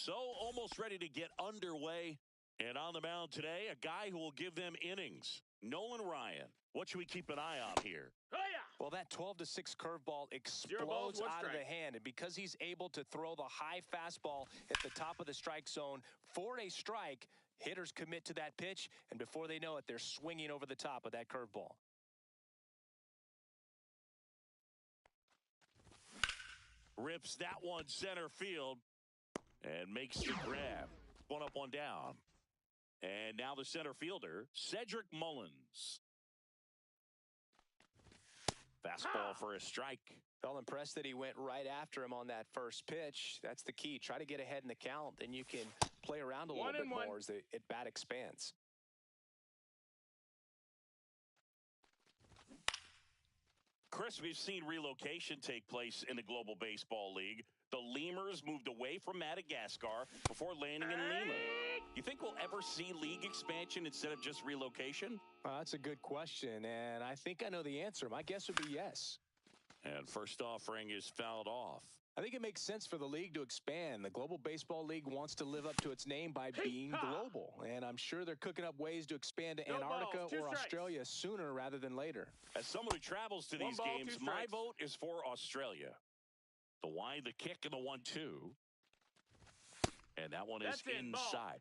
C: So almost ready to get underway. And on the mound today, a guy who will give them innings. Nolan Ryan. What should we keep an eye on here?
D: Oh, yeah.
A: Well, that 12-6 curveball
D: 0 balls,
A: explodes
D: 1
A: out of the
D: strike.
A: hand. And because he's able to throw the high fastball at the top of the strike zone for a strike, hitters commit to that pitch, and before they know it, they're swinging over the top of that curveball.
C: Rips that one center field and makes the grab. One up, one down. And now the center fielder, Cedric Mullins. Fastball for a strike.
A: Felt impressed that he went right after him on that first pitch. That's the key. Try to get ahead in the count. Then you can play around a little bit more as the at-bat expands.
C: Chris, we've seen relocation take place in the Global Baseball League. The Lemurs moved away from Madagascar before landing in Lima. You think we'll ever see league expansion instead of just relocation?
A: That's a good question, and I think I know the answer. My guess would be yes.
C: And first offering is fouled off.
A: I think it makes sense for the league to expand. The Global Baseball League wants to live up to its name by being global, and I'm sure they're cooking up ways to expand to Antarctica or Australia sooner rather than later.
C: As someone who travels to these games, my vote is for Australia. The Y, the kick, and the 1-2. And that one is inside.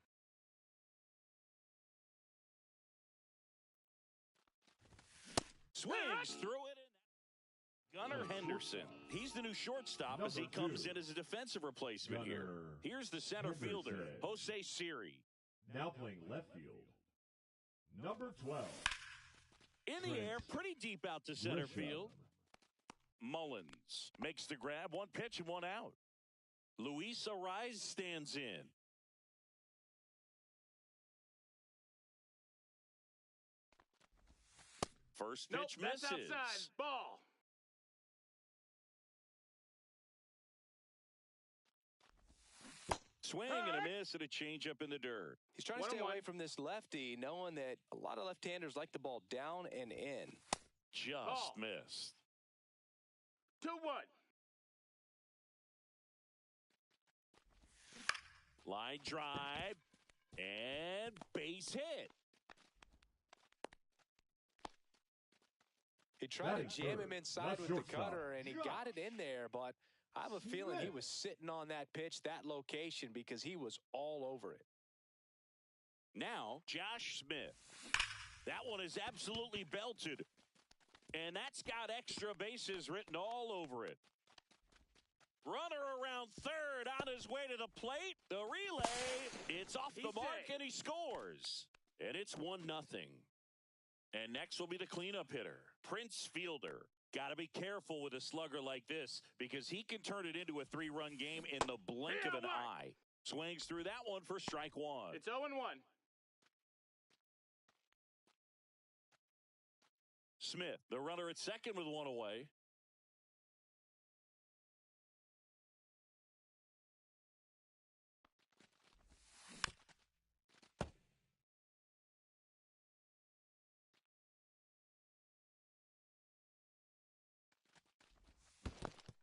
C: Swings through it. Gunnar Henderson. He's the new shortstop as he comes in as a defensive replacement here. Here's the center fielder, Jose Siri.
E: Now playing left field, number 12.
C: In the air, pretty deep out to center field. Mullins makes the grab, one pitch and one out. Luis Ariz stands in. First pitch misses.
D: That's outside. Ball.
C: Swing and a miss and a changeup in the dirt.
A: He's trying to stay away from this lefty, knowing that a lot of left-handers like the ball down and in.
C: Just missed.
D: 2-1.
C: Line drive and base hit.
A: He tried to jam him inside with the cutter, and he got it in there, but I have a feeling he was sitting on that pitch, that location, because he was all over it.
C: Now, Josh Smith. That one is absolutely belted. And that's got extra bases written all over it. Runner around third on his way to the plate. The relay, it's off the mark, and he scores. And it's 1-0. And next will be the cleanup hitter, Prince Fielder. Got to be careful with a slugger like this because he can turn it into a 3-run game in the blink of an eye. Swings through that one for strike one.
D: It's 0-1.
C: Smith, the runner at second with one away.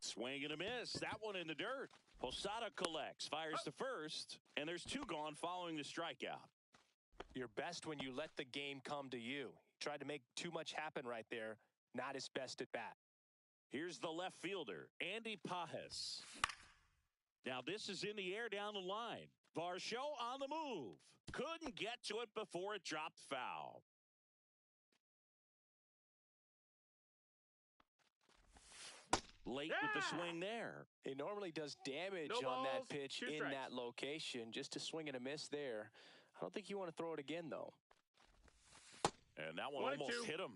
C: Swing and a miss. That one in the dirt. Posada collects, fires to first, and there's 2 gone following the strikeout.
A: You're best when you let the game come to you. He tried to make too much happen right there. Not his best at bat.
C: Here's the left fielder, Andy Pajes. Now this is in the air down the line. Varsho on the move. Couldn't get to it before it dropped foul. Late with the swing there.
A: He normally does damage on that pitch in that location. Just a swing and a miss there. I don't think you want to throw it again, though.
C: And that one almost hit him.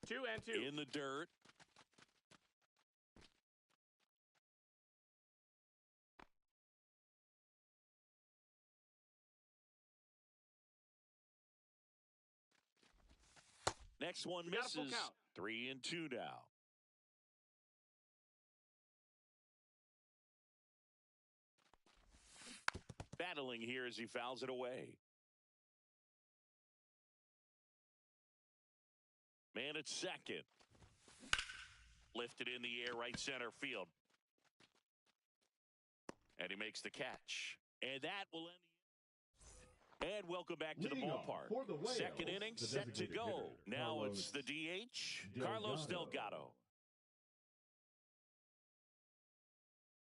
D: Two and two.
C: In the dirt. Next one misses. 3-2 now. Battling here as he fouls it away. Man at second. Lifted in the air, right center field. And he makes the catch. And that will end the inning. And welcome back to the
E: Leading off
C: ballpark.
E: for the Whales,
C: Second inning
E: the
C: set to
E: designated
C: go.
E: hitter,
C: Now it's the DH, Carlos Delgado.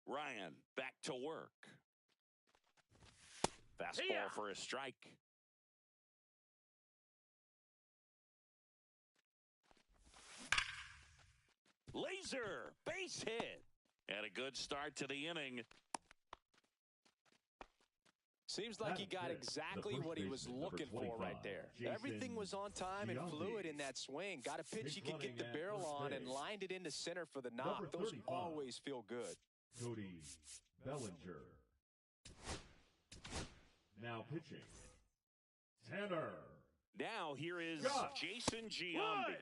C: Ryan back to work. Fastball for a strike. Laser, base hit. And a good start to the inning.
A: Seems like he got exactly what he was looking for right there. Everything was on time and fluid in that swing. Got a pitch he could get the barrel on and lined it into center for the knock. Those always feel good.
E: Cody Bellinger. Now pitching, Tanner.
C: Now here is Jason Giambi.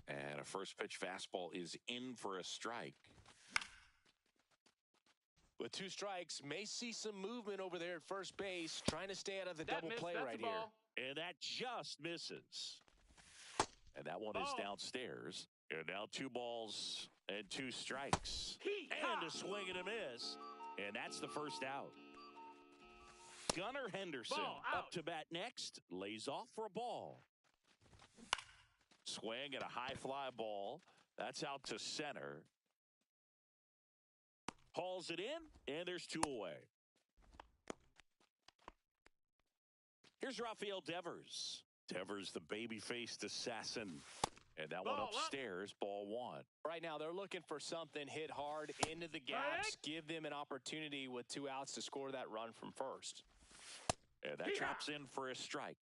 C: And a first pitch fastball is in for a strike.
A: With 2 strikes, may see some movement over there at first base, trying to stay out of the double play right here.
C: And that just misses. And that one is downstairs. And now 2 balls and 2 strikes. And a swing and a miss. And that's the first out. Gunnar Henderson up to bat next. Lays off for a ball. Swing at a high fly ball. That's out to center. Hauls it in, and there's 2 away. Here's Rafael Devers. Devers, the baby-faced assassin. And that one upstairs, ball 1.
A: Right now, they're looking for something hit hard into the gaps, give them an opportunity with 2 outs to score that run from first.
C: And that chops in for a strike.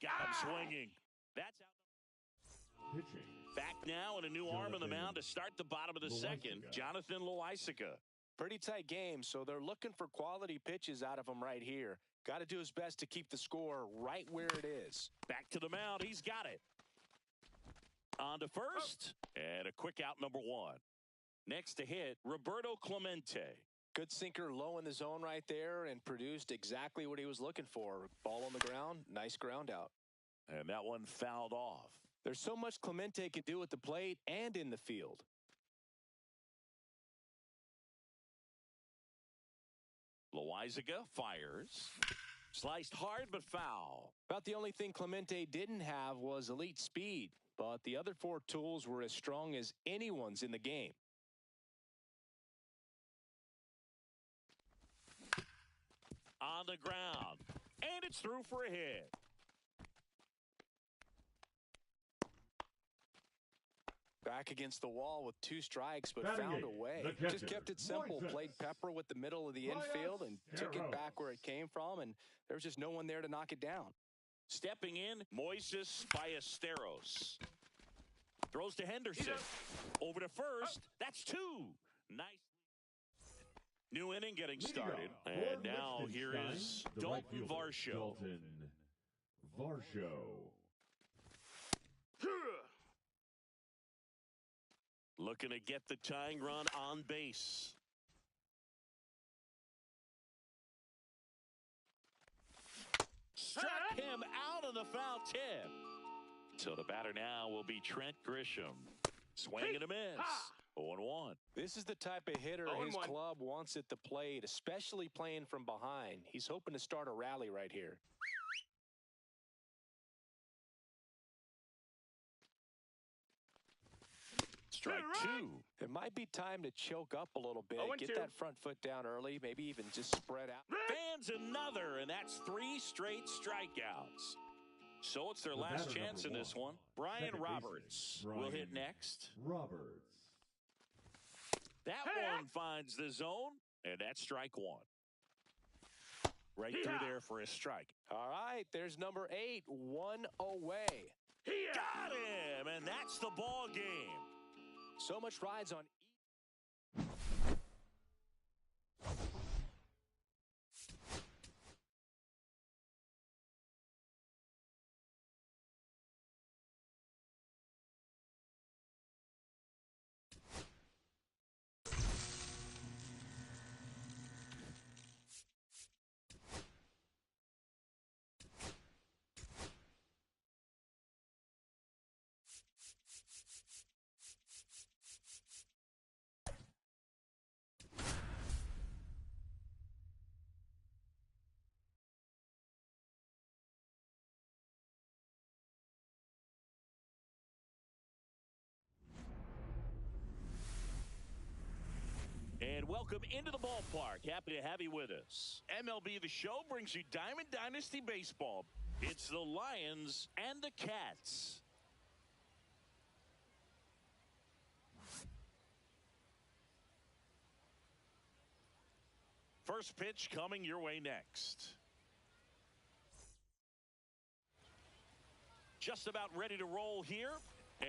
C: Got him swinging. That's out.
E: Pitching.
C: Back now and a new arm on the mound to start the bottom of the second. Jonathan Loaisiga.
A: Pretty tight game, so they're looking for quality pitches out of him right here. Got to do his best to keep the score right where it is.
C: Back to the mound. He's got it. On to first. And a quick out, number 1. Next to hit, Roberto Clemente.
A: Good sinker low in the zone right there and produced exactly what he was looking for. Ball on the ground, nice ground out.
C: And that one fouled off.
A: There's so much Clemente can do at the plate and in the field.
C: Loaisiga fires. Sliced hard but foul.
A: About the only thing Clemente didn't have was elite speed, but the other 4 tools were as strong as anyone's in the game.
C: On the ground. And it's through for a hit.
A: Back against the wall with 2 strikes, but
E: Batting
A: found
E: eight,
A: a way.
E: the
A: Just kept it simple.
E: Moises.
A: Played Pepper with the middle of the infield and took it back where it came from, and there was just no one there to knock it down.
C: Stepping in, Moises Ballesteros. Throws to Henderson. Over to first. That's 2. Nice. New inning getting started. And now here is Dalton Varsho.
E: Dalton Varsho.
C: Looking to get the tying run on base. Struck him out of the foul tip. So the batter now will be Trent Grisham. Swing and a miss. 0-1.
A: This is the type of hitter his club wants at the plate, especially playing from behind. He's hoping to start a rally right here.
C: Strike 2.
A: It might be time to choke up a little bit. Get that front foot down early, maybe even just spread out.
C: Fans another, and that's 3 straight strikeouts. So it's their last chance in this one. Brian Roberts will hit next.
E: Roberts.
C: That one finds the zone, and that's strike 1. Right through there for a strike.
A: All right, there's number 8, 1 away.
C: Got him, and that's the ball game.
A: So much rides on
C: welcome into the ballpark. Happy to have you with us. MLB The Show brings you Diamond Dynasty Baseball. It's the Lions and the Cats. First pitch coming your way next. Just about ready to roll here.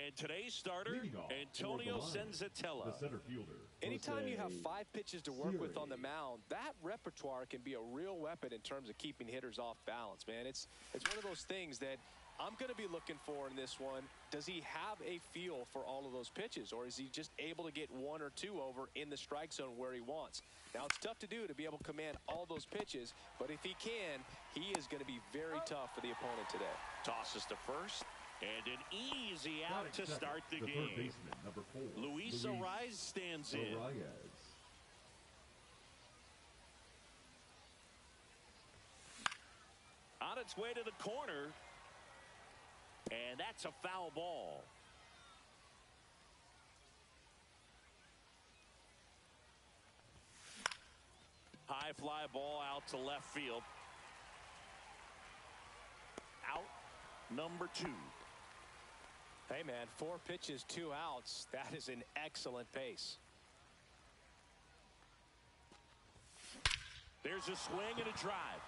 C: And today's starter, Antonio Senzatella.
E: The center fielder.
A: Anytime you have 5 pitches to work with on the mound, that repertoire can be a real weapon in terms of keeping hitters off balance, man. It's one of those things that I'm going to be looking for in this one. Does he have a feel for all of those pitches, or is he just able to get 1 or 2 over in the strike zone where he wants? Now, it's tough to do to be able to command all those pitches, but if he can, he is going to be very tough for the opponent today.
C: Tosses to first. And an easy out to start the game.
E: Third baseman, number 4.
C: Luis Arraez stands in. On its way to the corner. And that's a foul ball. High fly ball out to left field. Out number 2.
A: Hey, man, 4 pitches, 2 outs. That is an excellent pace.
C: There's a swing and a drive.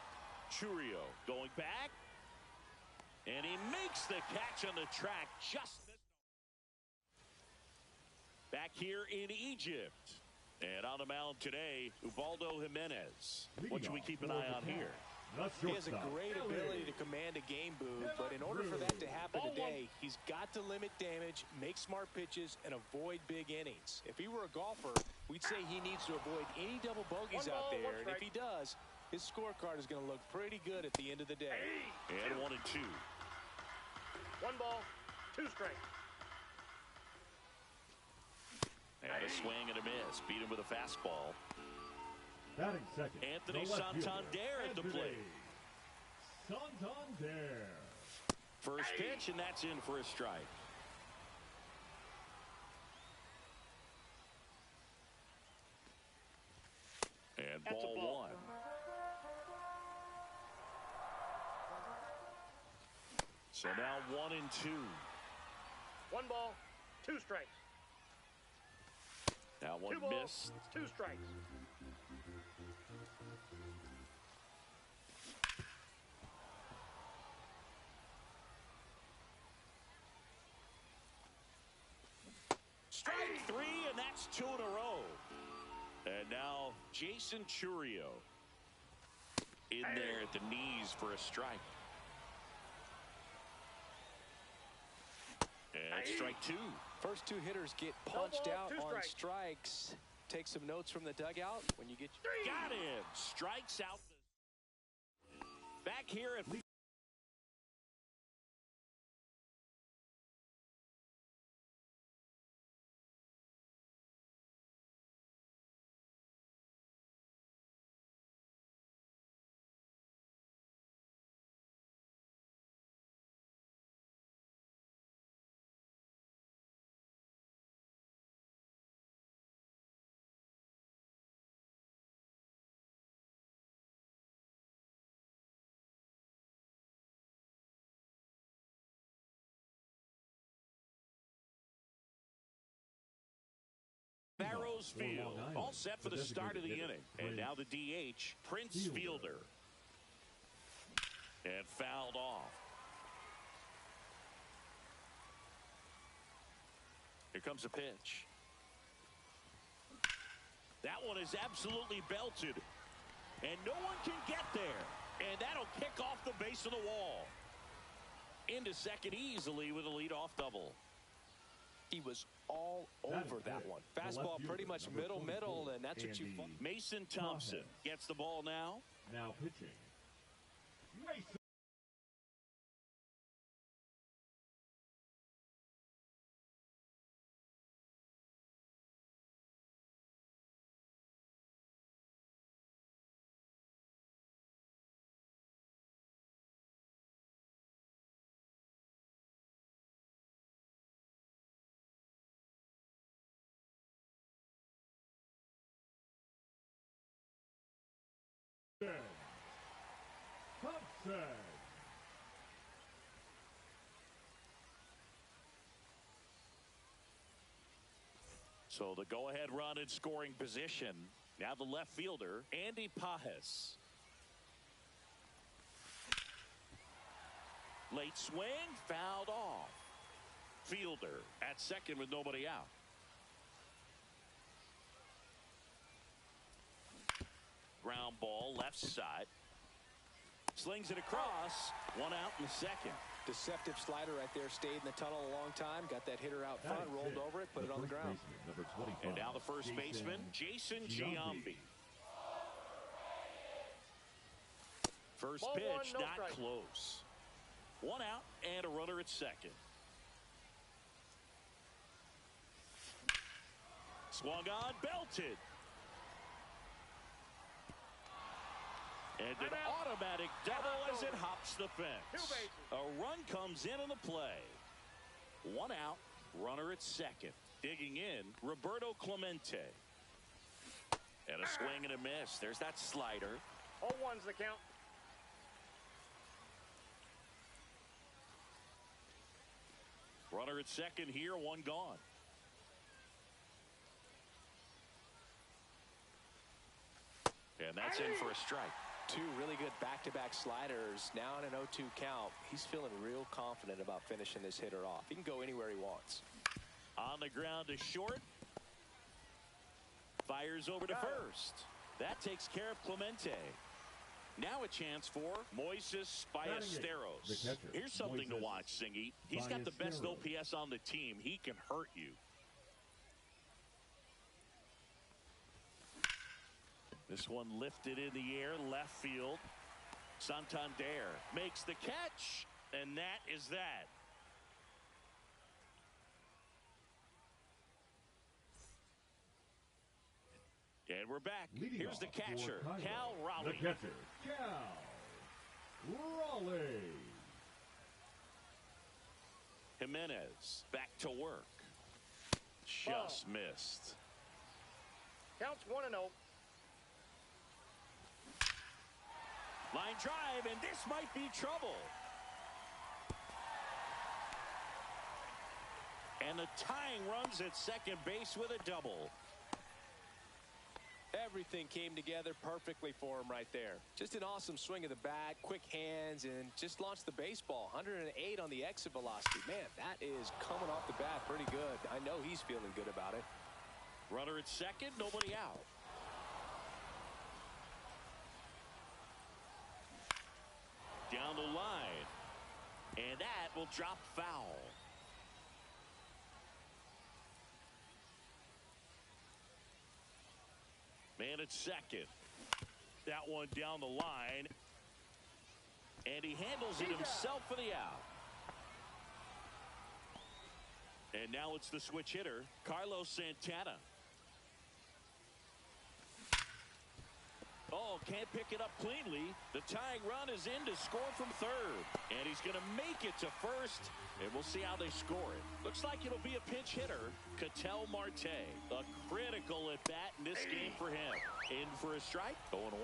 C: Churio going back. And he makes the catch on the track. Just back here in Egypt. And on the mound today, Ubaldo Jimenez. What should we keep an eye on here?
A: He has a great ability to command a game, Boo, but in order for that to happen today, he's got to limit damage, make smart pitches, and avoid big innings. If he were a golfer, we'd say he needs to avoid any double bogeys out there, and if he does, his scorecard is going to look pretty good at the end of the day.
C: And 1 and 2.
D: 1 ball, 2 strikes.
C: And a swing and a miss. Beat him with a fastball.
E: Batting second.
C: Anthony Santander at the plate.
E: Santander.
C: First pitch, and that's in for a strike. And ball 1. So now 1 and 2.
D: 1 ball, 2 strikes.
C: Now 1
D: 2 balls,
C: missed.
D: 2 strikes.
C: Strike 3, and that's 2 in a row. And now Jason Churio in there at the knees for a strike. And strike 2.
A: First 2 hitters get punched out on strikes. Take some notes from the dugout when you get.
C: Got him. Strikes out. Back here at Barrows Field, all set for the start of the inning. And now the DH, Prince Fielder. And fouled off. Here comes a pitch. That one is absolutely belted. And no one can get there. And that'll kick off the base of the wall. Into second easily with a leadoff double.
A: He was all over that one. Fastball pretty much middle, and that's what you want.
C: Mason Thompson gets the ball now.
E: Now pitching. Mason. Thompson.
C: So the go-ahead run in scoring position. Now the left fielder, Andy Pajes. Late swing, fouled off. Fielder at second with nobody out. Ground ball, left side. Slings it across. One out in the second.
A: Deceptive slider right there. Stayed in the tunnel a long time. Got that hitter out front, rolled over it, put it on the ground.
C: And now the first baseman, Jason Giambi. First
D: Ball
C: pitch,
D: one, no
C: not
D: strike.
C: close. One out and a runner at second. Swung on, belted. And an automatic double as it hops the fence. A run comes in on the play. One out, runner at second. Digging in, Roberto Clemente. And a swing and a miss. There's that slider.
D: 0-1's the count.
C: Runner at second here, one gone. And that's in for a strike.
A: Two really good back-to-back sliders. Now in an 0-2 count. He's feeling real confident about finishing this hitter off. He can go anywhere he wants.
C: On the ground to short. Fires over to first. That takes care of Clemente. Now a chance for Moises Ballesteros. Here's something to watch, Singy. He's got the best OPS on the team. He can hurt you. This one lifted in the air, left field. Santander makes the catch, and that is that. And we're back. Here's the catcher, Cal Raleigh.
E: The catcher, Cal Raleigh.
C: Jimenez back to work. Just missed.
D: Counts 1-0.
C: Line drive, and this might be trouble. And the tying runs at second base with a double.
A: Everything came together perfectly for him right there. Just an awesome swing of the bat, quick hands, and just launched the baseball. 108 on the exit velocity. Man, that is coming off the bat pretty good. I know he's feeling good about it.
C: Runner at second, nobody out. Down the line. And that will drop foul. Man at second. That one down the line. And he handles it himself for the out. And now it's the switch hitter, Carlos Santana. Oh, can't pick it up cleanly. The tying run is in to score from third. And he's going to make it to first. And we'll see how they score it. Looks like it'll be a pinch hitter, Ketel Marte. A critical at bat in this game for him. In for a strike, 0-1.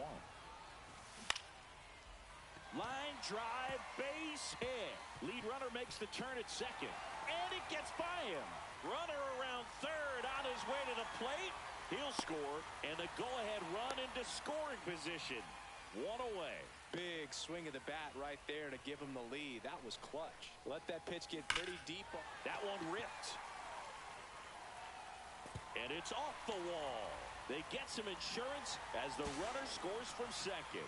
C: Line drive, base hit. Lead runner makes the turn at second. And it gets by him. Runner around third on his way to the plate. He'll score, and the go-ahead run into scoring position. One away.
A: Big swing of the bat right there to give him the lead. That was clutch. Let that pitch get pretty deep.
C: That one ripped. And it's off the wall. They get some insurance as the runner scores from second.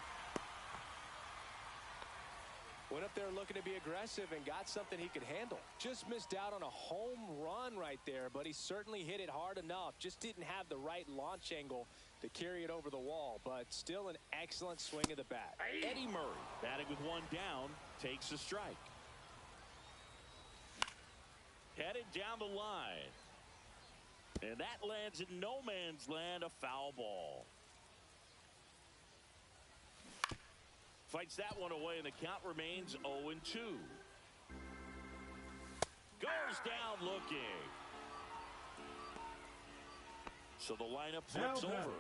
A: Went up there looking to be aggressive and got something he could handle. Just missed out on a home run right there, but he certainly hit it hard enough. Just didn't have the right launch angle to carry it over the wall, but still an excellent swing of the bat.
C: Eddie Murray, batting with one down, takes a strike. Headed down the line. And that lands in no man's land, a foul ball. Fights that one away, and the count remains 0-2. Goes down looking. So the lineup flips over.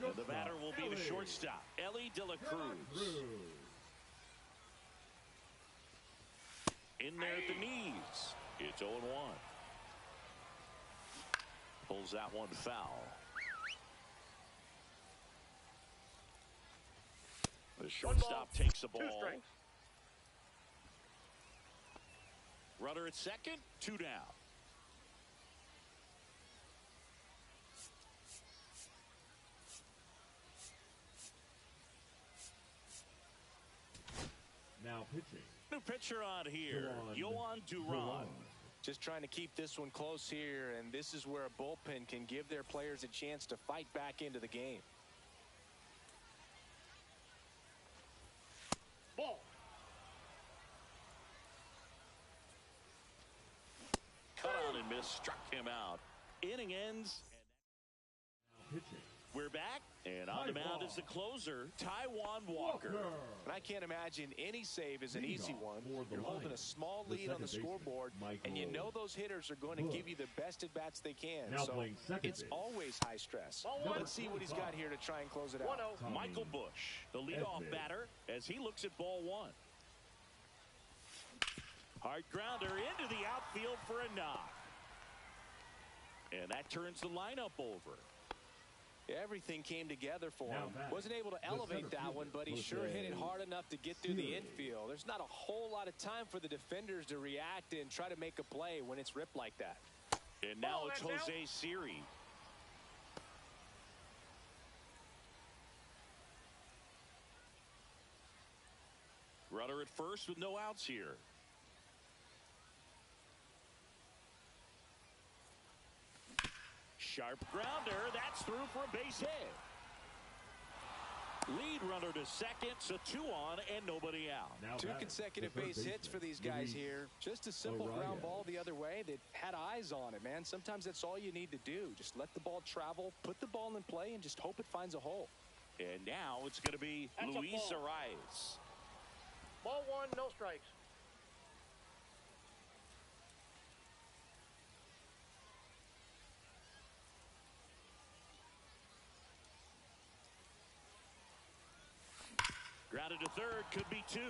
C: And the batter will be the shortstop, Ellie De La Cruz. In there at the knees. It's 0-1. Pulls that one foul. The shortstop takes the ball. Runner at second, 2 down.
E: Now pitching.
C: New pitcher on here, Yohan Duran.
A: Just trying to keep this one close here, and this is where a bullpen can give their players a chance to fight back into the game.
D: Ball.
C: Cut on and miss, struck him out. Inning ends.
E: Now pitching.
C: We're back, and on the mound is the closer, Taijuan Walker.
A: And I can't imagine any save is an easy one. You're holding a small lead on the scoreboard, and you know those hitters are going to give you the best at-bats they can. So it's always high stress. Let's see what he's got here to try and close it out.
C: Michael Bush, the leadoff batter, as he looks at ball 1. Hard grounder into the outfield for a knock. And that turns the lineup over.
A: Everything came together for him. Wasn't able to elevate that one, but he sure hit it hard enough to get through the infield. There's not a whole lot of time for the defenders to react and try to make a play when it's ripped like that.
C: And now it's Jose Siri. Runner at first with no outs here. Sharp grounder, that's through for a base hit. Lead runner to second, so 2 on and nobody out.
E: Now
A: 2 consecutive base hits for these guys here. Just a simple ground ball the other way that had eyes on it, man. Sometimes that's all you need to do. Just let the ball travel, put the ball in play, and just hope it finds a hole.
C: And now it's going to be Luis Arias.
D: Ball 1, no strikes.
C: Grounded to third, could be 2.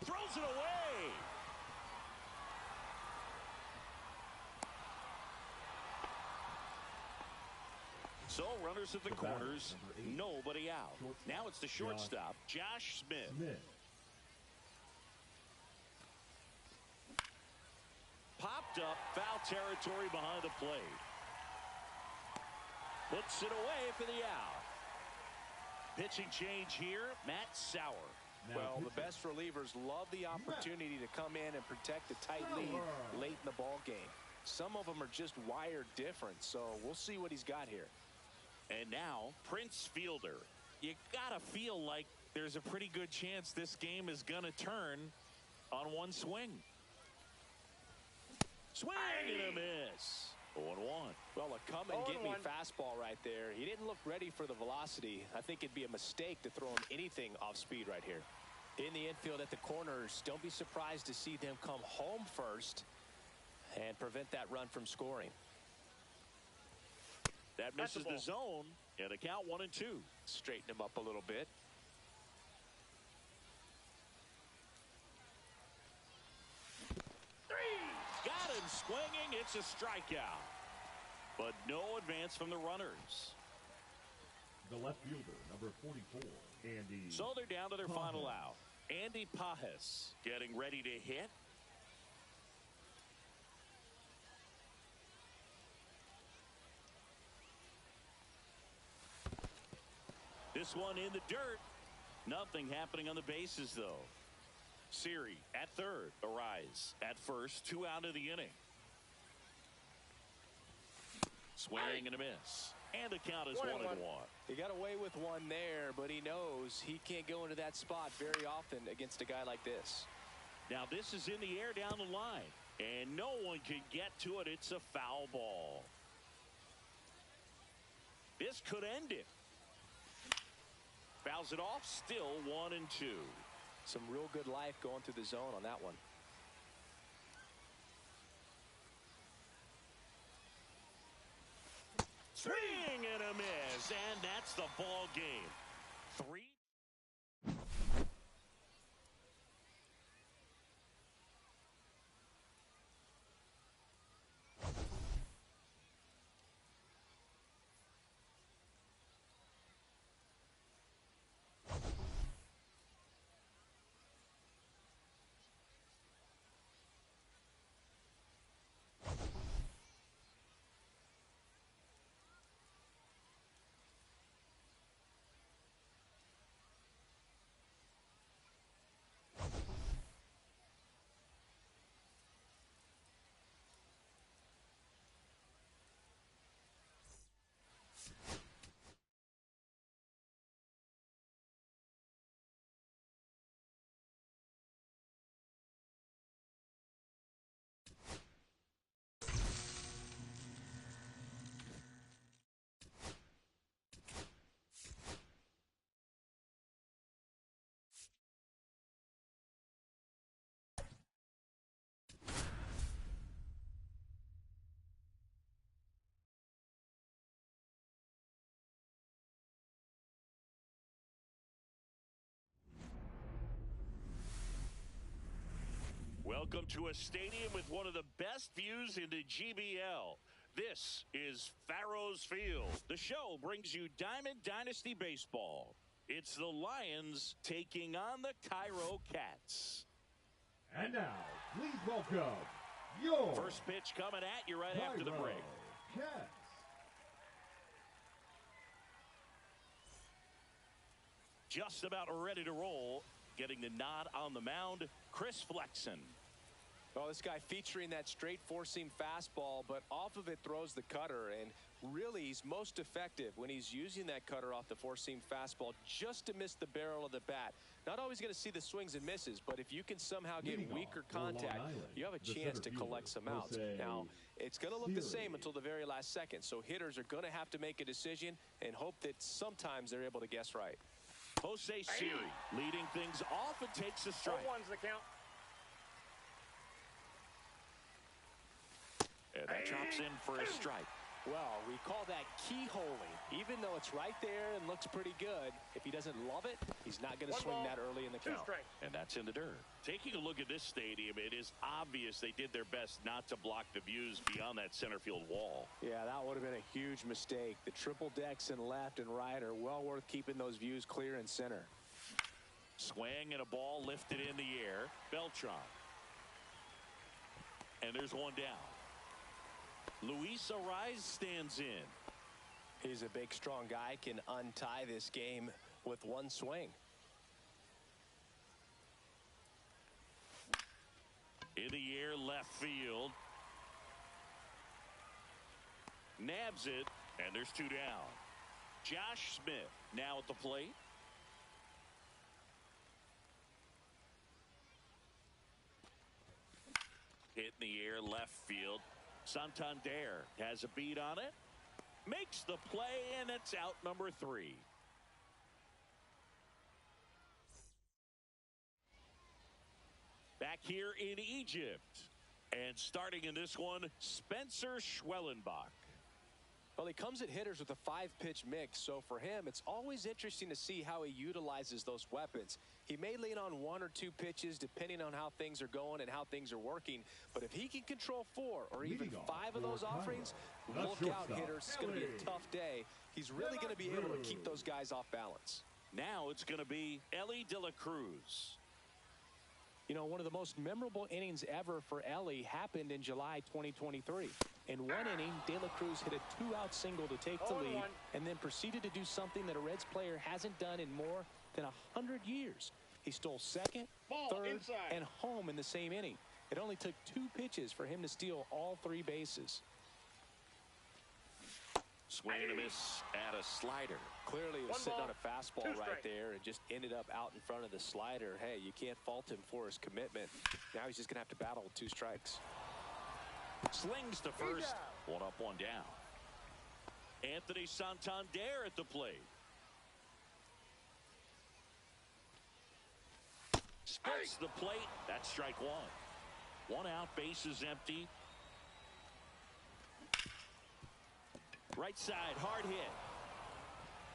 C: Throws it away. So runners at the corners, nobody out. Now it's the shortstop, Josh Smith. Popped up, foul territory behind the plate. Puts it away for the out. Pitching change here, Matt Sauer.
A: Well, the best relievers love the opportunity to come in and protect a tight lead late in the ball game. Some of them are just wired different, so we'll see what he's got here.
C: And now, Prince Fielder. You gotta feel like there's a pretty good chance this game is gonna turn on one swing. Swing and a miss. 0-1.
A: Well, a come-and-get-me fastball right there. He didn't look ready for the velocity. I think it'd be a mistake to throw him anything off speed right here. In the infield at the corners, don't be surprised to see them come home first and prevent that run from scoring.
C: That misses the zone, and a count 1-2.
A: Straighten him up a little bit.
C: Got him swinging. It's a strikeout. But no advance from the runners.
E: The left fielder, number 44, Andy.
C: So they're down to their final out. Andy Pajes getting ready to hit. This one in the dirt. Nothing happening on the bases, though. Siri at third. Arise at first. 2 out of the inning. Swing and a miss. And the count is 1-1.
A: He got away with one there, but he knows he can't go into that spot very often against a guy like this.
C: Now this is in the air down the line. And no one can get to it. It's a foul ball. This could end it. Fouls it off. Still 1-2.
A: Some real good life going through the zone on that one.
C: Swing and a miss, and that's the ball game. 3. Welcome to a stadium with one of the best views in the GBL. This is Farrow's Field. The show brings you Diamond Dynasty Baseball. It's the Lions taking on the Cairo Cats.
E: And now, please welcome your
C: first pitch coming at you right after the break.
E: Cats.
C: Just about ready to roll. Getting the nod on the mound, Chris Flexen.
A: Well, this guy featuring that straight four-seam fastball, but off of it throws the cutter, and really he's most effective when he's using that cutter off the four-seam fastball just to miss the barrel of the bat. Not always going to see the swings and misses, but if you can somehow get weaker contact, you have a chance to collect some outs. Now, it's going to look the same until the very last second, so hitters are going to have to make a decision and hope that sometimes they're able to guess right.
C: Jose Siri leading things off and takes a strike.
D: 0-1's the count.
C: And that drops in for a strike.
A: Well, we call that keyholing. Even though it's right there and looks pretty good, if he doesn't love it, he's not going to swing that early in the count.
C: And that's in the dirt. Taking a look at this stadium, it is obvious they did their best not to block the views beyond that center field wall.
A: Yeah, that would have been a huge mistake. The triple decks in left and right are well worth keeping those views clear in center.
C: Swing and a ball lifted in the air. Beltran. And there's one down. Luis Ariz stands in.
A: He's a big, strong guy, can untie this game with one swing.
C: In the air, left field. Nabs it, and there's two down. Josh Smith now at the plate. Hit in the air, left field. Santander has a beat on it. Makes the play, and it's out number 3. Back here in Egypt. And starting in this one, Spencer Schwellenbach.
A: Well, he comes at hitters with a 5-pitch mix, so for him, it's always interesting to see how he utilizes those weapons. He may lean on 1 or 2 pitches depending on how things are going and how things are working, but if he can control 4 or even 5 of those offerings, look out, hitters. It's going to be a tough day. He's really going to be able to keep those guys off balance.
C: Now it's going to be Elly De La Cruz.
A: You know, one of the most memorable innings ever for Elly happened in July 2023. In one inning, De La Cruz hit a 2-out single to take the lead and then proceeded to do something that a Reds player hasn't done in more than 100 years. He stole second, third, and home in the same inning. It only took 2 pitches for him to steal all 3 bases.
C: Swing and a miss at a slider.
A: Clearly he was sitting on a fastball right there and just ended up out in front of the slider. Hey, you can't fault him for his commitment. Now he's just going to have to battle with 2 strikes.
C: Slings to first. 1 up, 1 down. Anthony Santander at the plate. Splits the plate. That's strike 1. 1 out, bases empty. Right side, hard hit.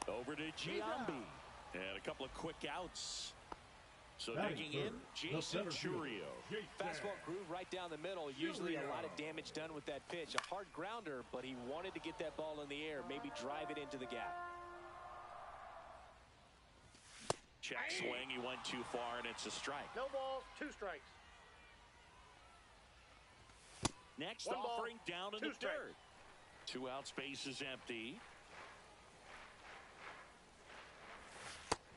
C: Over to Giambi. And a couple of quick outs. So digging in, Jason Churio.
A: Fastball groove right down the middle. Usually a lot of damage done with that pitch. A hard grounder, but he wanted to get that ball in the air, maybe drive it into the gap.
C: Check swing, he went too far, and it's a strike.
D: No balls, 2 strikes.
C: Next
D: 1 ball,
C: offering down in
D: 2
C: the
D: strikes.
C: dirt. 2 out, space is empty.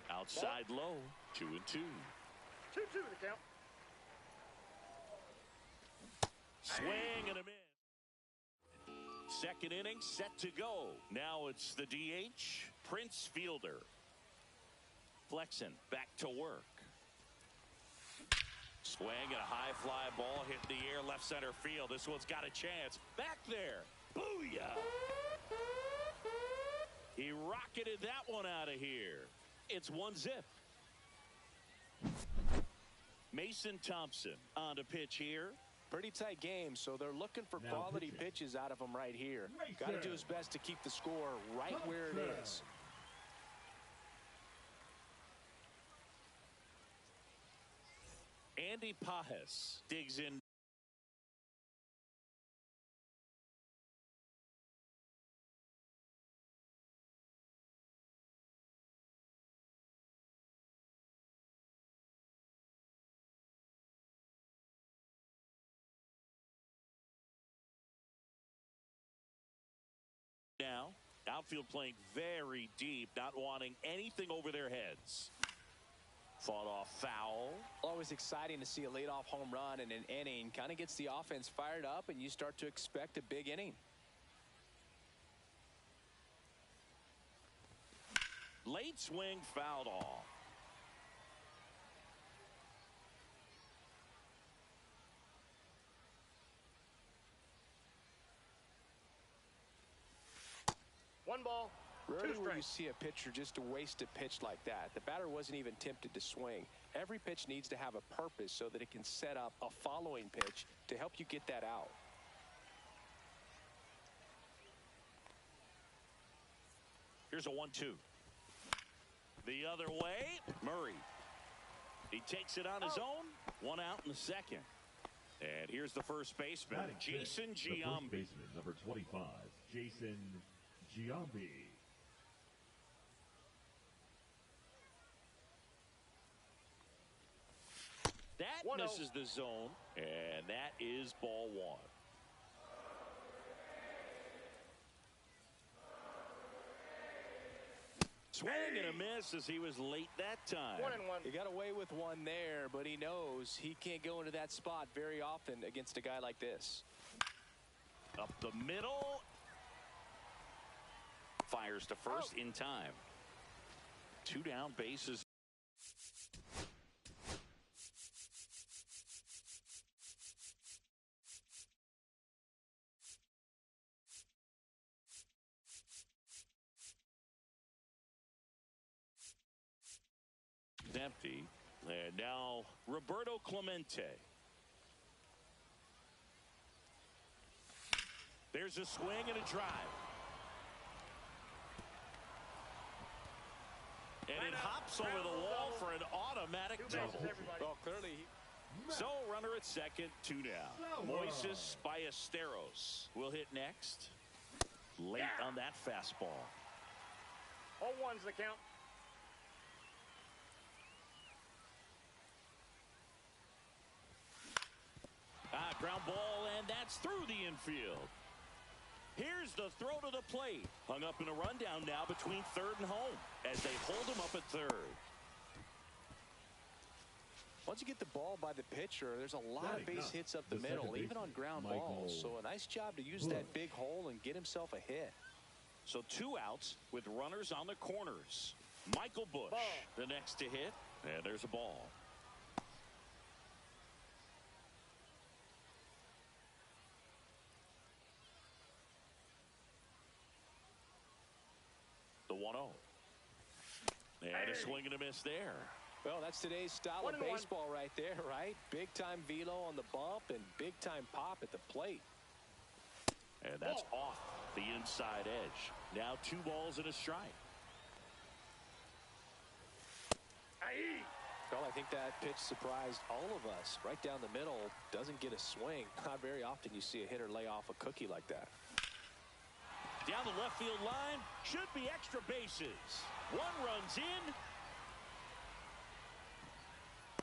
C: Outside low, 2-2.
D: 2-2 the count.
C: Swing and a miss. Second inning set to go. Now it's the DH, Prince Fielder. Flexen back to work. Swing and a high fly ball hit in the air left center field. This one's got a chance. Back there. Booyah. He rocketed that one out of here. It's 1-0. Mason Thompson on to pitch here.
A: Pretty tight game, so they're looking for quality pitches out of him right here. Got to do his best to keep the score right where it is.
C: Andy Pajes digs in. Now, outfield playing very deep, not wanting anything over their heads. Fought off foul.
A: Always exciting to see a leadoff home run in an inning. Kind of gets the offense fired up, and you start to expect a big inning.
C: Late swing fouled off.
D: One ball,
A: Rarely
D: 2
A: will you
D: strikes.
A: see a pitcher just waste a pitch like that. The batter wasn't even tempted to swing. Every pitch needs to have a purpose so that it can set up a following pitch to help you get that out.
C: Here's a 1-2. The other way, Murray. He takes it on his own. 1 out in the second. And here's the first baseman, Jason
E: The first
C: Giambi.
E: baseman, number 25, Jason Giambi.
C: That
D: 1-0.
C: misses the zone, and that is ball 1. Swing and a miss as he was late that time.
D: 1-1.
A: He got away with one there, but he knows he can't go into that spot very often against a guy like this.
C: Up the middle. Fires to first in time. 2 down, bases. Empty. And now Roberto Clemente. There's a swing and a drive. And it hops over the wall for an automatic
D: 2 bases,
C: double.
D: everybody.
A: Well, clearly
C: So runner at second, 2 down. Moises Ballesteros will hit next. Late on that fastball.
D: 0-1's the count.
C: Ground ball, and that's through the infield. Here's the throw to the plate. Hung up in a rundown now between third and home as they hold him up at third.
A: once you get the ball by the pitcher, there's a lot of base hits up the middle, even on ground balls. So a nice job to use that big hole and get himself a hit.
C: So 2 outs with runners on the corners. Michael Bush, the next to hit, and there's a ball. The 1-0. And a swing and a miss there.
A: Well, that's today's style of baseball right there, right? Big-time velo on the bump and big-time pop at the plate.
C: And that's off. the inside edge. Now 2 balls and a strike.
A: Well, I think that pitch surprised all of us. Right down the middle, doesn't get a swing. Not very often you see a hitter lay off a cookie like that.
C: Down the left field line, should be extra bases. 1 runs in.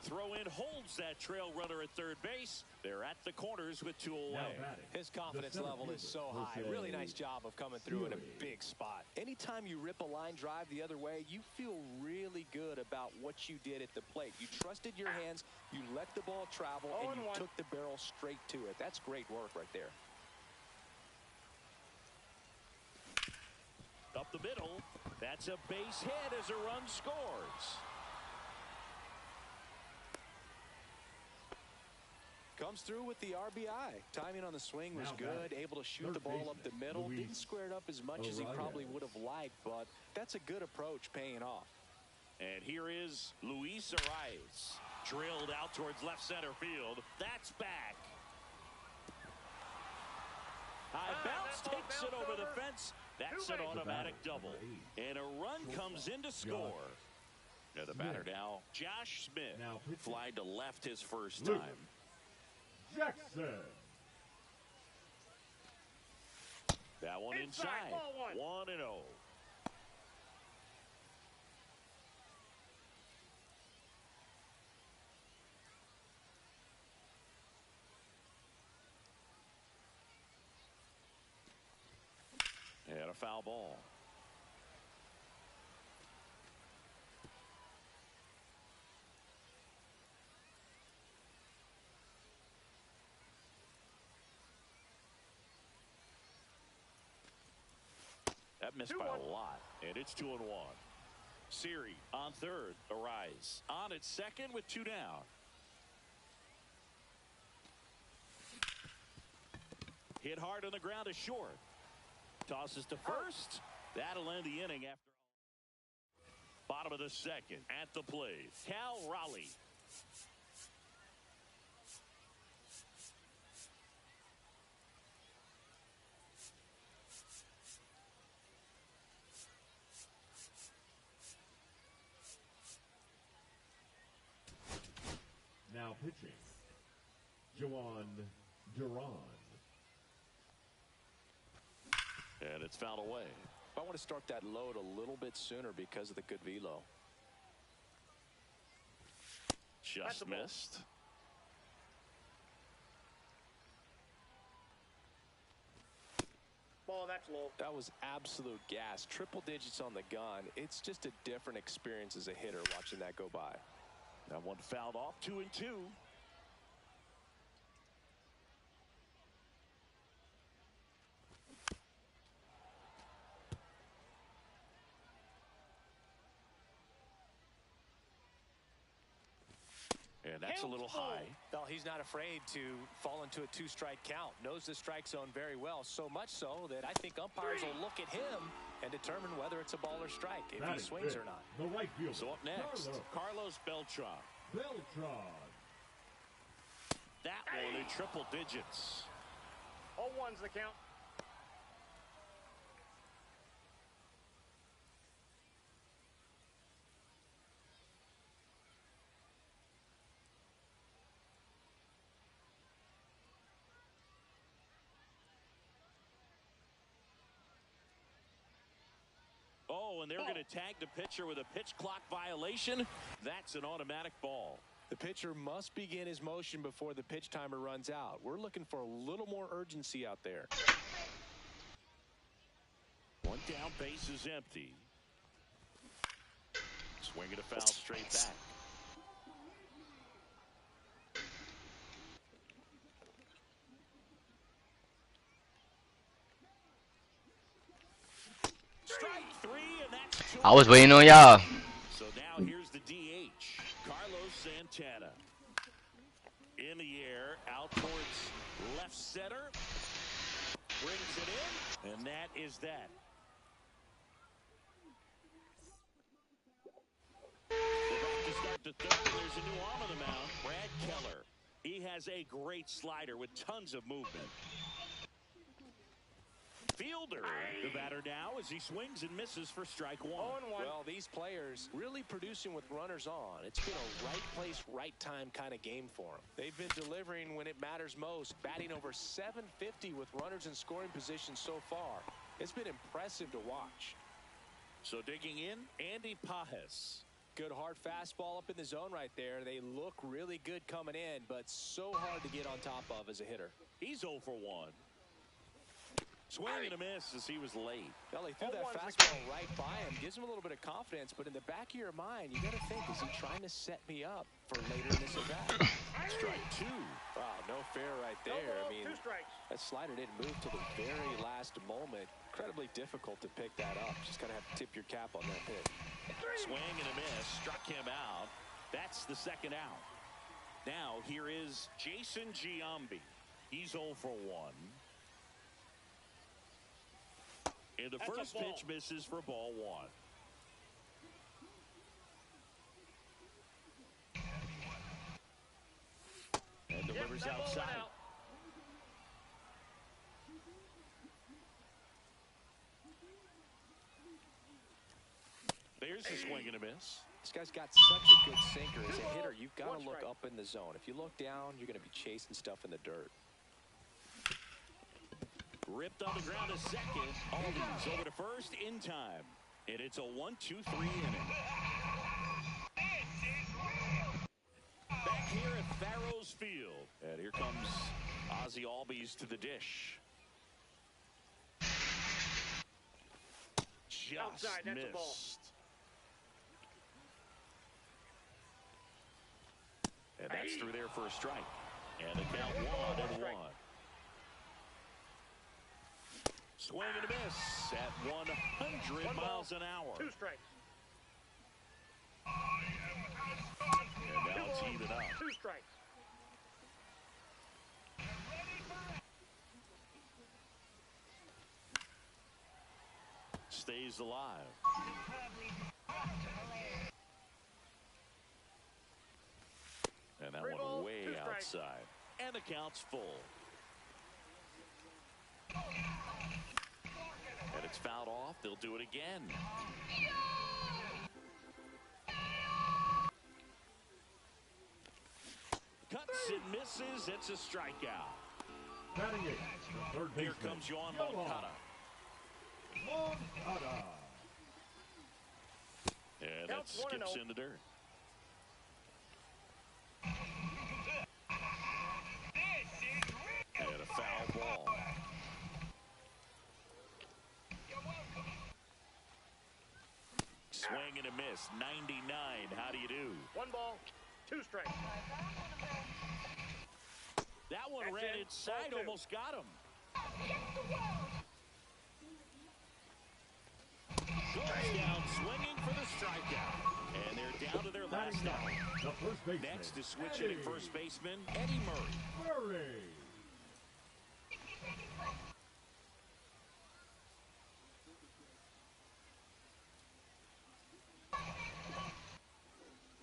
C: Throw in holds that trail runner at third base. They're at the corners with 2 away.
A: His confidence level is so high. Really nice job of coming through in a big spot. Anytime you rip a line drive the other way, you feel really good about what you did at the plate. You trusted your hands, you let the ball travel, and you took the barrel straight to it. That's great work right there.
C: Up the middle. That's a base hit as a run scores.
A: Comes through with the RBI. Timing on the swing was good. Able to shoot the ball up the middle. Didn't square it up as much as he probably would have liked, but that's a good approach paying off.
C: And here is Luis Arias. Drilled out towards left center field. That's back. High bounce takes it over the fence. That's an automatic double. And a run comes in to score. Now the batter now, Josh Smith. Fly to left his first time.
E: Jackson.
C: That one inside. 1-0. And a foul ball. That missed by a lot, and it's 2-1. Siri on third. Arise on at second with 2 down. Hit hard on the ground to short. Tosses to first. That'll end the inning after. Bottom of the second at the plate. Cal Raleigh.
E: Now pitching, Juan Duran.
C: And it's fouled away.
A: I want to start that load a little bit sooner because of the good velo.
C: Just missed.
D: Ball, that's low.
A: That was absolute gas. Triple digits on the gun. It's just a different experience as a hitter watching that go by.
C: That one fouled off. 2-2. And that's a little high.
A: Well, he's not afraid to fall into a 2-strike count. Knows the strike zone very well. So much so that I think umpires will look at him and determine whether it's a ball or strike, if he swings or not.
E: The right fielder.
C: So up next, Carlos Beltran. That one in triple digits.
D: 0-1's the count.
C: Oh, and they're going to tag the pitcher with a pitch clock violation. That's an automatic ball.
A: The pitcher must begin his motion before the pitch timer runs out. We're looking for a little more urgency out there.
C: One down, base is empty. Swinging a foul straight back. Strike 3, and that's 2.
H: I was waiting on y'all.
C: So now here's the DH, Carlos Santana. In the air, out towards left center. Brings it in, and that is that. We're back to start the third. There's a new arm on the mound, Brad Keller. He has a great slider with tons of movement. Fielder, the batter now as he swings and misses for strike one.
A: Well, these players really producing with runners on. It's been a right place, right time kind of game for them. They've been delivering when it matters most, batting over 750 with runners in scoring position so far. It's been impressive to watch.
C: So digging in, Andy Pajes.
A: Good hard fastball up in the zone right there. They look really good coming in, but so hard to get on top of as a hitter.
C: He's 0 for 1. Swing and a miss as he was late.
A: Well, he threw that fastball right by him. Gives him a little bit of confidence, but in the back of your mind, you got to think, is he trying to set me up for later in this at-bat?
C: Strike two.
A: Wow, no fair right there. I mean, that slider didn't move till the very last moment. Incredibly difficult to pick that up. Just got to have to tip your cap on that pitch.
C: Swing and a miss. Struck him out. That's the second out. Now, here is Jason Giambi. He's 0 for 1. And the first pitch misses for ball one. And delivers outside. There's a swing and a miss.
A: This guy's got such a good sinker. As a hitter, you've got to look up in the zone. If you look down, you're going to be chasing stuff in the dirt.
C: Ripped on the ground a second. Aldi's over to first in time. And it's a 1-2-3 inning. Back here at Farrows Field. And here comes Ozzie Albies to the dish. Just
D: outside, that's
C: missed.
D: a ball.
C: And that's through there for a strike. And the count 1-1. Swing and a miss at 100 miles an hour.
D: 2 strikes.
C: And now it's even up.
D: 2 strikes.
C: Stays alive. And that one way outside. And the count's full. And it's fouled off. They'll do it again. Cuts and misses. It's a strikeout.
E: Batting eighth, the third
C: Here
E: baseman.
C: comes Yohan Moncada.
E: Moncada.
C: And that skips in the dirt. And a foul ball. Swing and a miss. 99. How do you do?
D: 1 ball, 2 strikes.
C: That one
D: That's
C: ran
D: it.
C: inside,
D: Ball 2.
C: almost got him. Goes down swinging for the strikeout. And they're down to their last out.
E: The first baseman.
C: Next is switching at first baseman, Eddie Murray.
E: Murray.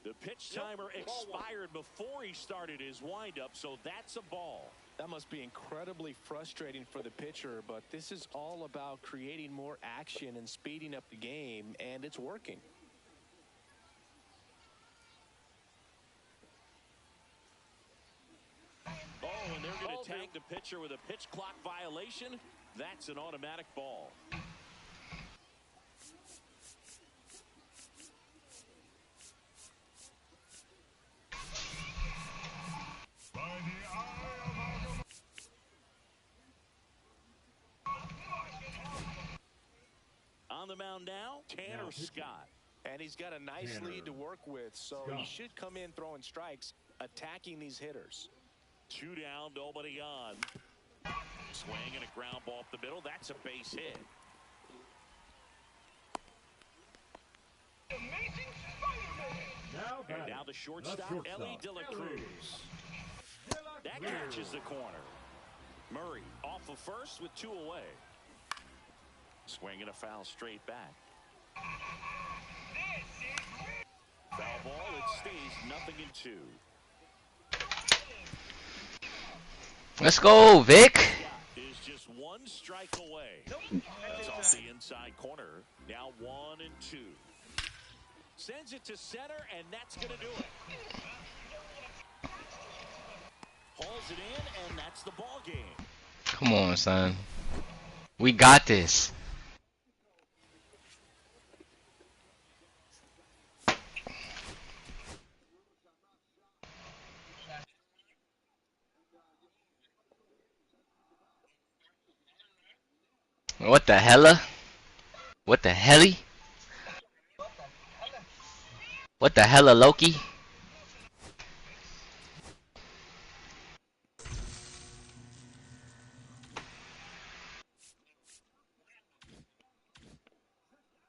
C: The pitch timer expired before he started his windup, so that's a ball.
A: That must be incredibly frustrating for the pitcher, but this is all about creating more action and speeding up the game, and it's working.
C: Oh, and they're going to tag the pitcher with a pitch clock violation. That's an automatic ball. On the mound now, Tanner Scott.
A: And he's got a nice lead to work with, so he should come in throwing strikes, attacking these hitters.
C: 2 down, nobody on. Swing and a ground ball up the middle. That's a base hit. And now the shortstop, Ellie De La Cruz. That catches the corner. Murray off of first with 2 away. Swing and a foul straight back. Foul ball, it stays 0-2.
H: Let's go, Vic.
C: Is just one strike away. That's off the inside corner. Now 1-2. Sends it to center, and that's going to do it. Hauls it in, and that's the ball game.
H: Come on, son. We got this. What the hella? What the helly? What the hella, Loki?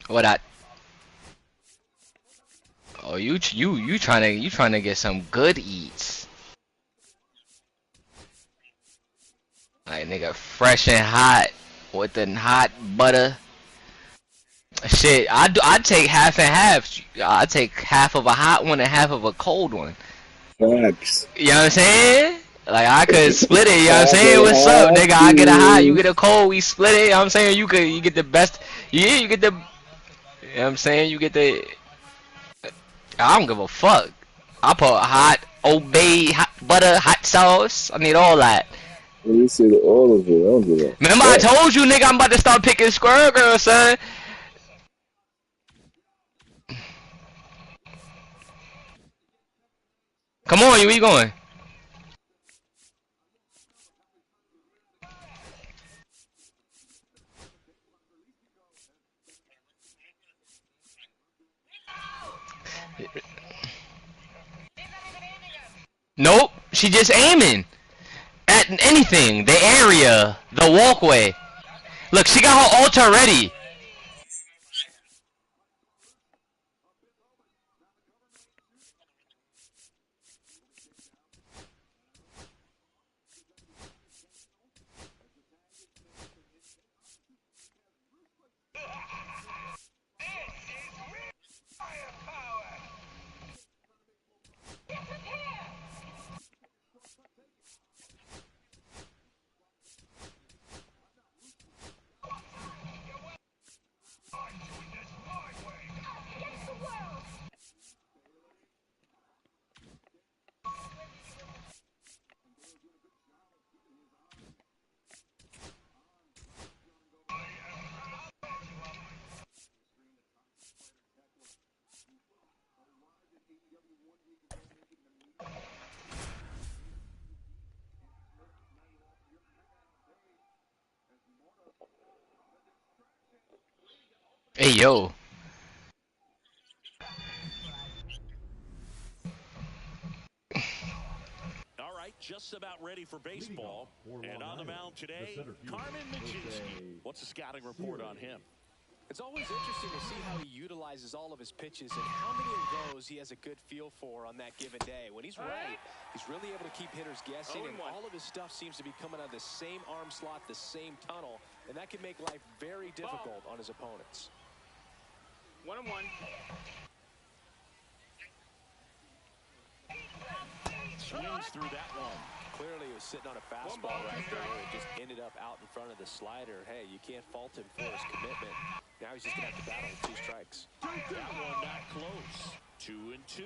H: What I? Oh, you trying to get some good eats? Like nigga, fresh and hot with the hot butter. Shit, I take half and half. I take half of a hot one and half of a cold one.
B: Facts.
H: You know what I'm saying? Like I could split it. You know what I'm
B: Half
H: saying?
B: and
H: What's up,
B: half,
H: nigga? I get a hot, you get a cold. We split it. You know what I'm saying? You get the best. Yeah, you get the. You know what I'm saying? You get the. I don't give a fuck. I put hot, obey, hot butter, hot sauce. I need all that.
B: You said all of it. I don't give a
H: Remember I
B: fuck.
H: told you, nigga, I'm about to start picking squirrel girl, son. Come on, where you going? Nope, she just aiming at anything. The area, the walkway. Look, she got her altar ready. Hey, yo.
C: All right, just about ready for baseball. And on the mound today, Carmen Michinski. What's the scouting report on him?
A: It's always interesting to see how he utilizes all of his pitches and how many of those he has a good feel for on that given day. When he's right, he's really able to keep hitters guessing, and all of his stuff seems to be coming out of the same arm slot, the same tunnel, and that can make life very difficult on his opponents.
D: 1-1.
C: Swings through that one.
A: Clearly, he was sitting on a fastball right there. It just ended up out in front of the slider. Hey, you can't fault him for his commitment. Now he's just going to have to battle with 2 strikes.
C: That one not close. 2-2.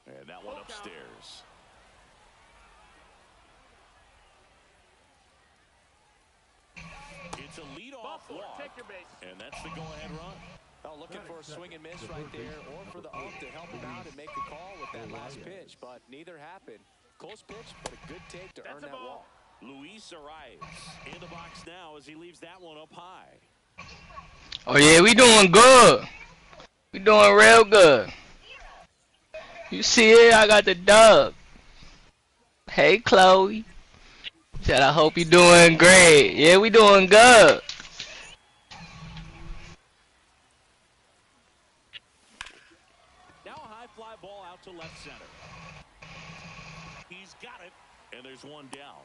C: And that one upstairs. It's a leadoff walk.
D: Take your base.
C: And that's the go-ahead run.
A: Oh, looking for a swing and miss right there, or for the ump to help him out and make the call with that last pitch, but neither happened. Close pitch, but a good take to earn that walk.
C: Luis arrives in the box now as he leaves that one up high.
H: Oh, yeah, we doing good. We doing real good. You see it? I got the dub. Hey, Chloe. Said I hope you doing great. Yeah, we doing good.
C: Now a high fly ball out to left center. He's got it, and there's one down.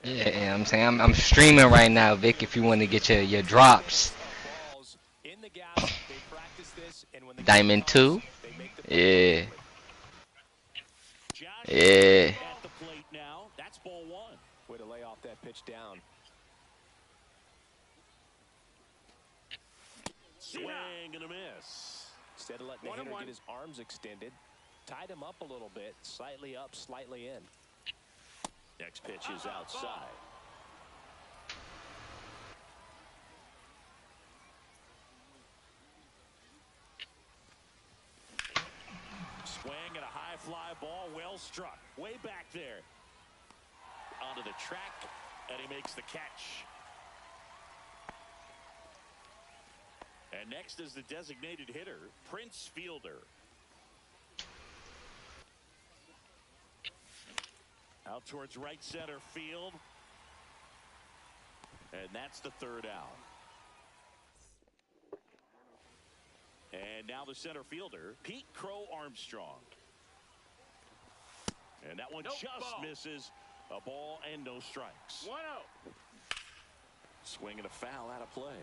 H: Yeah, I'm saying I'm streaming right now, Vic. If you want to get your drops. Diamond 2. Yeah. Yeah.
C: At the plate now, that's ball one.
A: Way to lay off that pitch down.
C: Swing and a miss.
A: Instead of letting the hitter get his arms extended, tied him up a little bit, slightly up, slightly in.
C: Next pitch is outside. Swing and a high fly ball, well struck. Way back there. Onto the track, and he makes the catch. And next is the designated hitter, Prince Fielder. Out towards right center field. And that's the third out. And now the center fielder, Pete Crow Armstrong. And that one misses. A ball and no strikes.
D: 1-0.
C: Swing and a foul out of play.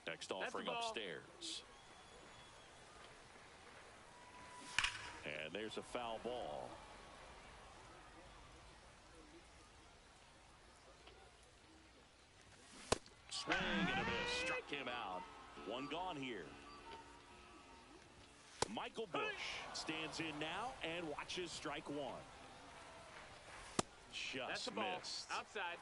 C: Next offering upstairs. And there's a foul ball. Swing and a miss. Struck him out. One gone here. Michael Bush stands in now and watches strike one. Just missed.
D: Outside.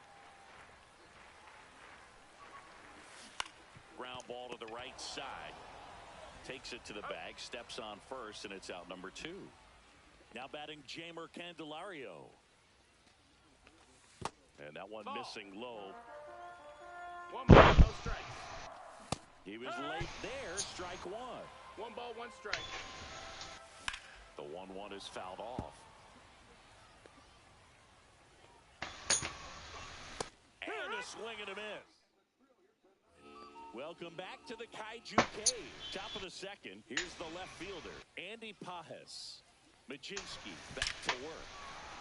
C: Ground ball to the right side. Takes it to the bag, steps on first, and it's out number 2. Now batting Jamer Candelario. And that one missing low.
D: 1 ball, no strikes.
C: He was late there, strike one.
D: 1 ball, 1 strike.
C: The 1-1 is fouled off. And a swing and a miss. Welcome back to the Kaiju Cave. Top of the second, here's the left fielder, Andy Pajes. Majinski back to work.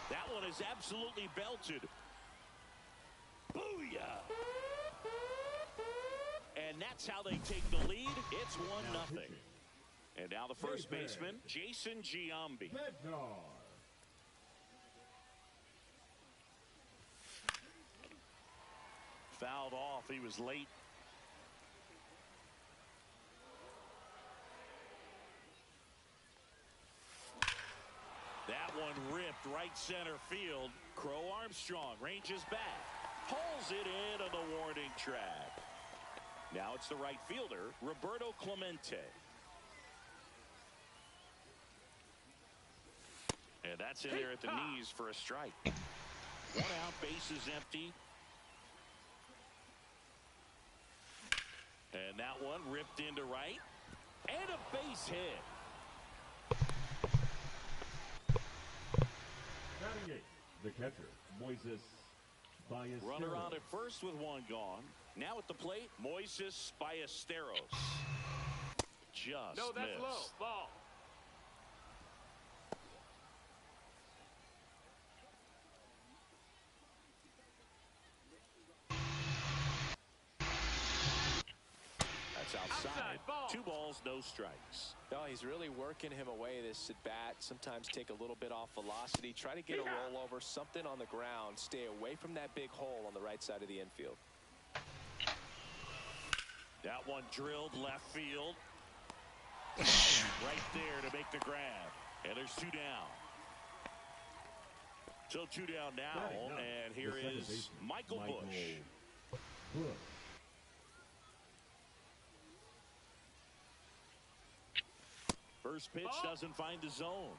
C: That one is absolutely belted. Booyah! And that's how they take the lead. It's 1-0. And now the first baseman, Jason Giambi. Fouled off. He was late. That one ripped right center field. Crow Armstrong ranges back. Pulls it in on the warning track. Now it's the right fielder, Roberto Clemente. And that's in there at the knees for a strike. 1 out, base is empty. And that one ripped into right. And a base hit.
E: The catcher, Moises Ballesteros.
C: Runner on at first with 1 gone. Now at the plate, Moises Ballesteros. Just
D: No, that's
C: missed.
D: low. Ball.
C: That's outside.
D: Ball.
C: 2 balls, no strikes.
A: No, he's really working him away this at bat. Sometimes take a little bit off velocity. Try to get a rollover, something on the ground. Stay away from that big hole on the right side of the infield.
C: That one drilled left field. Right there to make the grab. And there's 2 down. So 2 down now. And here is Michael Bush. First pitch doesn't find the zone.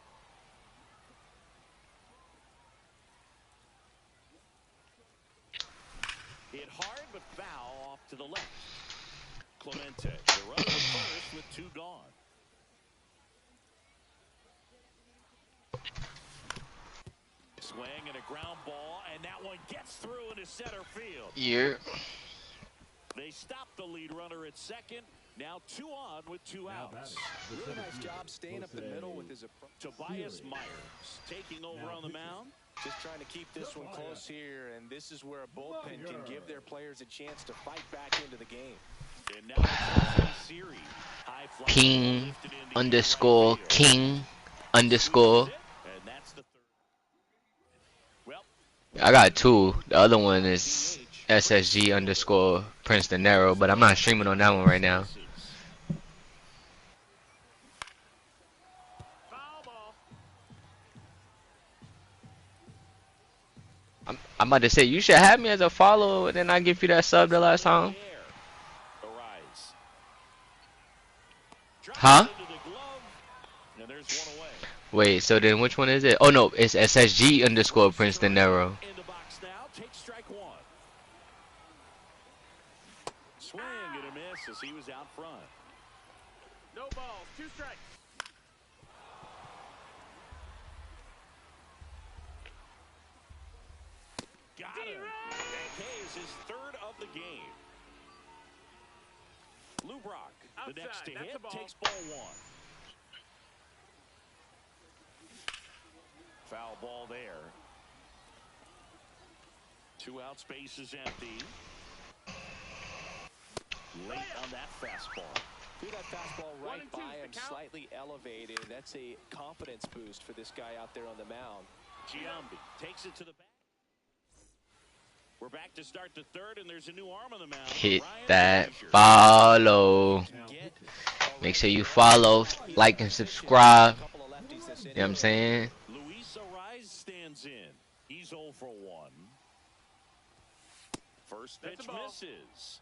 C: Hit hard but foul off to the left. Clemente, the runner at first with 2 gone. Swing and a ground ball, and that one gets through into center field.
H: Yeah.
C: They stop the lead runner at second. Now 2 on with 2 outs.
A: Really nice job staying up the middle with his approach.
C: Tobias Myers taking over on the mound.
A: Just trying to keep this one close here, and this is where a bullpen can give their players a chance to fight back into the game.
C: And now it's series. High fly
H: Ping
C: lifted into
H: underscore
C: right field.
H: King
C: Squeezes
H: underscore.
C: it, and that's the third. Well,
H: I got two. The other one is SSG underscore Prince De Niro, but I'm not streaming on that one right now.
D: Foul ball.
H: I'm about to say you should have me as a follower, and then I give you that sub the last time. Huh?
C: And there's one away.
H: Wait, so then which one is it? Oh no, it's SSG underscore Prince De Niro.
C: In the box now, take strike one. Swing and a miss as he was out front.
D: No balls. 2 strikes.
C: Got him. That K is his third of the game. Lou Brock, the
D: Outside.
C: next to
D: That's
C: hit,
D: a ball.
C: takes ball one. Foul ball there. 2 out, space is empty. Late on that fastball.
A: Threw that fastball right
D: 1-2
A: by
D: is
A: him,
D: the count.
A: slightly elevated. That's a confidence boost for this guy out there on the mound.
C: Giambi takes it to the back. We're back to start the third, and there's a new arm on the mound.
H: Hit
C: Ryan
H: that
C: Frazier.
H: follow. Make sure you follow, like, and subscribe. You know what I'm saying?
C: Luis Arise stands in. He's 0 for 1. First
D: That's
C: pitch
D: a ball.
C: misses.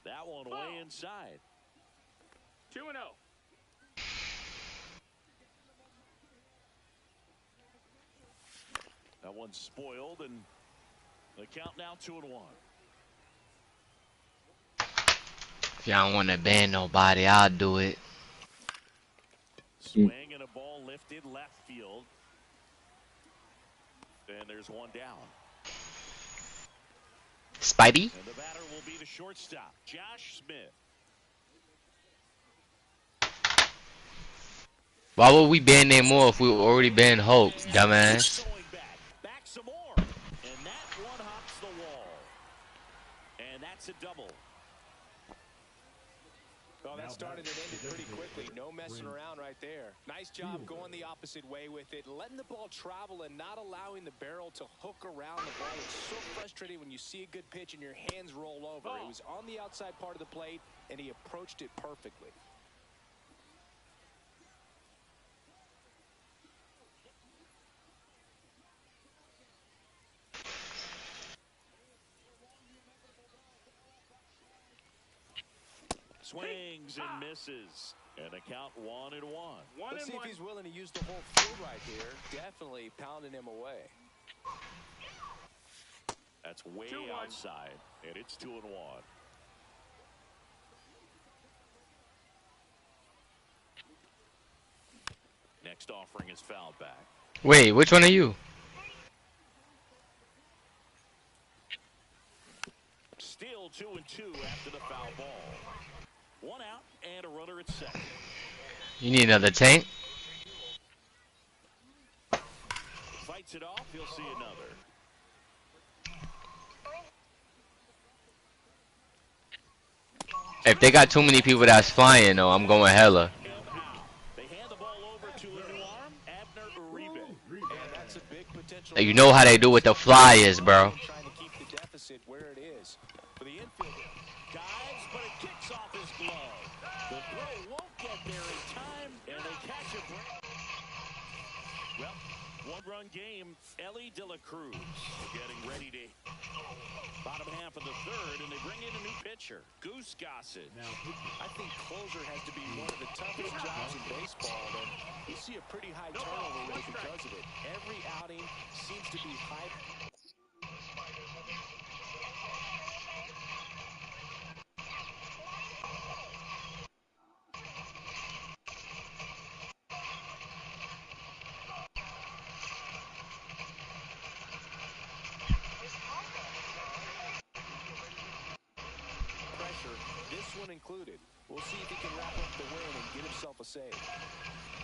C: That one way inside.
D: 2-0.
C: That one's spoiled, and the count now 2-1.
H: If y'all don't want to ban nobody, I'll do it.
C: Swing and a ball lifted left field. And there's one down.
H: Spidey?
C: And the batter will be the shortstop, Josh Smith.
H: Why would we ban them more if we already banned Hulk, dumbass?
C: Going back some more. And that one hops the wall. And that's a double.
A: Well, that started and ended pretty quickly. No messing around right there. Nice job going the opposite way with it, letting the ball travel and not allowing the barrel to hook around the ball. It's so frustrating when you see a good pitch and your hands roll over. It was on the outside part of the plate, and he approached it perfectly.
C: Swings and misses. And a count 1-1.
A: Let's see if he's willing to use the whole field right here. Definitely pounding him away.
C: That's way
D: 2-1.
C: outside. And it's 2-1. Next offering is fouled back.
H: Wait, which one are you?
C: Still 2-2 after the foul ball. 1 out and a runner at second.
H: You need another tank?
C: Fights it off. He'll see another.
H: If they got too many people that's flying, though, I'm going hella.
C: They hand the ball over to a new arm, Abner Uribe.
A: And that's a big potential.
H: You know how they do with the flyers, bro.
A: Trying to keep the deficit where it is. For the infielder.
C: Dives, but it kicks off his glove. The throw won't get there in time, and they catch a break. Well, 1-run game. Ellie De La Cruz getting ready to bottom half of the third, and they bring in a new pitcher, Goose Gossett.
A: I think closer has to be one of the toughest jobs in baseball, and you see a pretty high turnover rate because of it. Every outing seems to be high. Pressure, this one included. We'll see if he can wrap up the win and get himself a save.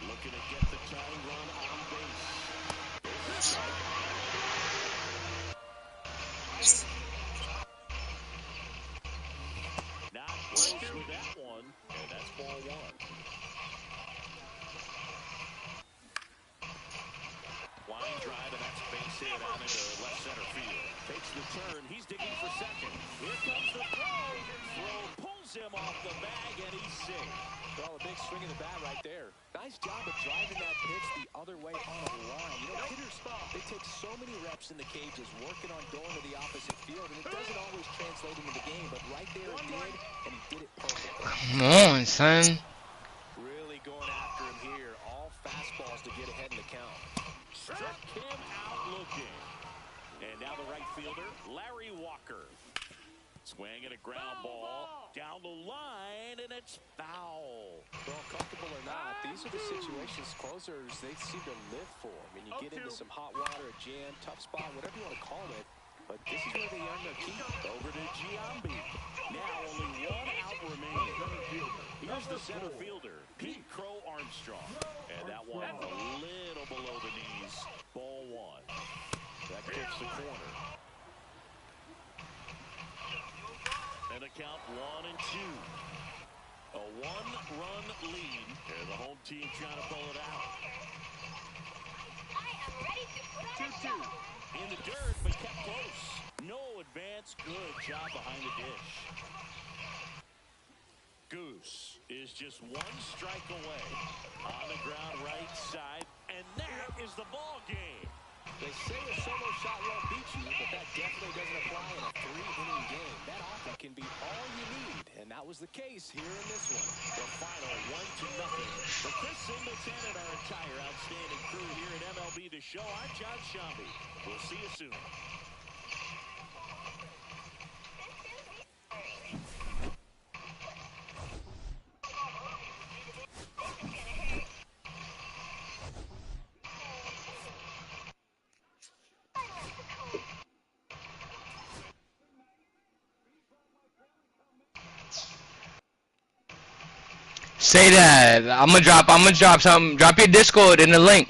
C: Looking to get the tying run on base. Not close with that one, and that's ball one. Line drive, and that's base hit out into left center field. Takes the turn. He's digging for second. Here comes the throw. Throw pulls him off the bag, and he's safe.
A: Well, a big swing of the bat right there. Nice job of driving that pitch the other way on a line. You know, hitters, they take so many reps in the cages, working on going to the opposite field, and it doesn't always translate into the game, but right there it did, and he did it perfectly.
H: Come on, son.
A: Really going after him here. All fastballs to get ahead in the count.
C: Struck him out looking. And now the right fielder, Larry Walker. Swing and a ground ball down the line, and it's foul.
A: Well, comfortable or not, these are the situations closers they seem to live for. I mean, you get into some hot water, a jam, tough spot, whatever you want to call it, but this is where they earn their keep.
C: Over to Giambi. Now only one out remaining. Here's the center fielder, Pete Crow Armstrong. And that one a little below the knees. Ball one. That kicks the corner. And a count 1-2. A one-run lead. And the home team trying to pull it out. 2-2. In the dirt, but kept close. No advance. Good job behind the dish. Goose is just one strike away. On the ground right side. And that is the ball game.
A: They say a solo shot won't beat you, but that definitely doesn't apply in a 3-inning game. That often can be all you need, and that was the case here in this one.
C: The final 1-0. For Chris Singleton and our entire outstanding crew here at MLB The Show, I'm John Shambi. We'll see you soon.
H: Say that. I'm gonna drop something. Drop your Discord in the link.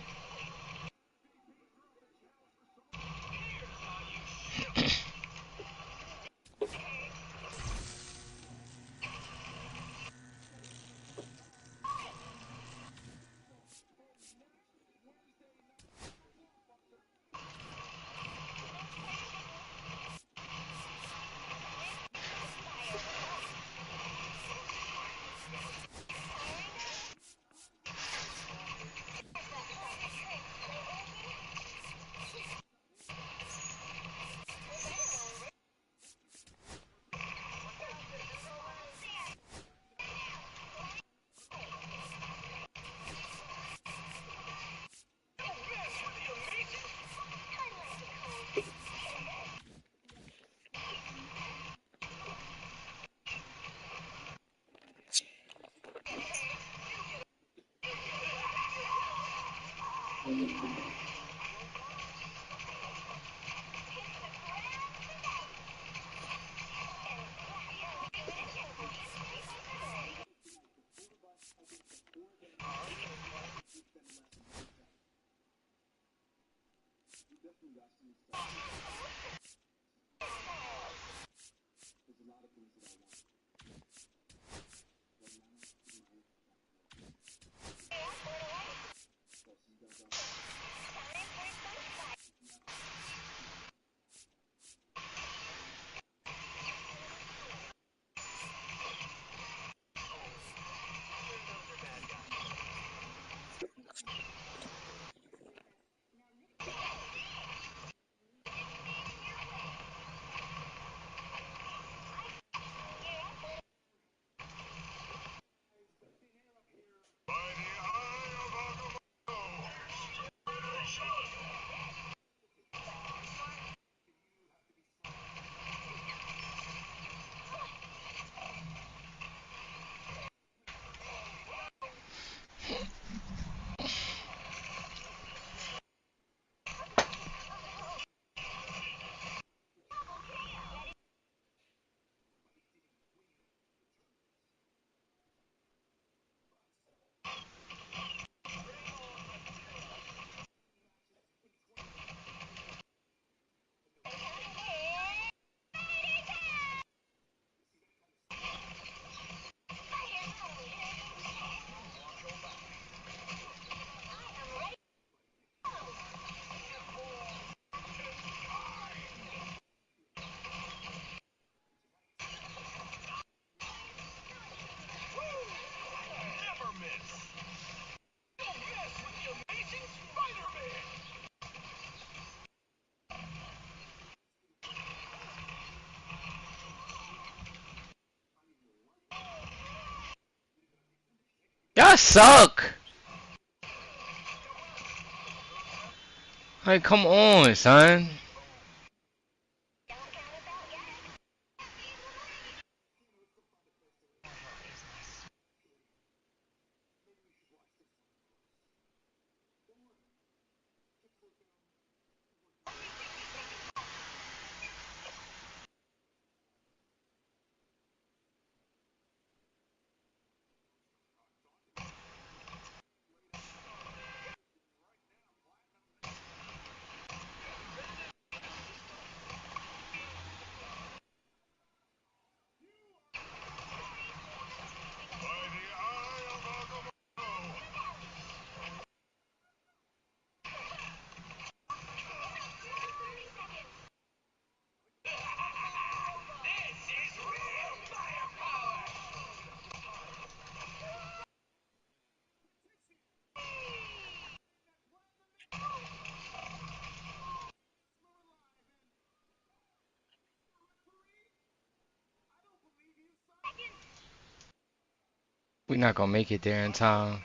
H: suck. Like, come on, son. We're not gonna make it there in time.